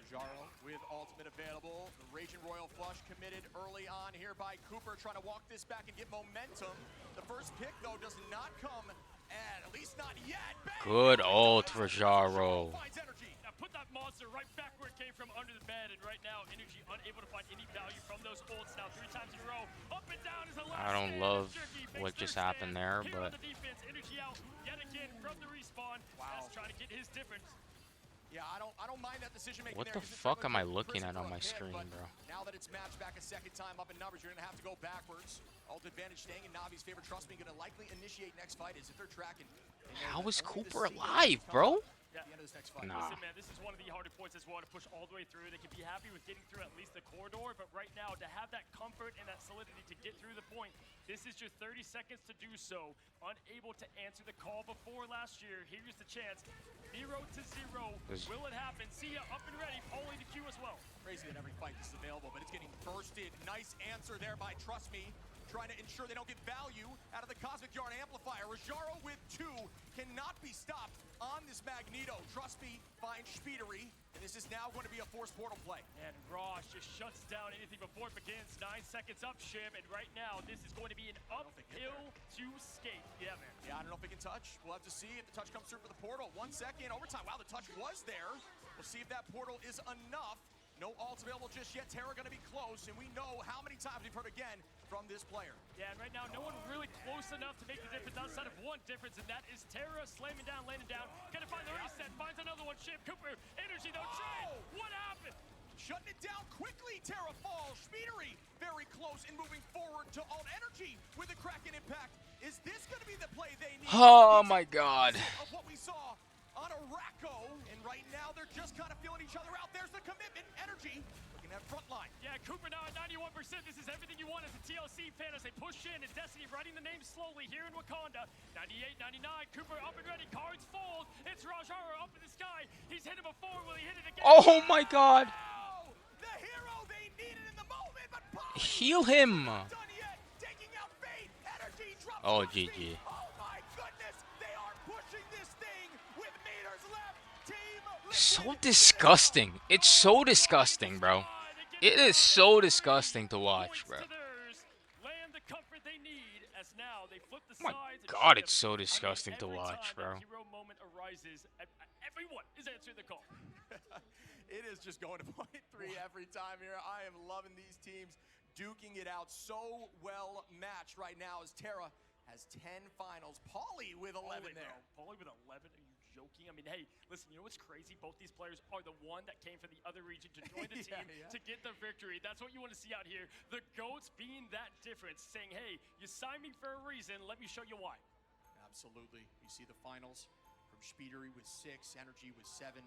Jaro with ultimate available. The Raging Royal Flush committed early on here by Cooper, trying to walk this back and get momentum. The first pick, though, does not come, and at least not yet. Bang! Good ult for Jaro. Finds energy. Now put that monster right back where it came from, under the bed, and right now Energy unable to find any value from those ults. Now 3 times in a row, up and down is the last I don't stand. love Jerky what makes just their happened stand. there, Here on but the defense, Energy out yet again from the respawn. Wow. That's trying to get his difference. Yeah, I don't mind that decision making. what there, the 'cause it's fuck am I really looking prison at for on a my pick, screen, but bro? Now that it's matched back a second time up in numbers, you're going to have to go backwards. Ult advantage staying in Navi's favor. Trust me, going to likely initiate next fight is if they're tracking. They know How that is only the Cooper Seagulls alive, come bro? up at the end of this next fight. Nah. Listen, man, this is one of the harder points as well to push all the way through. They can be happy with getting through at least the corridor, but right now, to have that comfort and that solidity to get through the point, this is your 30 seconds to do so. Unable to answer the call before last year. Here's the chance. 0 to 0. Will it happen? Sia up and ready. Paulie to Q as well. Crazy that every fight this is available, but it's getting bursted. Nice answer there by Trust Me, trying to ensure they don't get value out of the Cosmic Yarn Amplifier. Rajaro with 2 cannot be stopped on this Magneto. Trust Me finds Speedery, and this is now going to be a forced portal play. And Rosh just shuts down anything before it begins. 9 seconds up, Shim, and right now this is going to be an uphill to skate. Yeah, man. Yeah, I don't know if we can touch. We'll have to see if the touch comes through for the portal. 1 second, overtime. Wow, the touch was there. We'll see if that portal is enough. No ults available just yet. Terra going to be close, and we know how many times we've heard again from this player. Yeah, and right now, no one really close enough to make the difference outside of one difference, and that is Terra slamming down, landing down. Gonna find the reset, finds another one. Ship, Cooper, Energy, though, trade. What happened? Shutting it down quickly. Terra falls. Speedery very close and moving forward to alt energy with a Kraken impact. Is this going to be the play they need? Oh my god. Of what we saw on Araco, and right now they're just kind of feeling each other out. There's the commitment. Energy looking at front line. Yeah, Cooper now at 91%. This is everything you want as a TLC fan as they push in, and Destiny writing the name slowly here in Wakanda. 98, 99, Cooper up and ready, cards fold. It's Rajara up in the sky. He's hit him before, will he hit it again? Oh my god. Oh, the hero they needed in the moment, but Polly Heal him. not done yet. Taking out Fate. Energy drops. Oh, Rusty. GG. Oh my goodness, they are pushing this thing with meters left. Team So Liquid disgusting. It's so disgusting, bro. It is so disgusting to watch, bro. Land the comfort they need as now they flip the Oh my sides and god, shoot it's so them. I mean, disgusting to every watch, time bro. that hero moment arises, everyone is answering the call. It is just going to point 3 every time here. I am loving these teams duking it out. So well matched right now as Terra has 10 finals. Paulie with 11 there. Paulie with 11. Are you joking? I mean, hey, listen, you know what's crazy? Both these players are the one that came from the other region to join the Yeah, team yeah. to get the victory. That's what you want to see out here. The GOATs being that difference, saying, hey, you signed me for a reason. Let me show you why. Absolutely. You see the finals from Speedery with 6, Energy with 7.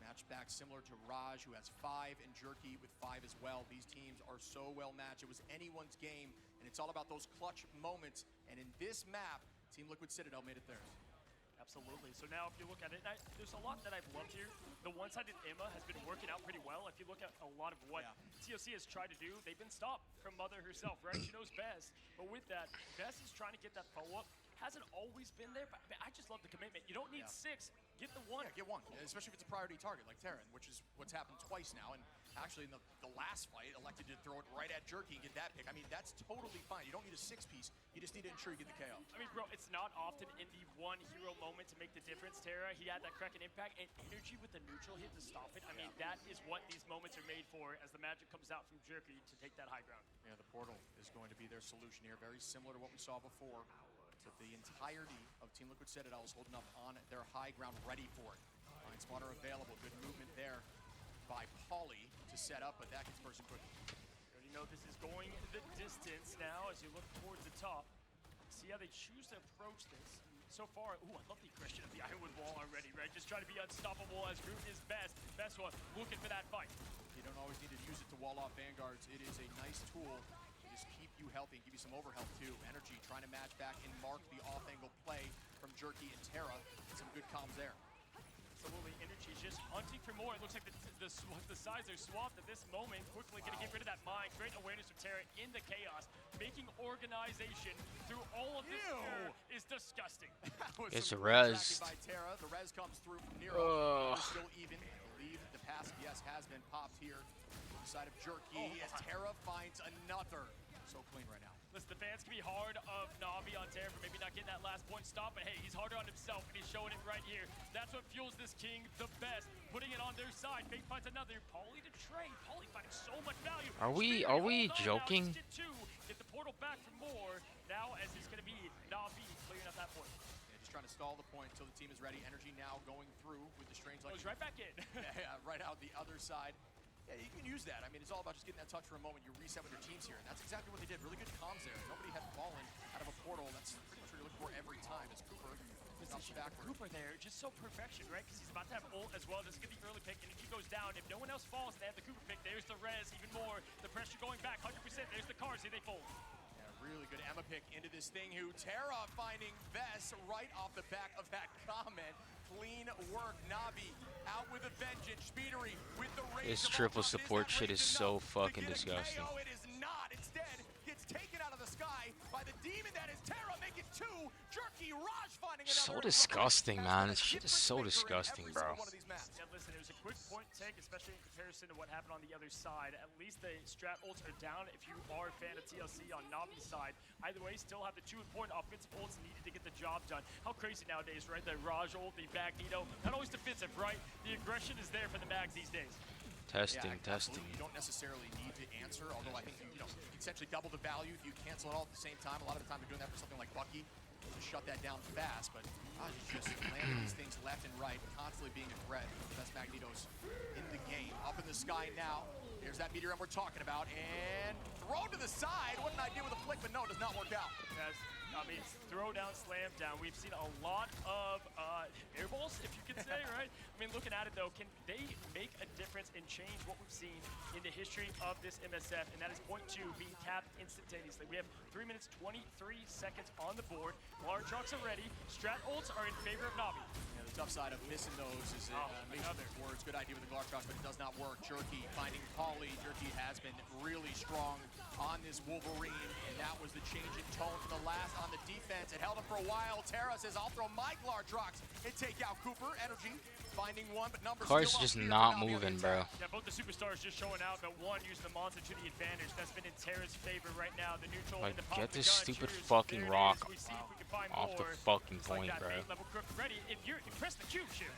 Match back similar to Raj, who has 5, and Jerky with 5 as well. These teams are so well matched. It was anyone's game, and it's all about those clutch moments. And in this map, Team Liquid Citadel made it theirs. Absolutely. So now if you look at it, there's a lot that I've loved here. The one-sided Emma has been working out pretty well. If you look at a lot of what TLC has tried to do, they've been stopped from Mother herself, right? She knows best. But with that, Best is trying to get that follow-up. Hasn't always been there, but I just love the commitment. You don't need 6. Get the 1. Yeah, get 1, especially if it's a priority target like Terran, which is what's happened twice now. And actually, in the last fight, elected to throw it right at Jerky and get that pick. I mean, that's totally fine. You don't need a 6-piece. You just need to ensure you get the KO. I mean, bro, it's not often in the one hero moment to make the difference. Terra, he had that Kraken impact and energy with the neutral hit to stop it. I mean, that is what these moments are made for as the magic comes out from Jerky to take that high ground. Yeah, the portal is going going to be their solution here. Very similar to what we saw before. But the entirety of Team Liquid Citadel is holding up on their high ground, ready for it. Mind Spawner available. Good movement there by Pauly to set up, but that gets person quick. You know, this is going the distance now as you look towards the top. See how they choose to approach this. So far, ooh, I love the aggression of the Ironwood wall already, right? Just trying to be unstoppable as Groot is best. Best one, looking for that fight. You don't always need to use it to wall off vanguards. It is a nice tool to just keep you healthy and give you some overhealth too. Energy trying to match back and mark the off-angle play from Jerky and Terra. Some good comms there. Absolutely, Energy just hunting for more. It looks like the sides are swapped at this moment. Quickly gonna get rid of that mine. Great awareness from Terra in the chaos. Making organization through all of this is disgusting. It's a res. By Terra. The res comes through from Nero. Still even. I believe the pass, yes, has been popped here. On the side of Jerky as Terra finds another. So clean right now. Listen, the fans can be hard of Navi on Terra for maybe not getting that last point stop, but hey, he's harder on himself, and he's showing it right here. That's what fuels this king the best, putting it on their side. Fake finds another. Pauly to trade. Pauly finding so much value. Are we joking? Get the portal back for more. Now, as it's going to be Navi clearing up that point. Yeah, just trying to stall the point until the team is ready. Energy now going through with the strange like. Goes right back in. Yeah, right out the other side. Yeah, you can use that. I mean, it's all about just getting that touch for a moment. You reset with your teams here, and that's exactly what they did. Really good comms there. Nobody had fallen out of a portal. That's pretty much what you're looking for every time. As Cooper stops backward. Cooper there, just so perfection, right? Because he's about to have ult as well. This is going to be early pick, and if he goes down, if no one else falls, and they have the Cooper pick, there's the res, even more. The pressure going back, 100%. There's the cars. See, they fold. Yeah, really good Emma pick into this thing. Who Terra finding Vess right off the back of that comment. Clean work, Navi out with a vengeance. Speedery with the rage. This triple support shit is so fucking disgusting. It is not. Instead, gets taken out of the sky by the demon that is Terra, making two. Jerky, Raj finding another. So disgusting, man. This shit is so disgusting, bro. Yeah, listen, it was a quick point take, especially in comparison to what happened on the other side. At least the strat ults are down if you are a fan of TLC on Navi's side. Either way, still have the 2 important offensive ults needed to get the job done. How crazy nowadays, right? The Raj ult, the Magneto, not always defensive, right? The aggression is there for the Mags these days. Testing, Yeah, testing. You don't necessarily need to answer, although I think you essentially double the value if you cancel it all at the same time. A lot of the time you're doing that for something like Bucky to shut that down fast, but Raj is just landing these things left and right, constantly being a threat. That's Magneto's in the game. Up in the sky now. Here's that meteor we're talking about, and throw to the side. What an idea with a flick, but no, it does not work out. Yes, I mean, throw down, slam down. We've seen a lot of airballs, if you could say, right? I mean, looking at it though, can they make a difference and change what we've seen in the history of this MSF? And that is point 2 being capped instantaneously. We have 3 minutes 23 seconds on the board. Large trucks are ready. Strat ults are in favor of Navi. Yeah, the tough side of missing those is another words. Good idea with the Glark trucks, but it does not work. Jerky finding Pauly. Jerky has been really strong on this Wolverine, and that was the change in tone from the last on the defense. It held him for a while. Terra says, I'll throw my Glartrox and take out Cooper. Energy finding one, but numbers Car's just not moving, bro. Yeah, both the superstars just showing out, but one using the monster to the advantage. That's been in Terra's favor right now. The neutral Like, and the pop get the this gun. stupid Cheers. fucking There it rock is. We see if we can find off the more. fucking Just like point, that bro. bait level crook ready. If you're press the cube shoot.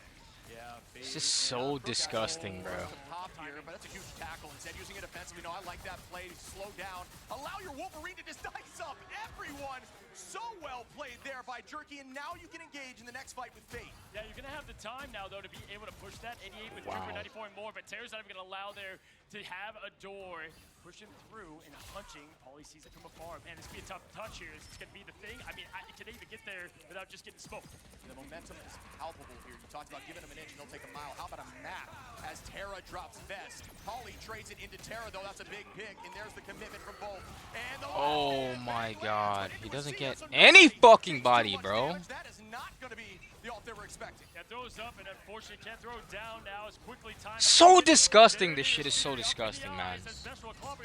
Yeah, This is so disgusting, bro. Pop here, but that's a huge tackle. Instead, using it offensively. No, I like that play. Slow down. Allow your Wolverine to just dice up everyone. So well played there by Jerky, and now you can engage in the next fight with Fate. Yeah, you're going to have the time now, though, to be able to push that 88 with Cooper 94 and more, but Terra's not even going to allow there to have a door pushing through and hunching. Pauly sees it from afar. Man, this could be a tough touch here. Is this going to be the thing? I mean, can they even get there without just getting smoked? The momentum is palpable here. You talked about giving them an inch and they'll take a mile. How about a map as Terra drops Vest? Pauly trades it into Terra, though. That's a big pick, and there's the commitment from both. And the Oh my god. He doesn't get any fucking body, bro. That is not going to be the ult they were expecting. Yeah, throws up, and unfortunately can't throw it down now as quickly time. So disgusting. This shit is so disgusting, man.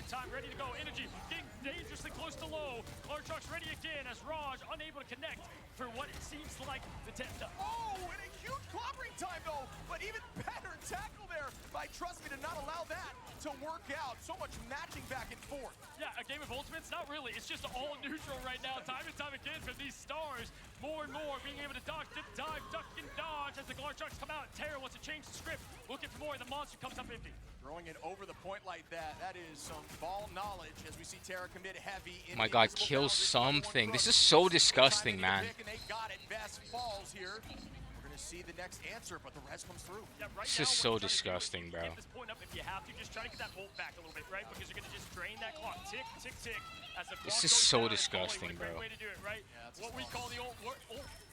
Time ready to go. Energy getting dangerously close to low. Glartrox ready again as Raj unable to connect for what it seems like the Oh, and a huge clobbering time though, but even better tackle there by Trust Me to not allow that to work out. So much matching back and forth. Yeah, a game of ultimates? Not really. It's just all neutral right now, time and time again for these stars. More and more being able to dodge, dip, dive, duck, and dodge as the Glartrox come out. Terra wants to change the script. Looking for more, and the monster comes up empty. Throwing it over the point like that, that is some ball knowledge as we see Terra commit heavy. Oh my God, kill something. This is so disgusting, man. And they got it. Best falls here. We're going to see the next answer, but the res comes through. Yeah, right This is now, so what you're trying to do disgusting, is bro. Get this point up if you have to. Just try to get that ult back a little bit, right? Because you're going to just drain that clock. Tick, tick, tick. As the clock This is goes so down, disgusting, volley, bro. Great way to do it, right? Yeah, that's What we call the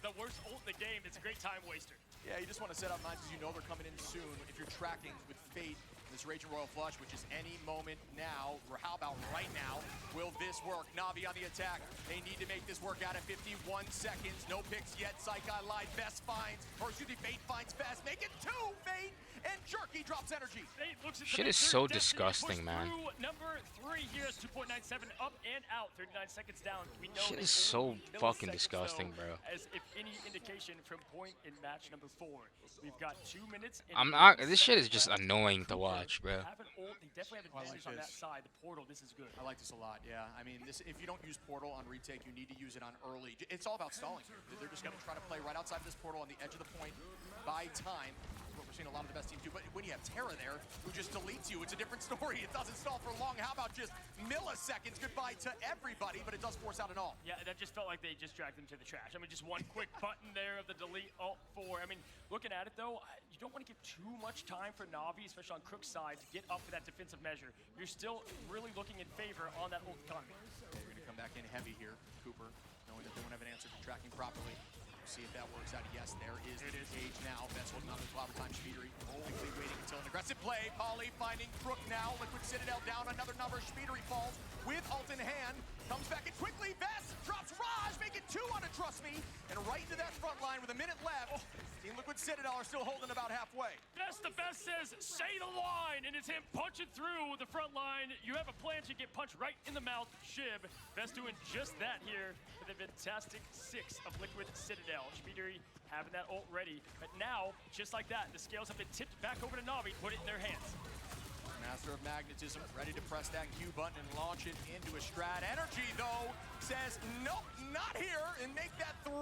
the worst ult in the game. It's a great time waster. Yeah, you just want to set up mines because you know they're coming in soon. If you're tracking with Fate, this Raging Royal Flush, which is any moment now, or how about right now, will this work? Navi on the attack. They need to make this work out at 51 seconds. No picks yet. Psychi lied. Best finds, or excuse me, Fate finds Fast. Make it 2, Fate, and Jerky drops energy. Fate looks at the Shit is mixer, so Destiny disgusting, pushed man. through number 3 here is 2.97 up and out. 39 seconds down. We know Shit they is so only need fucking milliseconds, disgusting, though, bro. As if any indication from point in match number 4. We've got 2 minutes. And I'm not. 11 This shit is seconds just left. annoying to Cooper watch, bro. have an ult. They definitely have I like advantage on that this. side. The portal, this is good. I like this a lot, yeah. I mean, this, if you don't use Portal on retake, you need to use it on early. It's all about stalling. They're just going to try to play right outside of this portal on the edge of the point, buy time. What we're seeing a lot of the best teams do. But when you have Terra there, who just deletes you, it's a different story. It doesn't stall for long. How about just milliseconds goodbye to everybody, but it does force out an all. Yeah, that just felt like they just dragged them to the trash. I mean, just one quick button there of the delete alt 4. I mean, looking at it though, you don't want to give too much time for Navi, especially on Crook's side, to get up for that defensive measure. You're still really looking in favor on that ult economy. We're going to come back in heavy here, Cooper, knowing that they won't have an answer for tracking properly. We'll see if that works out. Yes, there is the cage now. Best holding on to flower time. Speedery likely waiting until an aggressive play. Polly finding Crook now. Liquid Citadel down another number. Speedery falls with ult in hand. Comes back in quickly. Vest drops Raj. Make it 2 on a Trust Me. And right into that front line with a minute left. Team Liquid Citadel are still holding about halfway. The best says, say the line, and it's him punching through the front line. You have a plan to get punched right in the mouth. Shib, best doing just that here for the fantastic 6 of Liquid Citadel. Speedery having that ult ready, but now, just like that, the scales have been tipped back over to Navi, put it in their hands. Master of Magnetism, ready to press that Q button and launch it into a strat. Energy, though, says, nope, not here, and make that 3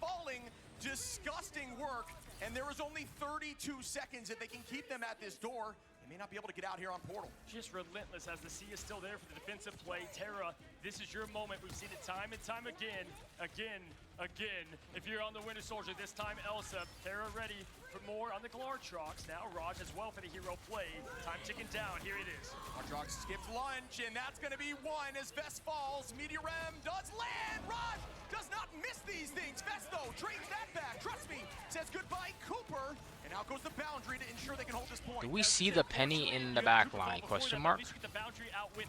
falling disgusting work. And there is only 32 seconds if they can keep them at this door. They may not be able to get out here on Portal. Just relentless as the C is still there for the defensive play. Terra, this is your moment. We've seen it time and time again. If you're on the Winter Soldier, this time Elsa. Terra ready for more on the Glartrox. Now Raj as well for the hero play. Time ticking down. Here it is. Glartrox skips lunch, and that's going to be 1 as Vest falls. Meteorem does land. Raj does not miss these things. Vest, though, trades that back. Trust me, says goodbye, Cooper. And out goes the boundary to ensure they can hold this point. Do we see the penny in the back line? Question mark.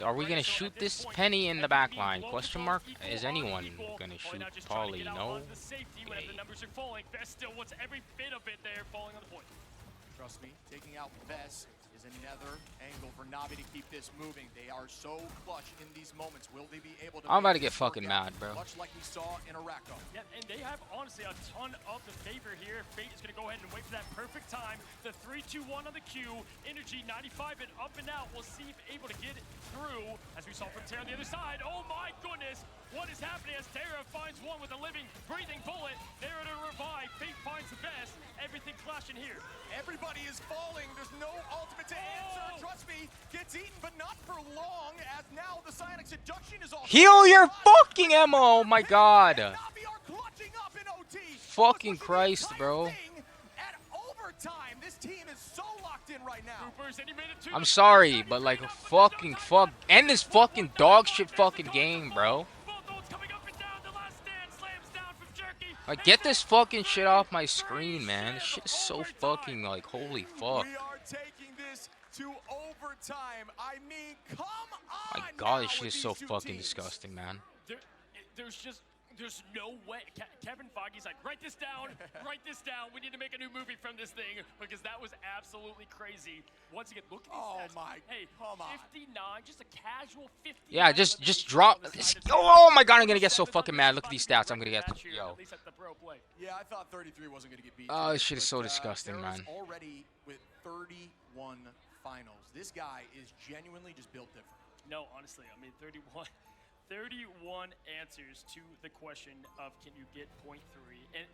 Are we gonna shoot this penny in the back line? Question mark. Is anyone gonna shoot Polly? No. Okay. The numbers are falling. Vest still wants every bit of it there falling on the point. Trust me, taking out Vest is another angle for Navi to keep this moving. They are so clutch in these moments. Will they be able to? I'm about to make get this work fucking out? mad, bro. Much like we saw in Arako. Yeah, and they have honestly a ton of the favor here. Fate is going to go ahead and wait for that perfect time. The 3-2-1 on the Q. Energy 95 and up and out. We'll see if able to get it through. As we saw from Terra on the other side. Oh my goodness. What is happening as Terra finds one with a living, breathing bullet. There to revive. Fate finds the best. Everything clashing here. Everybody is falling. There's no ultimate to answer. Trust me, gets eaten, but not for long. As now the Psionic Seduction is off. Heal your fucking ammo! Oh my God. Navi are clutching up in OT. Fucking Christ, bro. At overtime, this team is so locked in right now. I'm sorry, but like fucking fuck. End this fucking dog shit fucking game, bro. Like, get this fucking shit off my screen, man. This shit is so fucking, like, holy fuck. We are taking this to overtime. I mean, come on. My God, this now shit with is so these two fucking teams. disgusting, man. There's no way. Kevin Feige's like, write this down. We need to make a new movie from this thing because that was absolutely crazy. Once again, look at these stats. my, Hey, come on. 59, just a casual 59. Yeah, just drop. Oh my God, I'm gonna get so fucking mad. Look at these stats. I'm gonna get. Yo. At least at the pro play. Yeah, I thought 33 wasn't going to get beat. Oh, this shit is but, so disgusting, Terra's man. Already with 31 finals. This guy is genuinely just built different. No, honestly, I mean 31 answers to the question of can you get .3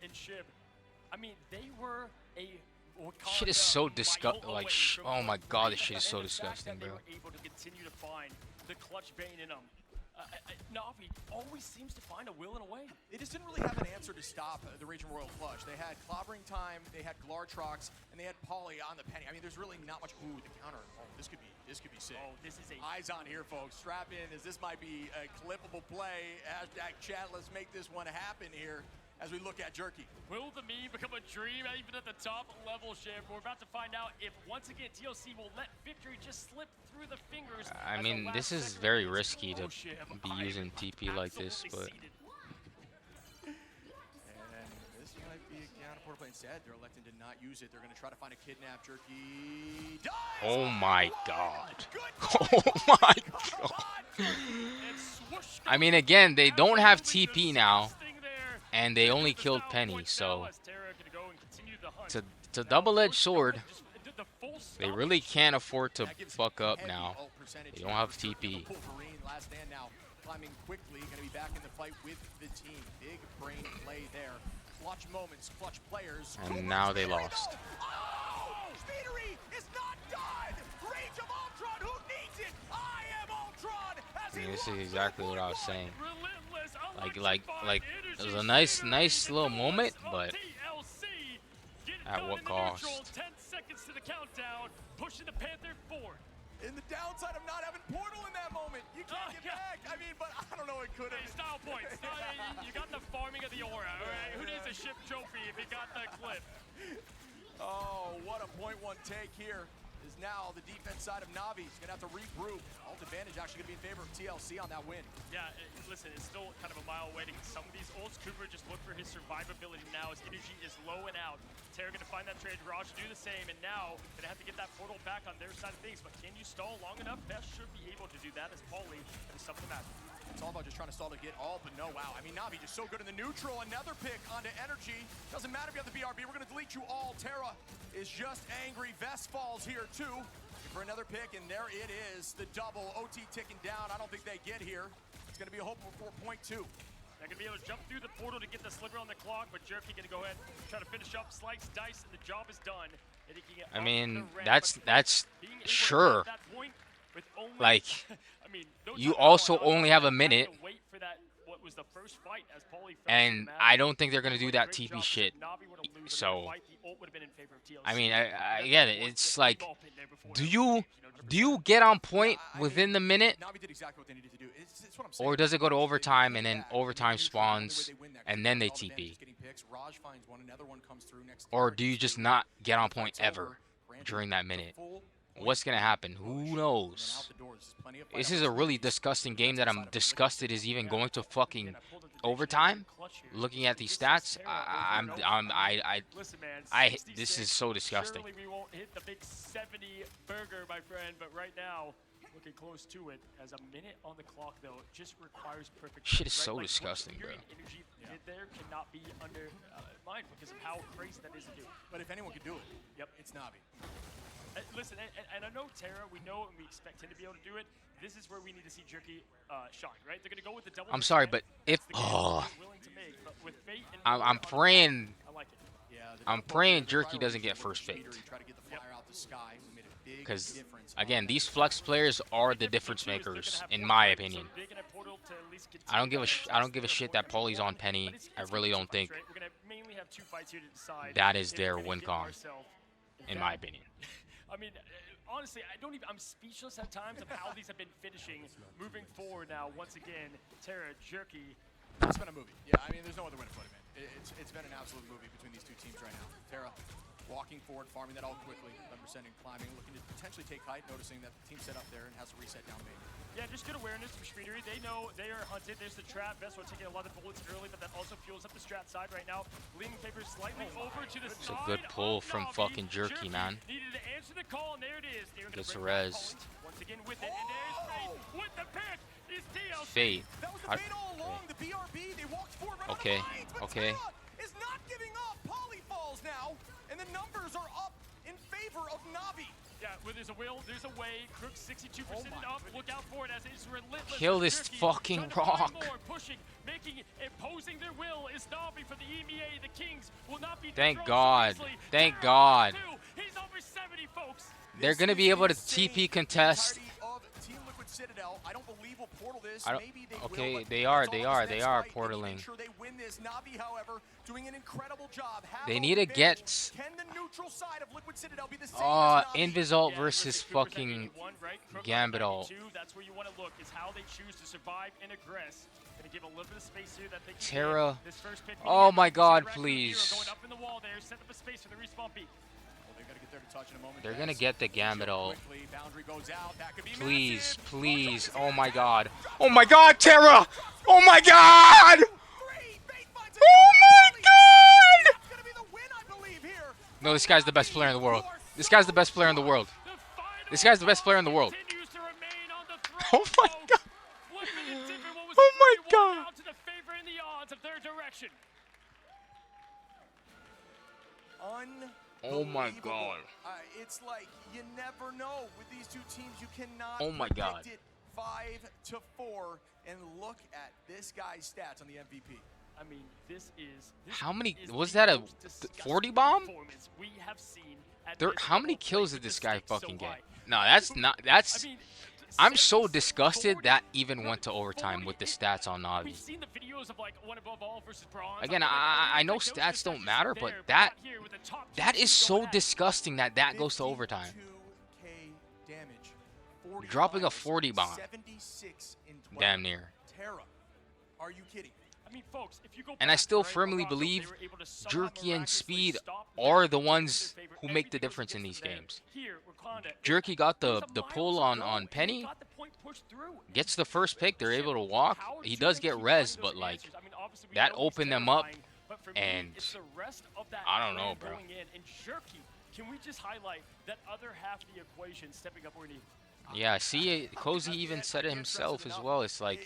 and Shib. I mean, they were a Shit is so disgusting. Like, oh my god, this shit is so disgusting, bro. They were able to continue to find the clutch vein in them. Navi always seems to find a will and a way. They just didn't really have an answer to stop the Raging Royal Clutch. They had Clobbering Time, they had Glartrox, and they had Polly on the penny. I mean, there's really not much. Ooh, the counter. Oh, this could be sick. Oh, this is a Eyes on here, folks. Strap in, as this might be a clippable play. Hashtag chat. Let's make this one happen here as we look at Jerky. Will the meme become a dream even at the top level, Sham? We're about to find out if once again TLC will let victory just slip through the fingers. I as mean, the this last is second very hits. risky to Oh, Sham, be I using am TP like this, absolutely but seated. And this might be a counter portal play. Instead, they're electing to not use it. They're going to try to find a kidnap. Jerky dies! oh my god. Good Oh my god. And swoosh I mean, goes again, they don't have absolutely TP now, disgusting there. and they only The killed style Penny, points so now as Terra gonna go and continue the hunt. it's a Now, double-edged first sword. just did the full They stop. really can't afford to That gives fuck up heavy now. ult percentage They here don't have for Jerky. TP. The Wolverine, last stand now, climbing quickly, going to be back in the fight with the team. Big brain play there. Clutch moments, clutch players. And now they lost. Oh! Speedery is not done! Rage of Ultron, who needs it? I am Ultron! As I he mean, this is looks exactly for what I was one. saying. Relentless, Like, electrifying it was energy a nice Speedery little into moment, the but TLC. Get it at done what in the neutral, cost? 10 seconds to the countdown, pushing the Panther forward. In the downside of not having Portal in that moment. You can't get yeah. back. I mean, but I don't know, it could Hey, have. style points. You got the farming of the aura, all right? Who needs a ship trophy if you got the clip? Oh, what a point one take here. Is now the defense side of Navi. He's going to have to regroup. Ult advantage actually going to be in favor of TLC on that win. Yeah, listen, it's still kind of a mile away to get some of these ults. Cooper just look for his survivability now. His energy is low and out. Terra going to find that trade. Raj do the same, and now going to have to get that portal back on their side of things. But can you stall long enough? Best should be able to do that as Paulie is some of the match. It's all about just trying to stall to get all, but no, wow. I mean, Navi just so good in the neutral. Another pick onto energy. Doesn't matter if you have the BRB. We're going to delete you all. Terra is just angry. Vest falls here, too. Looking for another pick, and there it is. The double. OT ticking down. I don't think they get here. It's going to be a hope for 4.2. They're going to be able to jump through the portal to get the sliver on the clock, but Jerky going to go ahead and try to finish up, slice, dice, and the job is done. And he can get I up mean, the ramp, that's but being able to sure. get that point with only, Like, I mean, those you are also all only have a having minute, to wait for that, what was the first fight as Paulie fell to and the mat. I don't think they're gonna do that Great TP job. shit. Navi were to lose So, another fight, the ult would have been in favor of TLC. I mean, I That's get the it. point It's that like, we've all been there before. do It's you just, do you get on point I within mean, the minute, Navi did exactly what they needed to do. It's what I'm saying. or does it go to They overtime came and then back, overtime they neutral, the only way spawns they win that and game then is they all the TP? advantage getting picks. Raj finds one, another one comes through next. Or Terra do you gets just two. not get on The point fight's ever over. Granted, during that the minute? full What's gonna happen? Who push, and then knows? out the doors. There's plenty of This fight is a opportunities. really disgusting game that I'm disgusted is even going to fucking Again, I pulled up the overtime. dictionary clutch here. Looking at these This is stats, Terra over and over. Listen, man, this is 66. so disgusting. Surely we won't hit the big 70 burger, my friend, but right now, looking close to it. As a minute on the clock, though, just requires perfect. Shit touch, is right? so Like, what disgusting, Fury bro. and Energy did there cannot be undermined because of how crazy that is to do. But if anyone could do it, Yep. it's Navi. Listen, and I know Terra, we know and we expect him to be able to do it. This is where we need to see Jerky shine, right? They're going to go with the double. I'm sorry, defense. but if That's the game he's willing to make, but with Fate and I'm Warrior on praying, I like it. Yeah, the I'm double praying poke, the Jerky viral doesn't reach get from first Speeder, faked. he tried to get the flyer out the sky, who made a big because difference again, on these that. flex players are the difference makers, in my opinion. I don't give a shit that Paulie's on Penny. I really don't think We're gonna mainly have two fights here to decide that is if their we're gonna win get con, ourselves in that- my opinion. I mean, honestly, I'm speechless at times of how these have been finishing. Moving forward now, once again, Terra, Jerky. It's been a movie. Yeah, I mean, there's no other way to put it, man. It's been an absolute movie between these two teams right now. Terra walking forward, farming that all quickly, 11% and climbing, looking to potentially take height, noticing that the team set up there and has to reset down main. Yeah, just good awareness from Speedery. They know they are hunted. There's the trap. Vessel taking a lot of bullets early, but that also fuels up the strat side right now. Leaning paper slightly over to the It's a side. good pull of from Navi. fucking Jerky, man. Needed to answer the call, and there it is. They're gonna Gets bring a back res. Poland once again with it, and there's Fate with the pick. Is TLC. Fate. That was the I- bait all along. The BRB, they walked forward right Okay, on the lines, but okay. Terra is not giving up. Poly falls now, and the numbers are up in favor of Navi. Yeah, where there's a will, there's a way. Crook 62% up. Look out for it as it's relentless. Kill this Jerky fucking trying to find rock. More, pushing, making, imposing their will is Navi for the EMEA. The Kings will not be Thank dethroned God. so easily. Thank Terra God. He's over 70, folks. They're gonna be able to TP contest. Team Liquid Citadel, I don't believe will portal this. I don't- Maybe they okay, will, but they are that's all this next portaling. fight. They need to make sure they win this. Navi, however, doing an incredible job. They need to get Can the neutral side of Liquid Citadel be the same as Navi? Invisalt Yeah, versus listen, Cooper's at fucking 81, right? Crook Gambit at ult. 92. That's where you want to look, is how they choose to survive and aggress. Gonna give a little bit of space here that they can Terra. get. This first pick Oh being my hit. God, Raccoon please. Hero going up in the wall there, set up a space for the respawn peak. Well, they gotta get there to touch in a moment. They're guys. gonna get the Gambit ult. Quickly, boundary goes out. That could be Please, massive. please. Oh my God. Oh my God, Terra. Oh my God. Oh my God. That's gonna be the win, I believe, here. No, this guy's the best player in the world. This guy's the best player in the world. This guy's the best player in the world. Continues to remain on the Oh throne, my folks. God. Flipping and tipping what was Oh a my 3-1 God. now to the favor and the odds of their direction. Oh my Unbelievable. God. It's like you never know with these two teams. You cannot Oh my predict God. it 5-4, and look at this guy's stats on the MVP. I mean, this How many- is was the that a most disgusting 40 bomb? performance we have seen at There, this how many level of kills play did with this the guy stakes so fucking high. get? No, that's not. That's. I mean, I'm so 70, disgusted 40, that even went to right, overtime 40, with the it- stats on Navi. We've seen the videos of like one above all versus bronze. Again, like, I know like, those stats don't are matter, there, but not that here with the top that two is teams so going at it. disgusting that goes to overtime. 52K damage. 40 Dropping a miles, 40 bomb. 76 in 12. Damn near. Terra. Are you kidding? I mean, folks, if you go And I back, still right, firmly Morocco, they believe were able to somehow Jerky and miraculously Speed stop are that the in ones their favor. who make the Everything goes difference in against these them. games. Here, Wakanda, Jerky got there the was a pull miles on ago, and they Penny. got the point pushed through. Gets the first pick. They're able to walk. How He do does they get keep res, finding but those like answers? I mean, obviously, we that know he's opened them up, terrifying, but for me, and it's the rest of that I don't know, plan bro. going in. And Jerky, can we just highlight that other half of the equation stepping up where he needs? yeah. See, Cozy even said it himself as well. It's like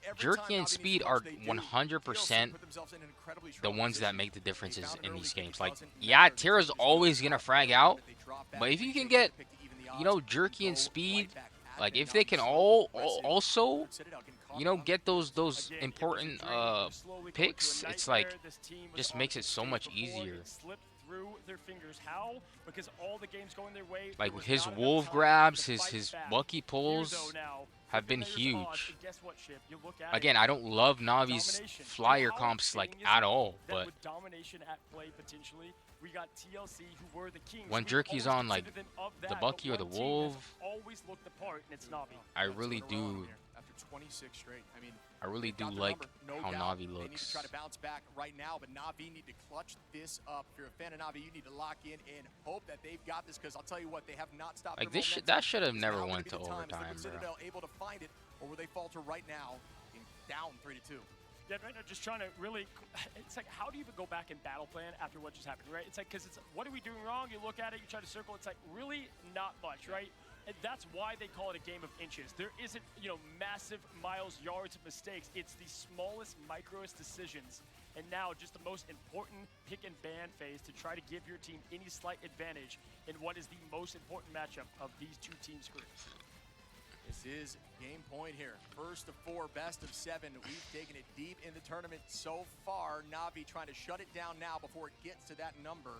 every Jerky time and Navi needs Speed to are clutch, they do. 100% TLC put themselves in an incredibly the strong ones that position. make the They differences found an in early these pick, games. it Like, doesn't yeah, matter. Terra's They always gonna frag out, They drop back, but if they you can take get, the pick to even the you know, odds, Jerky go and Speed, right back at like them. if they Navi can so all aggressive. also, Citadel getting caught you know, up. get those Again, it was a important dream. They're slowly going to a picks, it's like nightmare. This team was just on makes the it so stage much before. easier. It slipped through their fingers. How? Because all the games going their way. Like there was his not enough wolf time grabs, to his fight back. Bucky Here, pulls though, now, have been players' odds, huge. and guess what, Chip? You look at Again, it, I don't love Navi's domination. flyer How comps like exciting is at it all, that but with domination at play potentially, we got TLC who were the kings. when We Jerky's always on like considered them of the that, Bucky but or the one team has Wolf, always looked the part, and it's Navi. I Let's really go to Ron do. here After 26 straight. I mean, I really do got their like number, no how doubt. Navi They need to looks. try to bounce back right now, but Navi need to clutch this up. If you're a fan of Navi, you need to lock in and hope that they've got this, because I'll tell you what, they have not stopped. Like their this, momentum. that should have So never now would went be to the time. Is overtime, Liquid bro. Citadel able to find it, or will they falter right now, being down 3-2? Yeah, right now, just trying to really. It's like, how do you even go back and battle plan after what just happened, right? It's like, because it's what are we doing wrong? You look at it, you try to circle. It's like really not much, right? And that's why they call it a game of inches. There isn't, you know, massive miles, yards of mistakes. It's the smallest, microest decisions. And now, just the most important pick and ban phase to try to give your team any slight advantage in what is the most important matchup of these two teams' careers. This is game point here. First of 4, best of 7. We've taken it deep in the tournament so far. Navi trying to shut it down now before it gets to that number.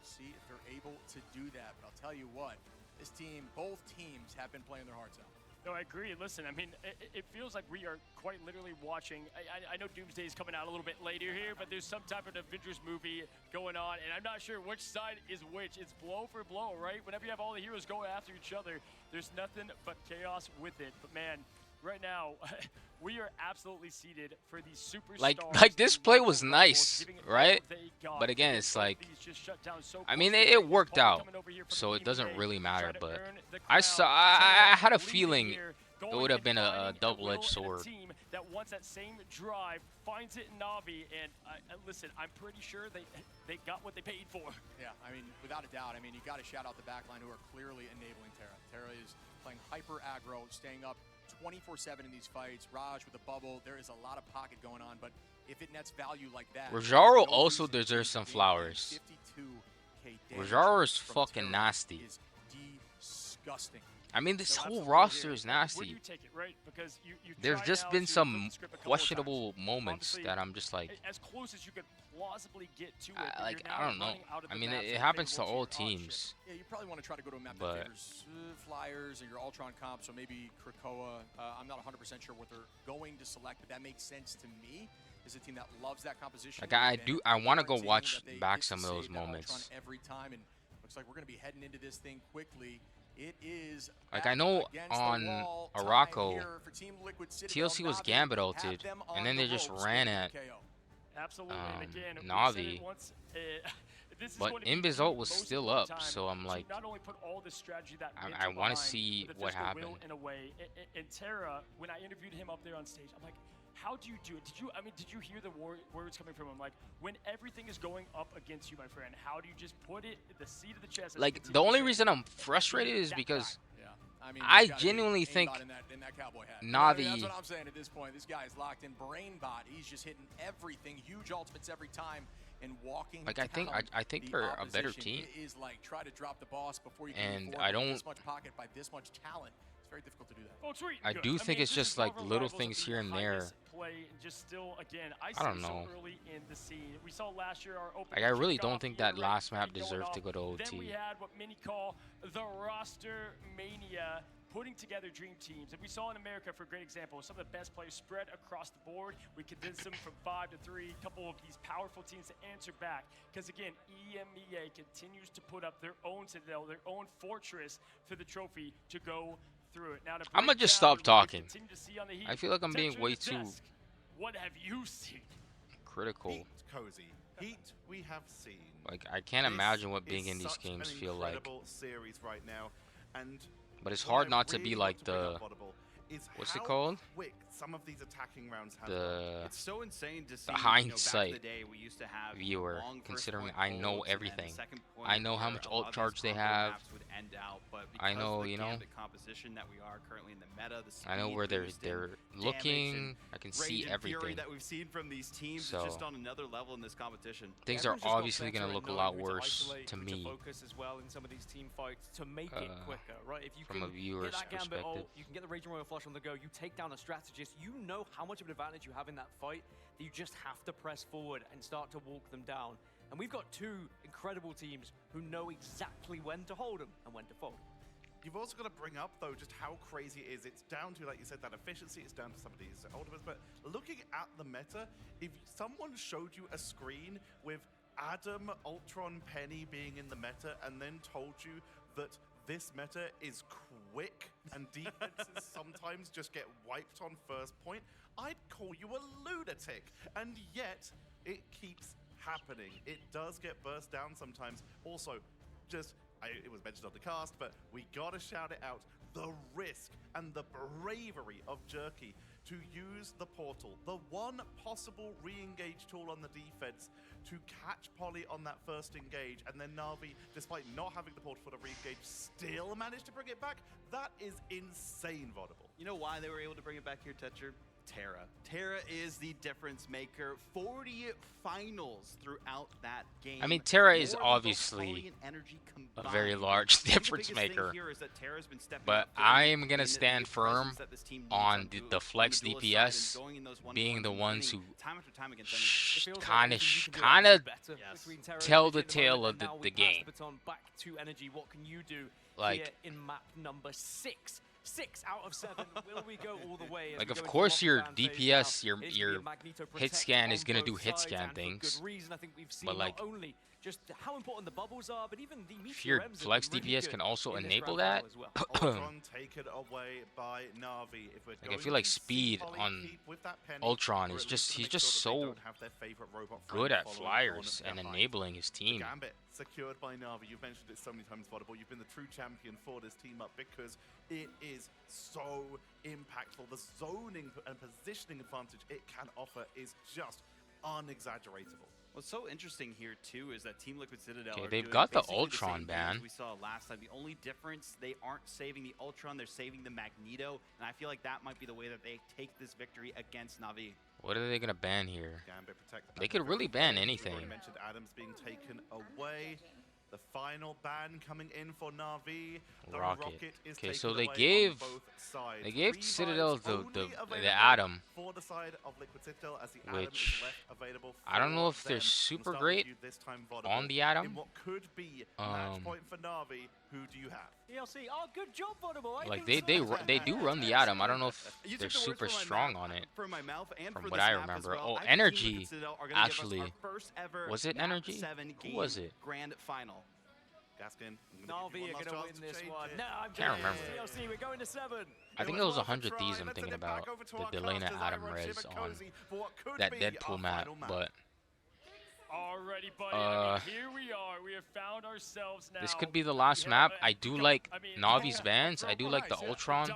See if they're able to do that. But I'll tell you what, this team, both teams have been playing their hearts out. No, I agree. Listen, I mean, it feels like we are quite literally watching. I know Doomsday is coming out a little bit later here, but there's some type of Avengers movie going on, and I'm not sure which side is which. It's blow for blow, right? Whenever you have all the heroes going after each other, there's nothing but chaos with it. But man, right now, we are absolutely seated for these superstars. Like this and play level was levels, nice, giving it all right? they got. But again, it's Both like, these just shut down so I mean, close to it the worked Paul out, coming over here from so the it doesn't EMEA, really matter. trying to But earn the I crown. saw, I had a Leading feeling here, it going would have and been a finding double-edged will and a sword. team that wants that same drive, finds it in Navi, and listen, I'm pretty sure they got what they paid for. Yeah, I mean, without a doubt. I mean, you got to shout out the backline who are clearly enabling Terra. Terra is playing hyper aggro, staying up 24/7 in these fights. Raj with the bubble. There is a lot of pocket going on, but if it nets value like that, Rajaro no also reason to deserves some lose the game. flowers. 4K damage Rajaro is from fucking Terra nasty. is disgusting. I mean, this No, whole absolutely, roster yeah. is Where do nasty. you take it, right? Because you There's tried just now been to some flip the script a couple of times. questionable moments Honestly, that I'm just like, as close as you could plausibly get to it. but like, you're I now don't know. running out of I the mean, maps it that are happens to favorable all your odd ship. teams. Yeah, you probably want to try to go to a map But- that favors Flyers and your Ultron comp, so maybe Krakoa. I'm not 100% sure what they're going to select, but that makes sense to me. Is a team that loves that composition. Like, They've been I want to go guaranteeing watch that they back get to some of those save that Ultron moments. every time, and looks like we're going to be heading into this thing quickly. It is Like, back I know against the on wall. Time Araco, here for Team Liquid Citadel. TLC was Navi Gambit have ulted, them on and then the they just ropes ran with at KO. Absolutely. And again, we've said Navi. it once, this is But going to be Invis the ult was most still important up, time so I'm to like, not only put all the strategy that I want to see the what physical will happened. in a way. And Terra, when I interviewed him up there on stage, I'm like, how do you do it? Did you hear the words coming from him? Like, when everything is going up against you, my friend, how do you just put it the seat of the chest? as Like, you the continue only to reason say, I'm frustrated is that because Yeah, I mean, I there's gotta be genuinely aimbot think in that cowboy hat. Navi- That's what I'm saying at this point. This guy is locked in brainbot. He's just hitting everything, huge ultimates every time, and walking. Like, I think down the the a better opposition. team. It is like try to drop the boss before you can And move I forward with don't- this much pocket by this much talent. It's very difficult to do that. Oh, sweet. I Good. do think mean, it's this just is like Marvel little Rivals things of the here and there. highest Play and just still, again, I I don't see know. so early in the scene. We saw last year our opening. Like, I really kickoff, don't think you're that right, last map going deserved to off. go to Then we OT. had what many call the roster mania, putting together dream teams. And we saw in America, for a great example, some of the best players spread across the board. We condensed them from 5 to 3, a couple of these powerful teams to answer back. Because again, EMEA continues to put up their own citadel, their own fortress for the trophy to go through it. Now, to I'ma break just down stop what we talking. continue to see on the Heat, I feel like I'm being Tetcher way at the too desk, what have you seen? critical. Heat, Cozy. Heat we have seen. Like, I can't This imagine what is being in these such games an feel like. incredible series right now, and But it's what hard I not to really be want like to bring the up, Audible, is what's it how called? quick some of these attacking rounds have gone. The It's so insane to see. hindsight back in the day, we used to have viewer, long first considering point I know holds, and then the everything. second point I know how where much a lot ult of these charge they combo have. maps would end out, but I because know, of the you know. Gambit composition that we are currently in the meta, the I know speed where they're boost and they're damage looking. and I can rage see and fury everything. that we've seen from these teams So, is just on another level in this competition. Things are Everyone's just got obviously better gonna at look a knowing lot who worse isolate, to who me focus as well in some of these team fights to make it quicker, right? If you from can a viewer's get that Gambit perspective. ult, you can get the Raging Royal Flush on the go, you take down a strategist, you know how much of an advantage you have in that fight, that you just have to press forward and start to walk them down. And we've got two incredible teams who know exactly when to hold them and when to fold. You've also got to bring up, though, just how crazy it is. It's down to, like you said, that efficiency. It's down to some of these ultimates. But looking at the meta, if someone showed you a screen with Adam, Ultron, Penny being in the meta and then told you that this meta is quick and defenses sometimes just get wiped on first point, I'd call you a lunatic. And yet, it keeps happening. It does get burst down sometimes. Also, just... it was mentioned on the cast, but we gotta shout it out. The risk and the bravery of Jerky to use the portal, the one possible re-engage tool on the defense, to catch Polly on that first engage, and then Navi, despite not having the portal for the re-engage, still managed to bring it back. That is insane, Vodable. You know why they were able to bring it back here, Tetcher? Terra. Terra is the difference maker. 40 finals throughout that game. I mean, Terra is More of both obviously quality and energy a very combined. large I think the difference biggest thing maker. here is that Terra's been stepping But up I very am gonna in the stand presence firm that this team needs on on the flex duelist side DPS and going in those one being points the and ones winning who time after time against enemies. kind of Yes. tell the tale of the game. Back to energy. What can you do Like- here in map number 6? 6 out of 7. Will we go all the way? as Like, we of go into course your lockdown phase DPS, now? your It's gonna be a Magneto hit protect scan is on gonna do both hit sides, scan and for things. good reason. I think we've seen But, like, not only just how important the bubbles are, but even the if your Meteor M's have flex been really DPS good can also in this enable grand that, final as well. Ultron taken away by Navi. If we're I going feel like to see speed Polly on keep with that Penny, Ultron we're is at just least he's gonna make just sure that they so don't have their favorite robot good friend at following flyers on and behind. enabling his The team. Gambit secured by Navi. You've mentioned it so many times, Vodable. You've been the true champion for this team up because it is so impactful. The zoning and positioning advantage it can offer is just unexaggeratable. What's so interesting here too is that Team Liquid Citadel Okay, are they've doing got the basically Ultron same thing ban. as we saw last time. The only difference, they aren't saving the Ultron, they're saving the Magneto, and I feel like that might be the way that they take this victory against Navi. What are they gonna ban here? Gambit protect. They could really ban anything. You already mentioned Adams being taken away. The final ban coming in for Navi. The Rocket. is Okay, taken so they away on gave both sides. Citadel Revives the only available Atom, for the side of Liquid Citadel, as the Atom which is left available I don't know for if they're them. super We'll start with great you this time, on Vodable. the In Atom. what could be match point for Navi, who do you have? TLC, oh, good job, Vodable. Like they do run the Atom. I don't know if You they're took the words super from my strong mouth- on it. from my mouth and from for what this I map as remember. well. Oh, I think Team Energy, Liquid Citadel are gonna give us actually, our first ever was it map Energy? 7 Who game was it? grand final. Gaskin, Navi are going to win this one. No, I'm Can't kidding. remember. TLC, we're going to 7. I think it was 100 Thieves I'm thinking about. The Delana Atom Res on that Deadpool map, but Alrighty, buddy. I mean, here we are. We have found ourselves now. this could be the last map. I do like Navi's bans. I do like the Ultron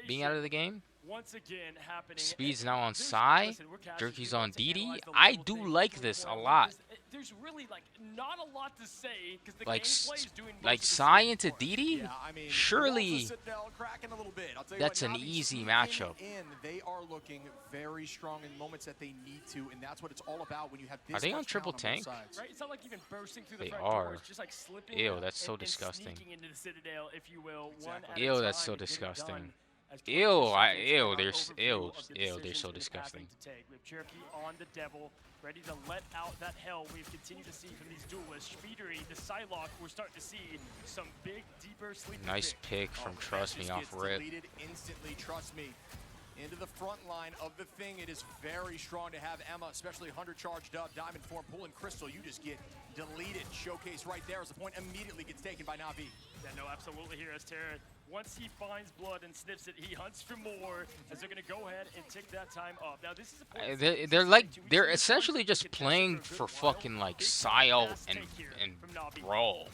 being out of the game. Once again happening. Speed's now on Psy. Jerky's on DD. I do like this a lot. There's really like not a lot to say because the Like gameplay is doing like most of the Psy speed into for us. DD. Yeah, I mean, Surely Wolves of Citadel cracking a little bit. I'll tell you that's what, an Navi easy sneaking matchup. They are looking very strong in moments that they need to, and that's what it's all about when you have this Are they on much triple talent tank? both sides. Right? It's not like even bursting through the They front are. door. It's just like slipping Ew, out that's so and disgusting. sneaking into the Citadel, if you will. One Exactly. at a Ew, that's time so to get it disgusting. done. As Ew, 22 I- seconds ew, for our they're overview of the they're so decisions and the disgusting. pathing to take. We have Cherokee on the Devil, ready to let out that hell we've continued to see from these duelists. Speedery, the Psylocke, we're starting to see some big, deeper sleeper Nice pick. pick from Oh, Trust that Me just off gets rip. deleted instantly, trust me. Into the front line of the thing, it is very strong to have Emma, especially 100 charged up, diamond form, pulling crystal. You just get deleted. Showcase right there as the point immediately gets taken by Navi. Yeah, no, absolutely here as Terra. Once he finds blood and sniffs it, he hunts for more as they're going to go ahead and tick that time up. Now, this is a point They're like they're essentially just playing for fucking like Psy and Brawl,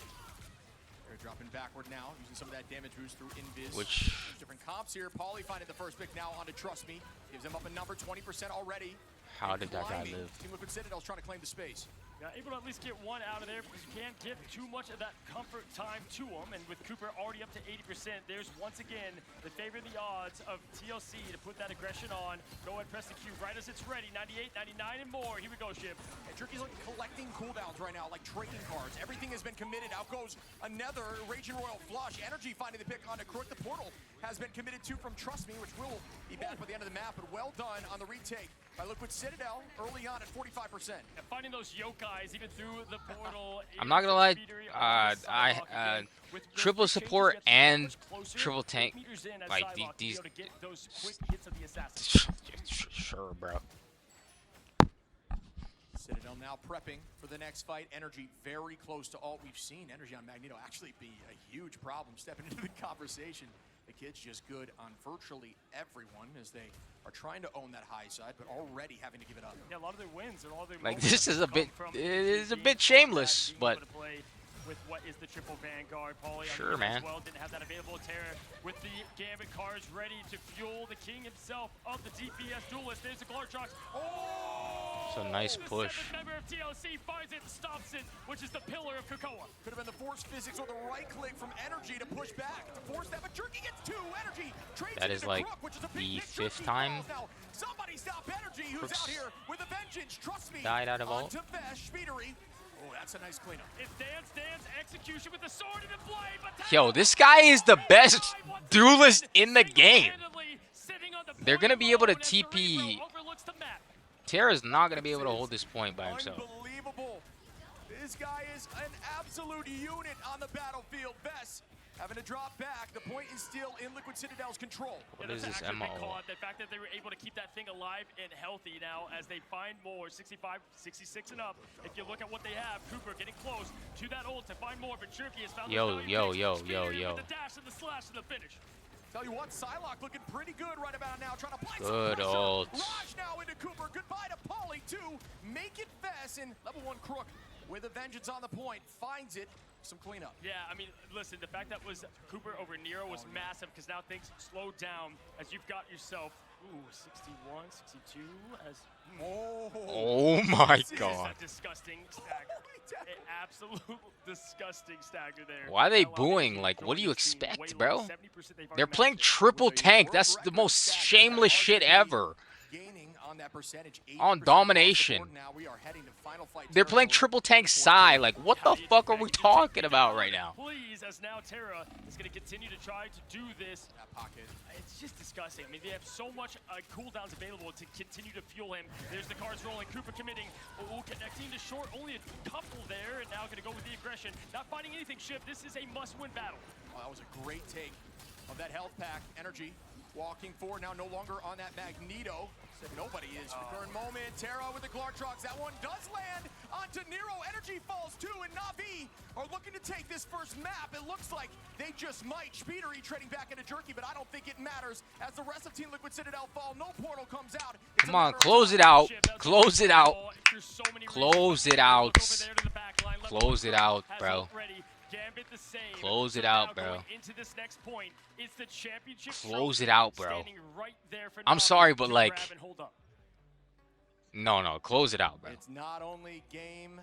They're dropping backward now, using some of that damage boost through Invis. which There's different comps here. Pauly finding the first pick now onto Trust Me. Gives them up a number 20% already. how did that guy Climbing. live? Team Liquid Citadel's trying to claim the space. Yeah, able to at least get one out of there because you can't give too much of that comfort time to him. And with Cooper already up to 80%, there's once again the favor of the odds of TLC to put that aggression on. Go ahead, press the Q right as it's ready. 98, 99, and more. Here we go, Ship. And Jerky's like collecting cooldowns right now, like trading cards. Everything has been committed. Out goes another Raging Royal Flush. Energy finding the pick onto Crook. The portal has been committed to from Trust Me, which will be back by the end of the map. But well done on the retake by Liquid Citadel early on at 45%. And finding those yokais even through the portal. I'm not gonna lie, triple support and triple tank, like these. Sure, bro. Citadel now prepping for the next fight. Energy very close to alt. We've seen Energy on Magneto actually be a huge problem stepping into the conversation. The kid's just good on virtually everyone as they are trying to own that high side, but already having to give it up. Yeah, a lot of their wins and all their Like moments this is a come bit, from it is a the bit shameless, being but able to play with what is the triple Vanguard. Pauly on Sure, the man. as well didn't have that available. Terra with the Gambit cards ready to fuel the king himself of the DPS duelist. There's the Glartrox. Oh! It's a nice The push. seventh member of TLC finds it and stops it, which is the pillar of Krakoa. Could have been the force physics or the right click from Energy to push back. To force that, but Jerky gets two. Energy trades That it is into like Crook, which is a big the hit. fifth Jerky time falls now. Somebody stop Energy, who's Crook's out here with a vengeance. Trust me. died out of ult. Onto Vesh, Speedery. Oh, that's a nice cleanup. It's Dance execution with the sword and the blade. But Yo, this guy is the best duelist in the game. They're gonna be able to TP. Terra's not gonna be able to hold this point by himself. Unbelievable. This guy is an absolute unit on the battlefield. Vesh having to drop back. The point is still in Liquid Citadel's control. What is this MO? The fact that they were able to keep that thing alive and healthy now as they find more, 65, 66 and up. If you look at what they have, Cooper getting close to that ult to find more, but Jerky has found Yo, those yo, nine yo, picks. yo, Speedery yo. with the dash and the slash and the finish. Tell you what, Psylocke looking pretty good right about now, trying to apply some Good pressure. ult. Raj now into Cooper. Goodbye to Pauly, too. Make it fast, and level 1 Crook with a vengeance on the point. Finds it. Some cleanup. Yeah, I mean, listen, the fact that was Cooper over Nero was massive because now things slowed down as you've got yourself Ooh, 61, 62 as... Oh my This is god. a disgusting stagger. An absolute disgusting stagger there. Why are they That allows booing? them to Like, what do join you this team way expect, low. bro? 70% they've already They're playing mastered. triple With a tank. world That's the record most stat, shameless shit arguably ever. Gaining on that percentage, On 80% across the domination. board. Now we are heading to final fight They're playing territory. triple tank Psy. Like, what How the do you fuck do are that? we You take talking it about down, right now? Please, as now Terra is going to continue to try to do this. That pocket. It's just disgusting. I mean, they have so much cooldowns available to continue to fuel him. There's the cards rolling. Cooper committing. Oh, connecting to short. Only a couple there, and now going to go with the aggression. Not finding anything, Shiv. This is a must-win battle. Oh, that was a great take of that health pack. Energy walking forward now, no longer on that Magneto. Said nobody is. Current moment. Terra with the Glartrox. That one does land onto Nero. Energy falls too, and Navi are looking to take this first map. It looks like they just might. Speedery trading back into Jerky, but I don't think it matters as the rest of Team Liquid Citadel fall. No portal comes out. It's Come a on, matter of close time. it out. Shiv, that's Close it out. There's so many Close reasons. it out. Look over there to the back line. Level Close it out, has bro. ult ready. Gambit the same. Close it So out, now bro. going into this next point, it's the championship Close trophy it out, bro. standing right there for I'm Navi sorry, but to like- grab and hold up. No, close it out, bro. It's not only game,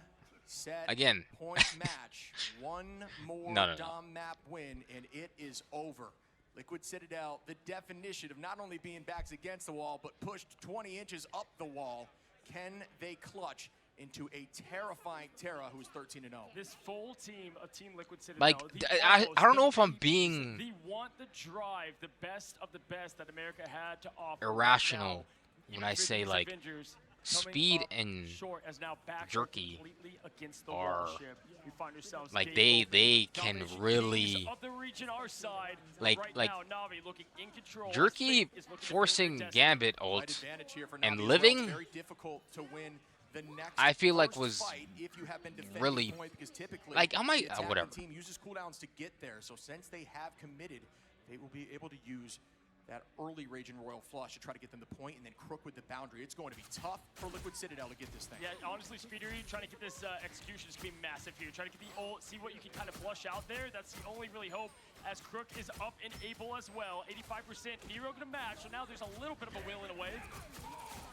set, Again. point match. One more No. Dom map win, and it is over. Liquid Citadel, the definition of not only being backs against the wall, but pushed 20 inches up the wall. Can they clutch into a terrifying Terra who is 13-0? This full team of Team Liquid Citadel. Like, the I almost, don't the know if I'm MVPs, being They want the drive, the best of the best that America had to offer. right irrational now. when I say, Infinite's like, Avengers coming speed up and short as now backs are Jerky completely against the are- wall ship. We find ourselves like, game they over. can Domination really- kings of the region our side. like- right like, now, Navi looking in control. Jerky Fate is looking to forcing favor Destiny. Gambit Slight ult advantage here for and Navi as living, well. It's very difficult to win the next I feel like first was fight if you have been defending really- point, because typically like, I might- the attacking whatever. team uses cooldowns to get there. So since they have committed, they will be able to use that early Raging Royal flush to try to get them the point, and then Crook with the boundary. It's going to be tough for Liquid Citadel to get this thing. Yeah, honestly, Speedery trying to get this execution is going to be massive here. Trying to get the ult, see what you can kind of flush out there. That's the only really hope, as Crook is up and able as well. 85%, Nero going to match, so now there's a little bit of a will in a way.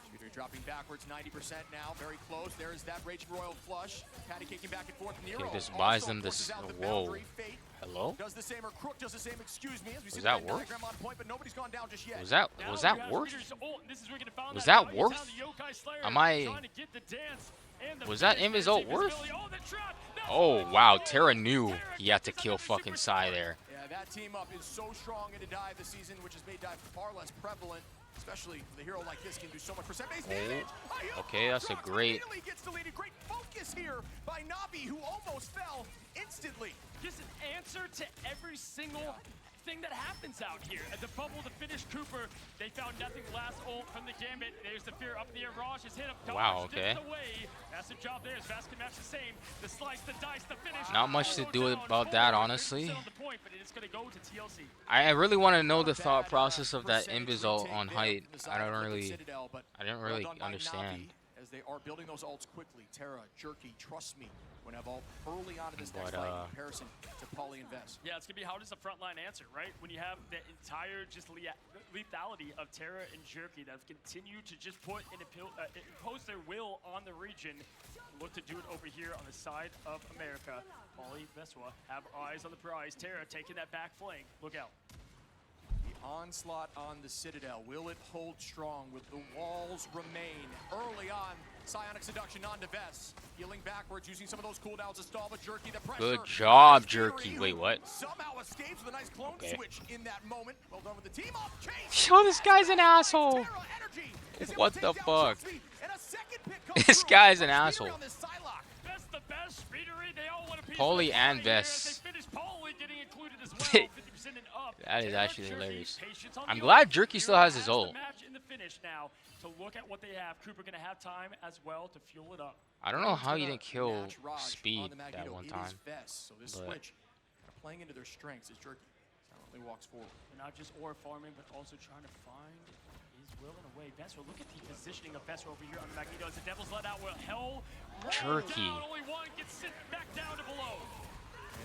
Speedery dropping backwards, 90% now, very close. There's that Raging Royal flush. Patty kicking back and forth. Nero Okay, this also buys them forces this- out the whoa. boundary. Fate Hello? does the same, or Crook does the same, excuse me. As we see Was the that Venn worth? diagram on point, but nobody's gone down just yet. Was that Now was you that have worth? Speedery's ult, and this is where we're gonna find Was that that value worth? down to Yokai Slayer, Am I- trying to get the dance and the Was that finish. Invis There's ult worth? invisibility. Oh, the trap. No, Oh no, wow, no. Terra knew Terra he had to catches kill another fucking super Psy star. there. Yeah, that team up is so strong into dive this season, which has made dive far less prevalent, especially with a hero like this can do so much percent-based damage. Okay, that's a Crook great- immediately gets deleted. Great focus here by Navi, who almost fell instantly. Just an answer to every single thing that happens out here. At the bubble to finish Cooper, they found nothing last ult from the Gambit. There's the fear up in the air. Raj is hit up. Wow, dodged okay. it away. That's the job there. As Fast can match the same. The slice, the dice, the finish. Not much to Photo do down, about that, Photo, honestly. 50% on the point, but it's gonna go to TLC. I really want to know the Not thought bad, process of that percentage Invis ult retake on there height. from the I side don't of Liquid really, Citadel, but I didn't well really done by understand. Navi as they are building those ults quickly. Terra, Jerky, trust me, when I have ult early on in this next But, fight in comparison to Poly and Vest. Yeah, it's gonna be how does the front line answer, right? When you have the entire just lethality of Terra and Jerky that have continued to just put and impose their will on the region. Look to do it over here on the side of America. Molly, Veswa have eyes on the prize. Terra taking that back flank. Look out. The onslaught on the Citadel, will it hold strong? Will the walls remain? Early on, Psionic Seduction on to Vest. Healing backwards, using some of those cooldowns to stall the Jerky. The pressure. Good job, Speedery, Jerky. who Wait, what? Somehow escapes with a nice clone Okay. switch in that moment. Well done with the team up. Chase. Yo, this guy's an asshole. Terra Energy is able What to the take down fuck? Chelsea, and a second pick comes This through. guy's an Speedery asshole. on this Psylocke. Best the best, Speedery. They all want a piece Poly of the and pie here as Vest. They finish Poly getting included as well. 50% and up. That is Terra, actually Jerky, hilarious. patience on I'm the glad ult. Jerky still Terra has his the ult. match in the finish now to look at what they have. Cooper gonna have time as well to fuel it up. I don't know how he Gonna didn't kill match Raj on Speed the that Magneto. one It is time. Vest, so this but- switch playing into their strengths as Jerky silently walks forward. They're not just ore farming, but also trying to find his will in a way. Vesro, look at the positioning of Vesro over here on the Magneto as the Devil's let out. Will hell roll Jerky. down. Only one gets sent back down to below.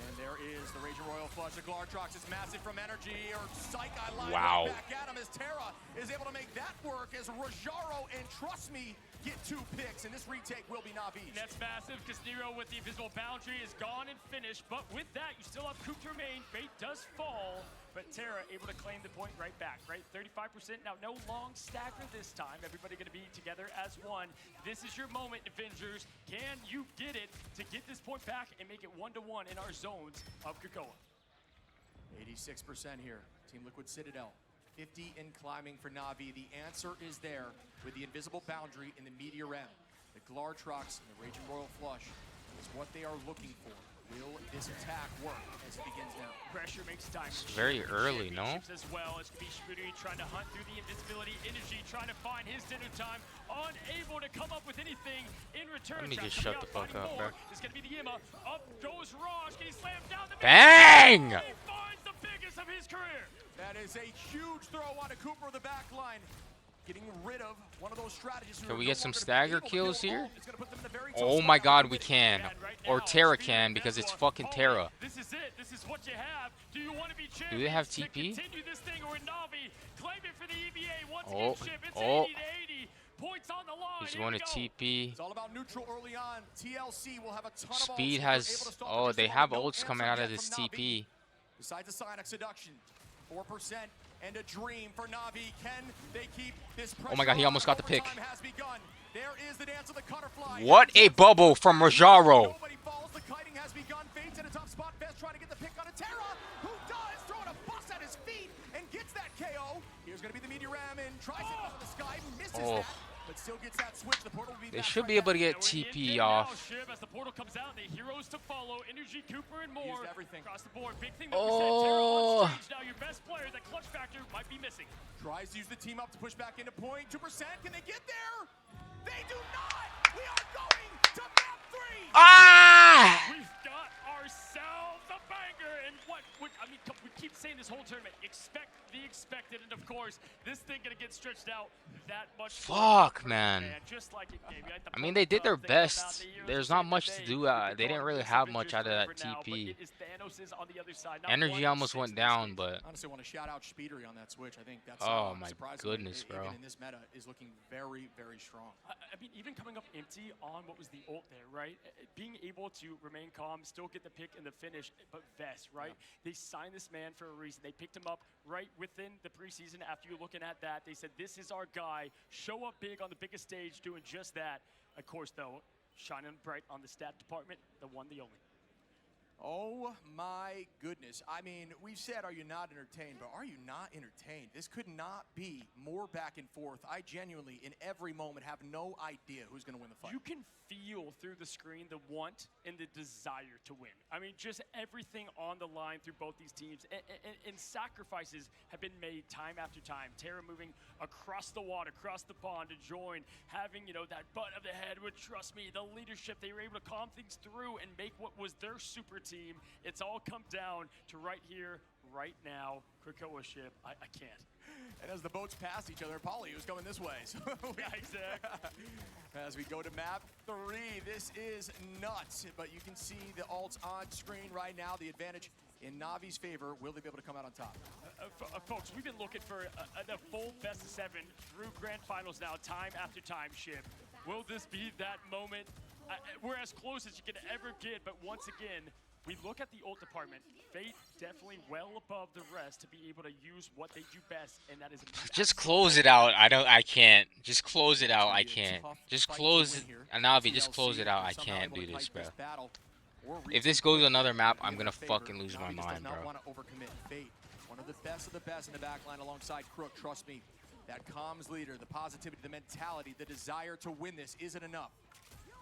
And there is the Raging Royal Flush. The Glartrox is massive from energy. Or Psych Eye line Wow. right back at him as Terra is able to make that work as Rajaro and Trust Me get 2 picks. And this retake will be Navi's. And that's massive because Nero with the invisible boundary is gone and finished. But with that, you still have Coop to remain. Fate does fall, but Terra able to claim the point right back, right? 35%. Now, no long stagger this time. Everybody going to be together as one. This is your moment, Avengers. Can you get it to get this point back and make it 1-1 in our zones of Krakoa? 86% here. Team Liquid Citadel. 50 in climbing for Navi. The answer is there with the invisible boundary in the Meteor M. The Glartrox and the Raging Royal Flush is what they are looking for. Will this attack work as it begins now? Pressure makes time. It's very early, no? As well as Bishburi trying to hunt through the invisibility energy, trying to find his dinner time, unable to come up with anything in return. Let me just Coming shut the out, fuck finding up, more. bro. It's gonna be the Emma. Up goes Raj. Can he slam down the Bang! He finds the biggest of his career. That is a huge throw on a Cooper of the back line. Getting rid of one of those strategies. Can we get some stagger kills here? Oh Oh my god, we can. Or Terra can because it's fucking Terra. This is it. This is what you have. Do you want to be champions? Do they have to TP? Continue this thing, or Navi claim it for the EVA once Oh, again. Ship. It's oh. 80-80. Points on the line. He's Here going we to go. TP. It's all about neutral early on. TLC will have a ton of Speed ults. has. They're able to stop Oh, the they Dissolve, have no ults coming answer out of yet this from Navi. TP. Besides the Sonic Seduction, 4% and a dream for Navi. Can they keep this pressure? Oh my god, he almost got the pick. Overtime has begun. There is the dance of the Cutterfly. What a bubble from Rajaro. Nobody falls. The kiting has begun. Fate's in a tough spot. Best trying to get the pick on a Terra, who does throwing a bus at his feet and gets that KO. Here's going to be the Meteor Ram and tries it off the sky, misses that, but still gets that switch. The portal will be They back should right be able to back. get Yeah, we're in TP now, off. Shib, as the portal comes out, the heroes to follow. Energy, Cooper, and more. Used everything. Across the board. Big thing that we said, Terra Oh. on stage. Now your best player, the clutch factor, might be missing. Tries to use the team up to push back into point. 2%. Can they get there? They do not. We are going to map 3. Ah! We've got ourselves a banger, and I mean, we keep saying this whole tournament, expect the expected, and of course, this thing gonna get stretched out that much. Fuck, man. Just like it gave you. I mean, they did their best. There's not much to do. They didn't really have much out of that TP. Energy almost went down, but Honestly, I want to shout out Speedery on that switch. I think that's oh my surprisingly, goodness, bro. even in this meta, is looking very, very strong. I mean, even coming up empty on what was the ult there, right? Being able to remain calm, still get the pick and the finish, but Vest, right? They signed this man for a reason. They picked him up right within the preseason. After you looking at that, they said, this is our guy. Show up big on the biggest stage, doing just that. Of course, though, shining bright on the stat department, the one, the only. Oh my goodness. I mean, we've said, are you not entertained? But are you not entertained? This could not be more back and forth. I genuinely, in every moment, have no idea who's going to win the fight. You can feel through the screen the want and the desire to win. I mean, just everything on the line through both these teams. And sacrifices have been made time after time. Terra moving across the water, across the pond to join, having, you know, that butt of the head with, trust me, the leadership. They were able to calm things through and make what was their super team. It's all come down to right here, right now. Krakoa Ship, I can't. And as the boats pass each other, Paulie was coming this way. So Yeah, exactly. as we go to map 3, this is nuts. But you can see the ults on screen right now. The advantage in Navi's favor. Will they be able to come out on top? Folks, we've been looking for the full best of 7 through grand finals now, time after time, Ship. Will this be that moment? We're as close as you can ever get, but once again, we look at the ult department. Fate definitely well above the rest to be able to use what they do best, and that is just close it out. I can't. Just close it out. I can't. Just close it. Navi, just close it out. I can't do this, bro. If this goes to another map, I'm gonna fucking lose my mind, bro. Want to overcommit. Fate, one of the best in the back line alongside Crook. Trust me, that comms leader, the positivity, the mentality, the desire to win this isn't enough.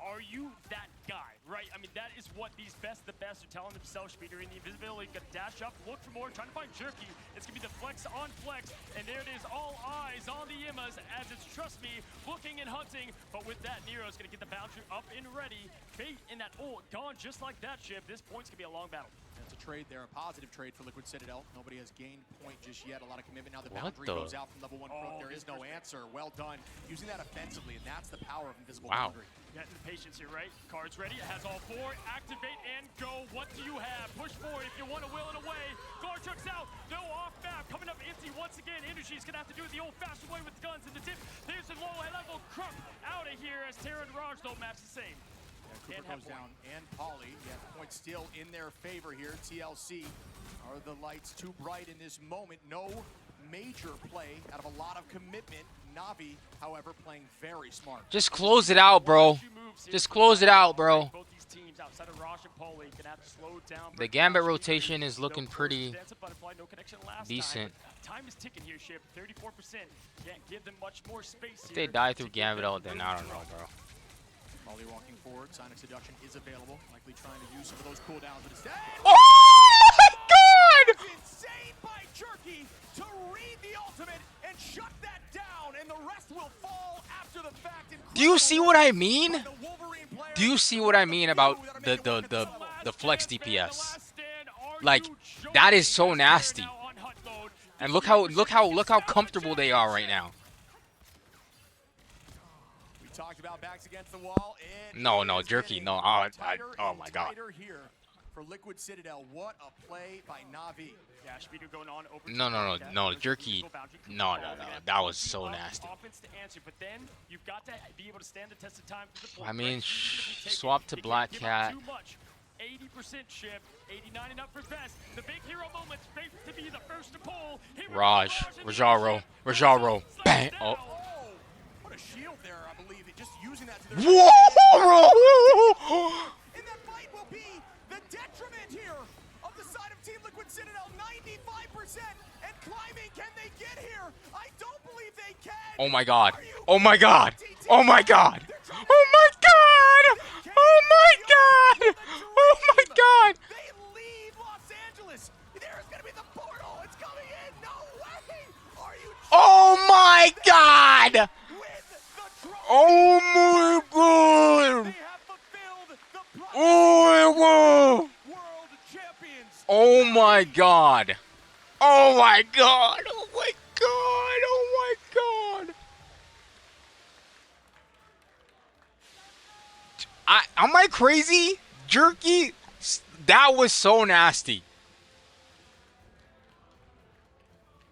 Are you that guy, right? I mean, that is what these the best are telling themselves. Speeder in the invisibility, gonna dash up, look for more, trying to find Jerky. It's gonna be the flex on flex, and there it is, all eyes on the Immas as it's, trust me, looking and hunting. But with that, Nero's gonna get the boundary up and ready. Fate in that ult, gone just like that, Ship. This point's gonna be a long battle. That's a trade there, a positive trade for Liquid Citadel. Nobody has gained point just yet. A lot of commitment. Now the boundary goes out from level 1 Crook. There is no answer. Well done. Using that offensively, and that's the power of invisible boundary. Getting the patience here, right? Cards ready. It has all four. Activate and go. What do you have? Push forward if you want to will it away. Garchuk's out. No off map. Coming up empty once again. Energy's going to have to do it the old-fashioned way with guns in the tip. There's a low-level Crump out of here as Terra and Raj don't match the same. Yeah, Cooper goes down, and Polly. Yeah, point still in their favor here. TLC, are the lights too bright in this moment? No major play out of a lot of commitment. Navi, however, playing very smart. Just close it out, bro. Just close it out, bro. Both these teams outside of Raj and Polly can have to slow down. The Gambit rotation is looking pretty decent. Time is ticking here, Ship. 34%. Can't give them much more space. If they die through Gambit, then I don't know, bro. Polly walking forward. Sonic Seduction is available. Likely trying to use some of those cooldowns, but instead. Oh my God! Insane by Jerky to read the ultimate and shut that down, and the rest will fall after the fact. Do you see what I mean? Do you see what I mean about the flex DPS? Like, that is so nasty. And look how comfortable they are right now. We talked about backs against the wall. No, Jerky, no. Oh my God. Here for Liquid Citadel, what a play by Navi. No, Jerky. No. That was so nasty. I mean, swap to Black Cat. 80% Ship, 89 and up for best. The big hero moments, to be the first to pull. Rajaro, bang. Oh. What a shield there, I believe. Just using that to their Whoa! And that fight will be the detriment here of the side of Team Liquid Citadel. 95% and climbing. Can they get here? I don't believe they can. Oh my God! Oh my God! Oh my God! Oh my God! Oh my God! Oh my God! They leave Los Angeles. There's gonna be the portal. It's coming in. No way. Are you? Oh my God! Oh my God! They have fulfilled the Oh my God! world champions. Oh my God! Oh my God! Oh my God! Oh my God! Am I crazy? Jerky? That was so nasty.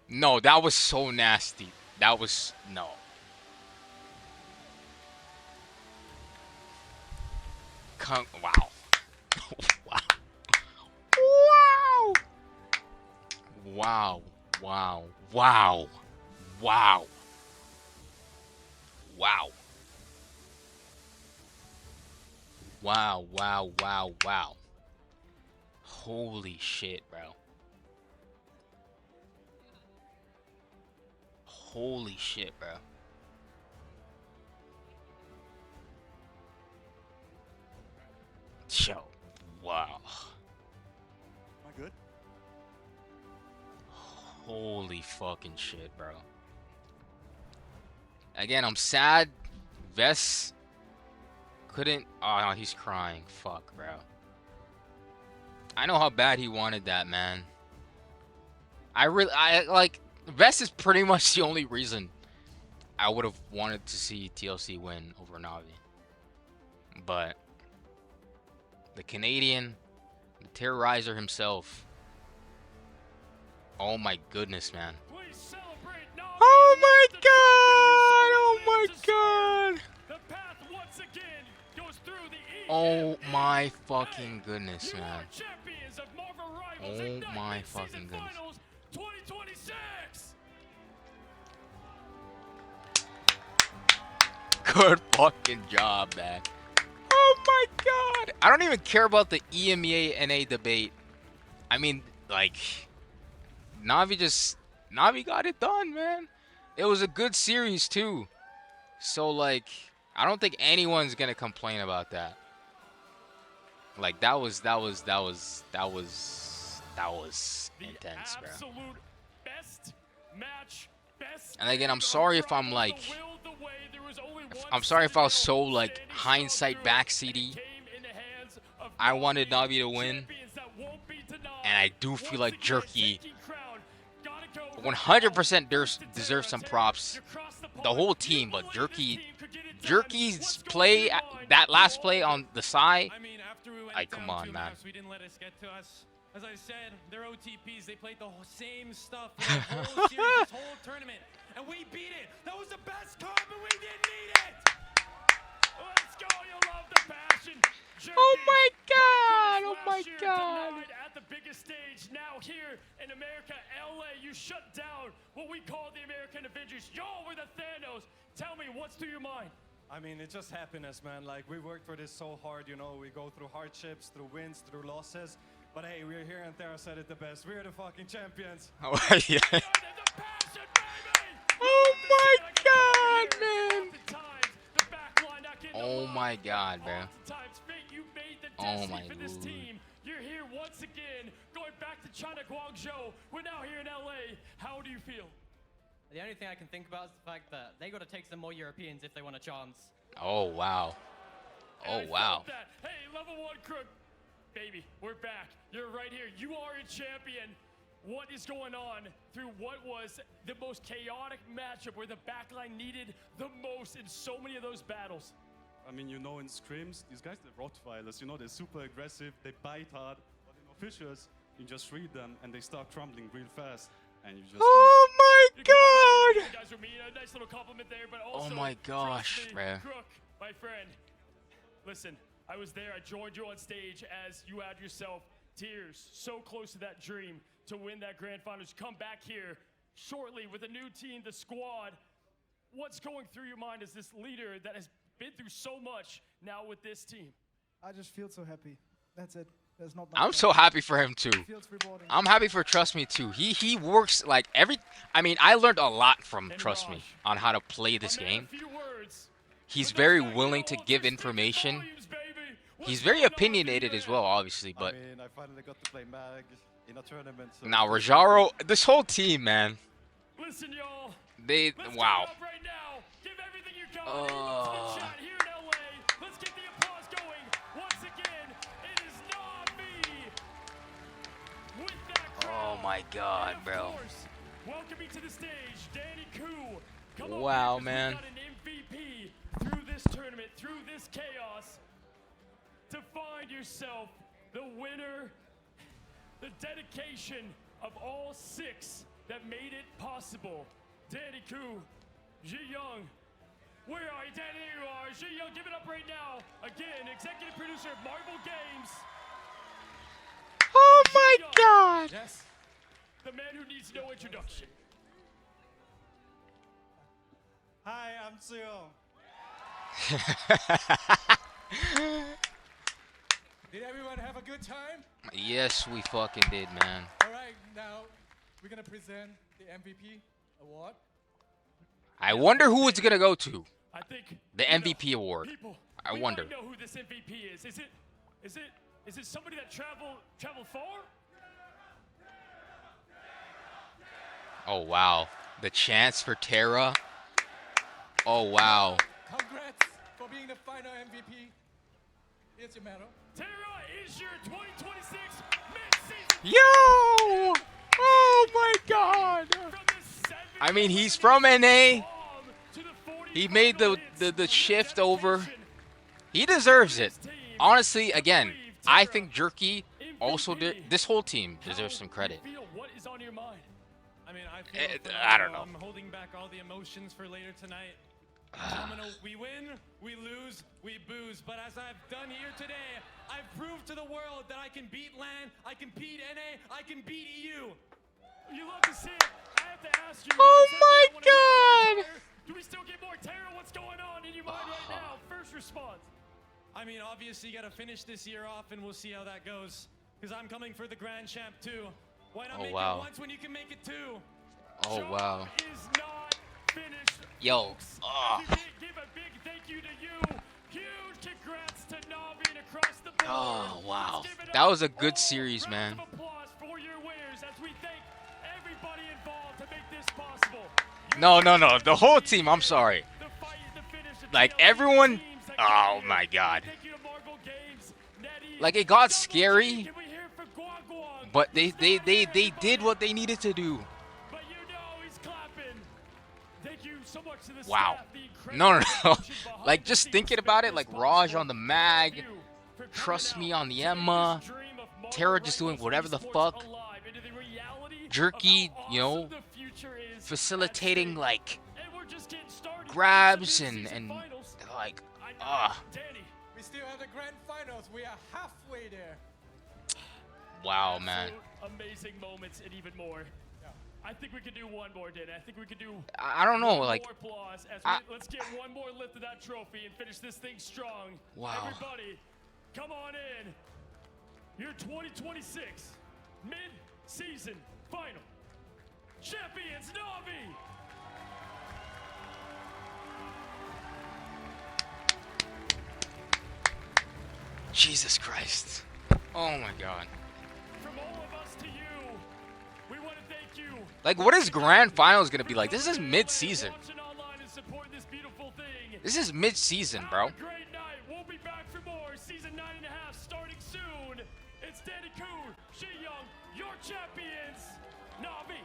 No, that was so nasty. That was... No. Wow. Wow. Wow. Wow. Wow. Wow. Wow. Wow. Wow, wow, wow, wow. Holy shit, bro. Holy shit, bro. Yo, wow. Am I good? Holy fucking shit, bro. Again, I'm sad. Vess couldn't. Oh, no, he's crying. Fuck, bro. I know how bad he wanted that, man. I like. Vess is pretty much the only reason I would have wanted to see TLC win over Navi. But the Canadian, the Terrorizer himself. Oh my goodness, man. Oh my God! Oh my God! Oh my fucking goodness, man. Oh my fucking goodness. Good fucking job, man. Oh my God. I don't even care about the EMEA NA debate. I mean, like, Navi got it done, man. It was a good series too. So like, I don't think anyone's gonna complain about that. Like that was intense, bro. And again, I'm sorry if I'm like, I'm sorry if I was so like hindsight backseaty. I wanted Navi to win, and I do feel like Jerky 100% deserves some props. The whole team, but Jerky Jerky's play, that last play on the side. I mean, after we went Like, come down on, two man. maps, we didn't let it get to us. As I said, they're OTPs. They played the same stuff for the whole series, this whole tournament, and we beat it. That was the best comp, and we didn't need it. Let's go. You love the passion. Jerky, Oh my God! goodness, Oh my last year God! denied at the biggest stage. Now here in America, LA, you shut down what we call the American Avengers. Y'all were the Thanos. Tell me, what's through your mind? I mean, it's just happiness, man. Like, we worked for this so hard, you know. We go through hardships, through wins, through losses. But hey, we're here, and Tara said it the best. We're the fucking champions. Oh, yeah. The passion, baby! Oh my God, Here, man! oftentimes, the back line not getting Oh the my love. God, bro. Oftentimes, fate, you made the Oh destiny my for this Lord. team. You're here once again, going back to China, Guangzhou. We're now here in LA. How do you feel? The only thing I can think about is the fact that they got to take some more Europeans if they want a chance. Oh wow. And Oh I wow. felt that. Hey, level 1 crook. Baby, we're back. You're right here. You are a champion. What is going on through what was the most chaotic matchup where the backline needed the most in so many of those battles? I mean, you know, in scrims, these guys, they're Rottweilers. You know, they're super aggressive. They bite hard. But in officials, you just read them, and they start crumbling real fast. And you just... Oh my You God! guys were mean. A nice little compliment there, but Oh also, my gosh, trust me, bruh. Crook, my friend. Listen, I was there. I joined you on stage as you had yourself tears. So close to that dream to win that grand finals. Come back here shortly with a new team, the squad. What's going through your mind as this leader that has been through so much now with this team? I just feel so happy. That's it. There's not much I'm more. so happy for him too. It feels rewarding. I'm happy for Trust Me too. He works like I mean, I learned a lot from And Trust Me Raj, on how to play this a man game. of few words. He's But very that's not willing you. to All give this speaks information. volumes, baby. What's He's very going on, opinionated baby? as well, obviously, but I mean, I finally got to play Mag in a tournament. So now Rajaro, this whole team, man, Listen, y'all. they Let's wow. give it up right now. Give everything you got. Into the chat here in LA. Let's get the applause going. Once again, it is Navi with that crowd. Oh my God, And of bro. course, welcoming to the stage, Danny Koo. Come on, Wow, because man. we got an MVP through this tournament, through this chaos, to find yourself the winner, the dedication of all 6 that made it possible. Danny Koo, Ji Young. Where are you, Danny? There you are. Ji Young, give it up right now. Again, executive producer of Marvel Games. Oh my Ji Young. God. Yes. The man who needs no introduction. Hi, I'm Seo. Did everyone have a good time? Yes, we fucking did, man. All right, now we're gonna present the MVP award. I wonder who it's gonna go to. I think The you know, MVP award. People, I we wonder. might know who this MVP is. Is it somebody that traveled far? Oh wow, the chance for Terra. Oh wow. Congrats for being the final MVP. Here's your medal. Terra is your 2026 mid-season Yo! Oh my God. from the I mean, he's from NA. bomb to the 40 He made the hits. shift over. Dedication. He deserves it. Honestly, again, I think Jerky also did. This whole team deserves some credit. Feel what is on your mind? I mean, I feel I don't know. I'm holding back all the emotions for later tonight. Phenomenal. We win, we lose, we booze. But as I've done here today, I've proved to the world that I can beat LAN, I can beat NA, I can beat EU. You love to see it. I have to ask you. Oh you said my you don't wanna get more God. Terra. Do we still get more Terra? What's going on in your mind right now? First response. I mean, obviously, you got to finish this year off, and we'll see how that goes. Because I'm coming for the Grand Champ, too. Why not Oh, make wow. it once when you can make it two? Oh Job wow. is not finished. Yo. folks. Oh. Give a big thank you to you. Huge congrats to Navi and across the board. Oh wow. Let's give it That up. was a good All series, rounds man. of applause for your winners as we thank everybody involved to make this possible. No, no, no. The whole team. I'm sorry. The fight, the finish, the Like, TLC everyone- teams that oh, came my in. God. Thank you to Marvel Games, NetEase, Like, it got Double G. scary, Can we hear it for Guang Guang? but He's not here, they did everybody. what they needed to do. But you know he's clapping. Thank you so much to the Wow. staff, the incredible No, no, no. Like, just thinking about it, like Raj on the mag, Trust Me on the Emma, Terra just doing whatever the fuck, Jerky, you know, facilitating like grabs and like, We still have the grand finals. We are halfway there. wow, man. Amazing moments and even more. I think we could do one more, Danny. I think we could do. I don't know, like. More applause as let's get one more lift of that trophy and finish this thing strong. Wow. Everybody, come on in. Your 2026 mid-season final champions, Navi. Jesus Christ. Oh my God. From all of us to you, we want to thank you. Like, what is grand finals gonna be like? This is mid-season. This is mid-season, bro. Have a great night. We'll be back for more. Season 9.5 starting soon. It's Danny Koo, Shi Young, your champions, Navi.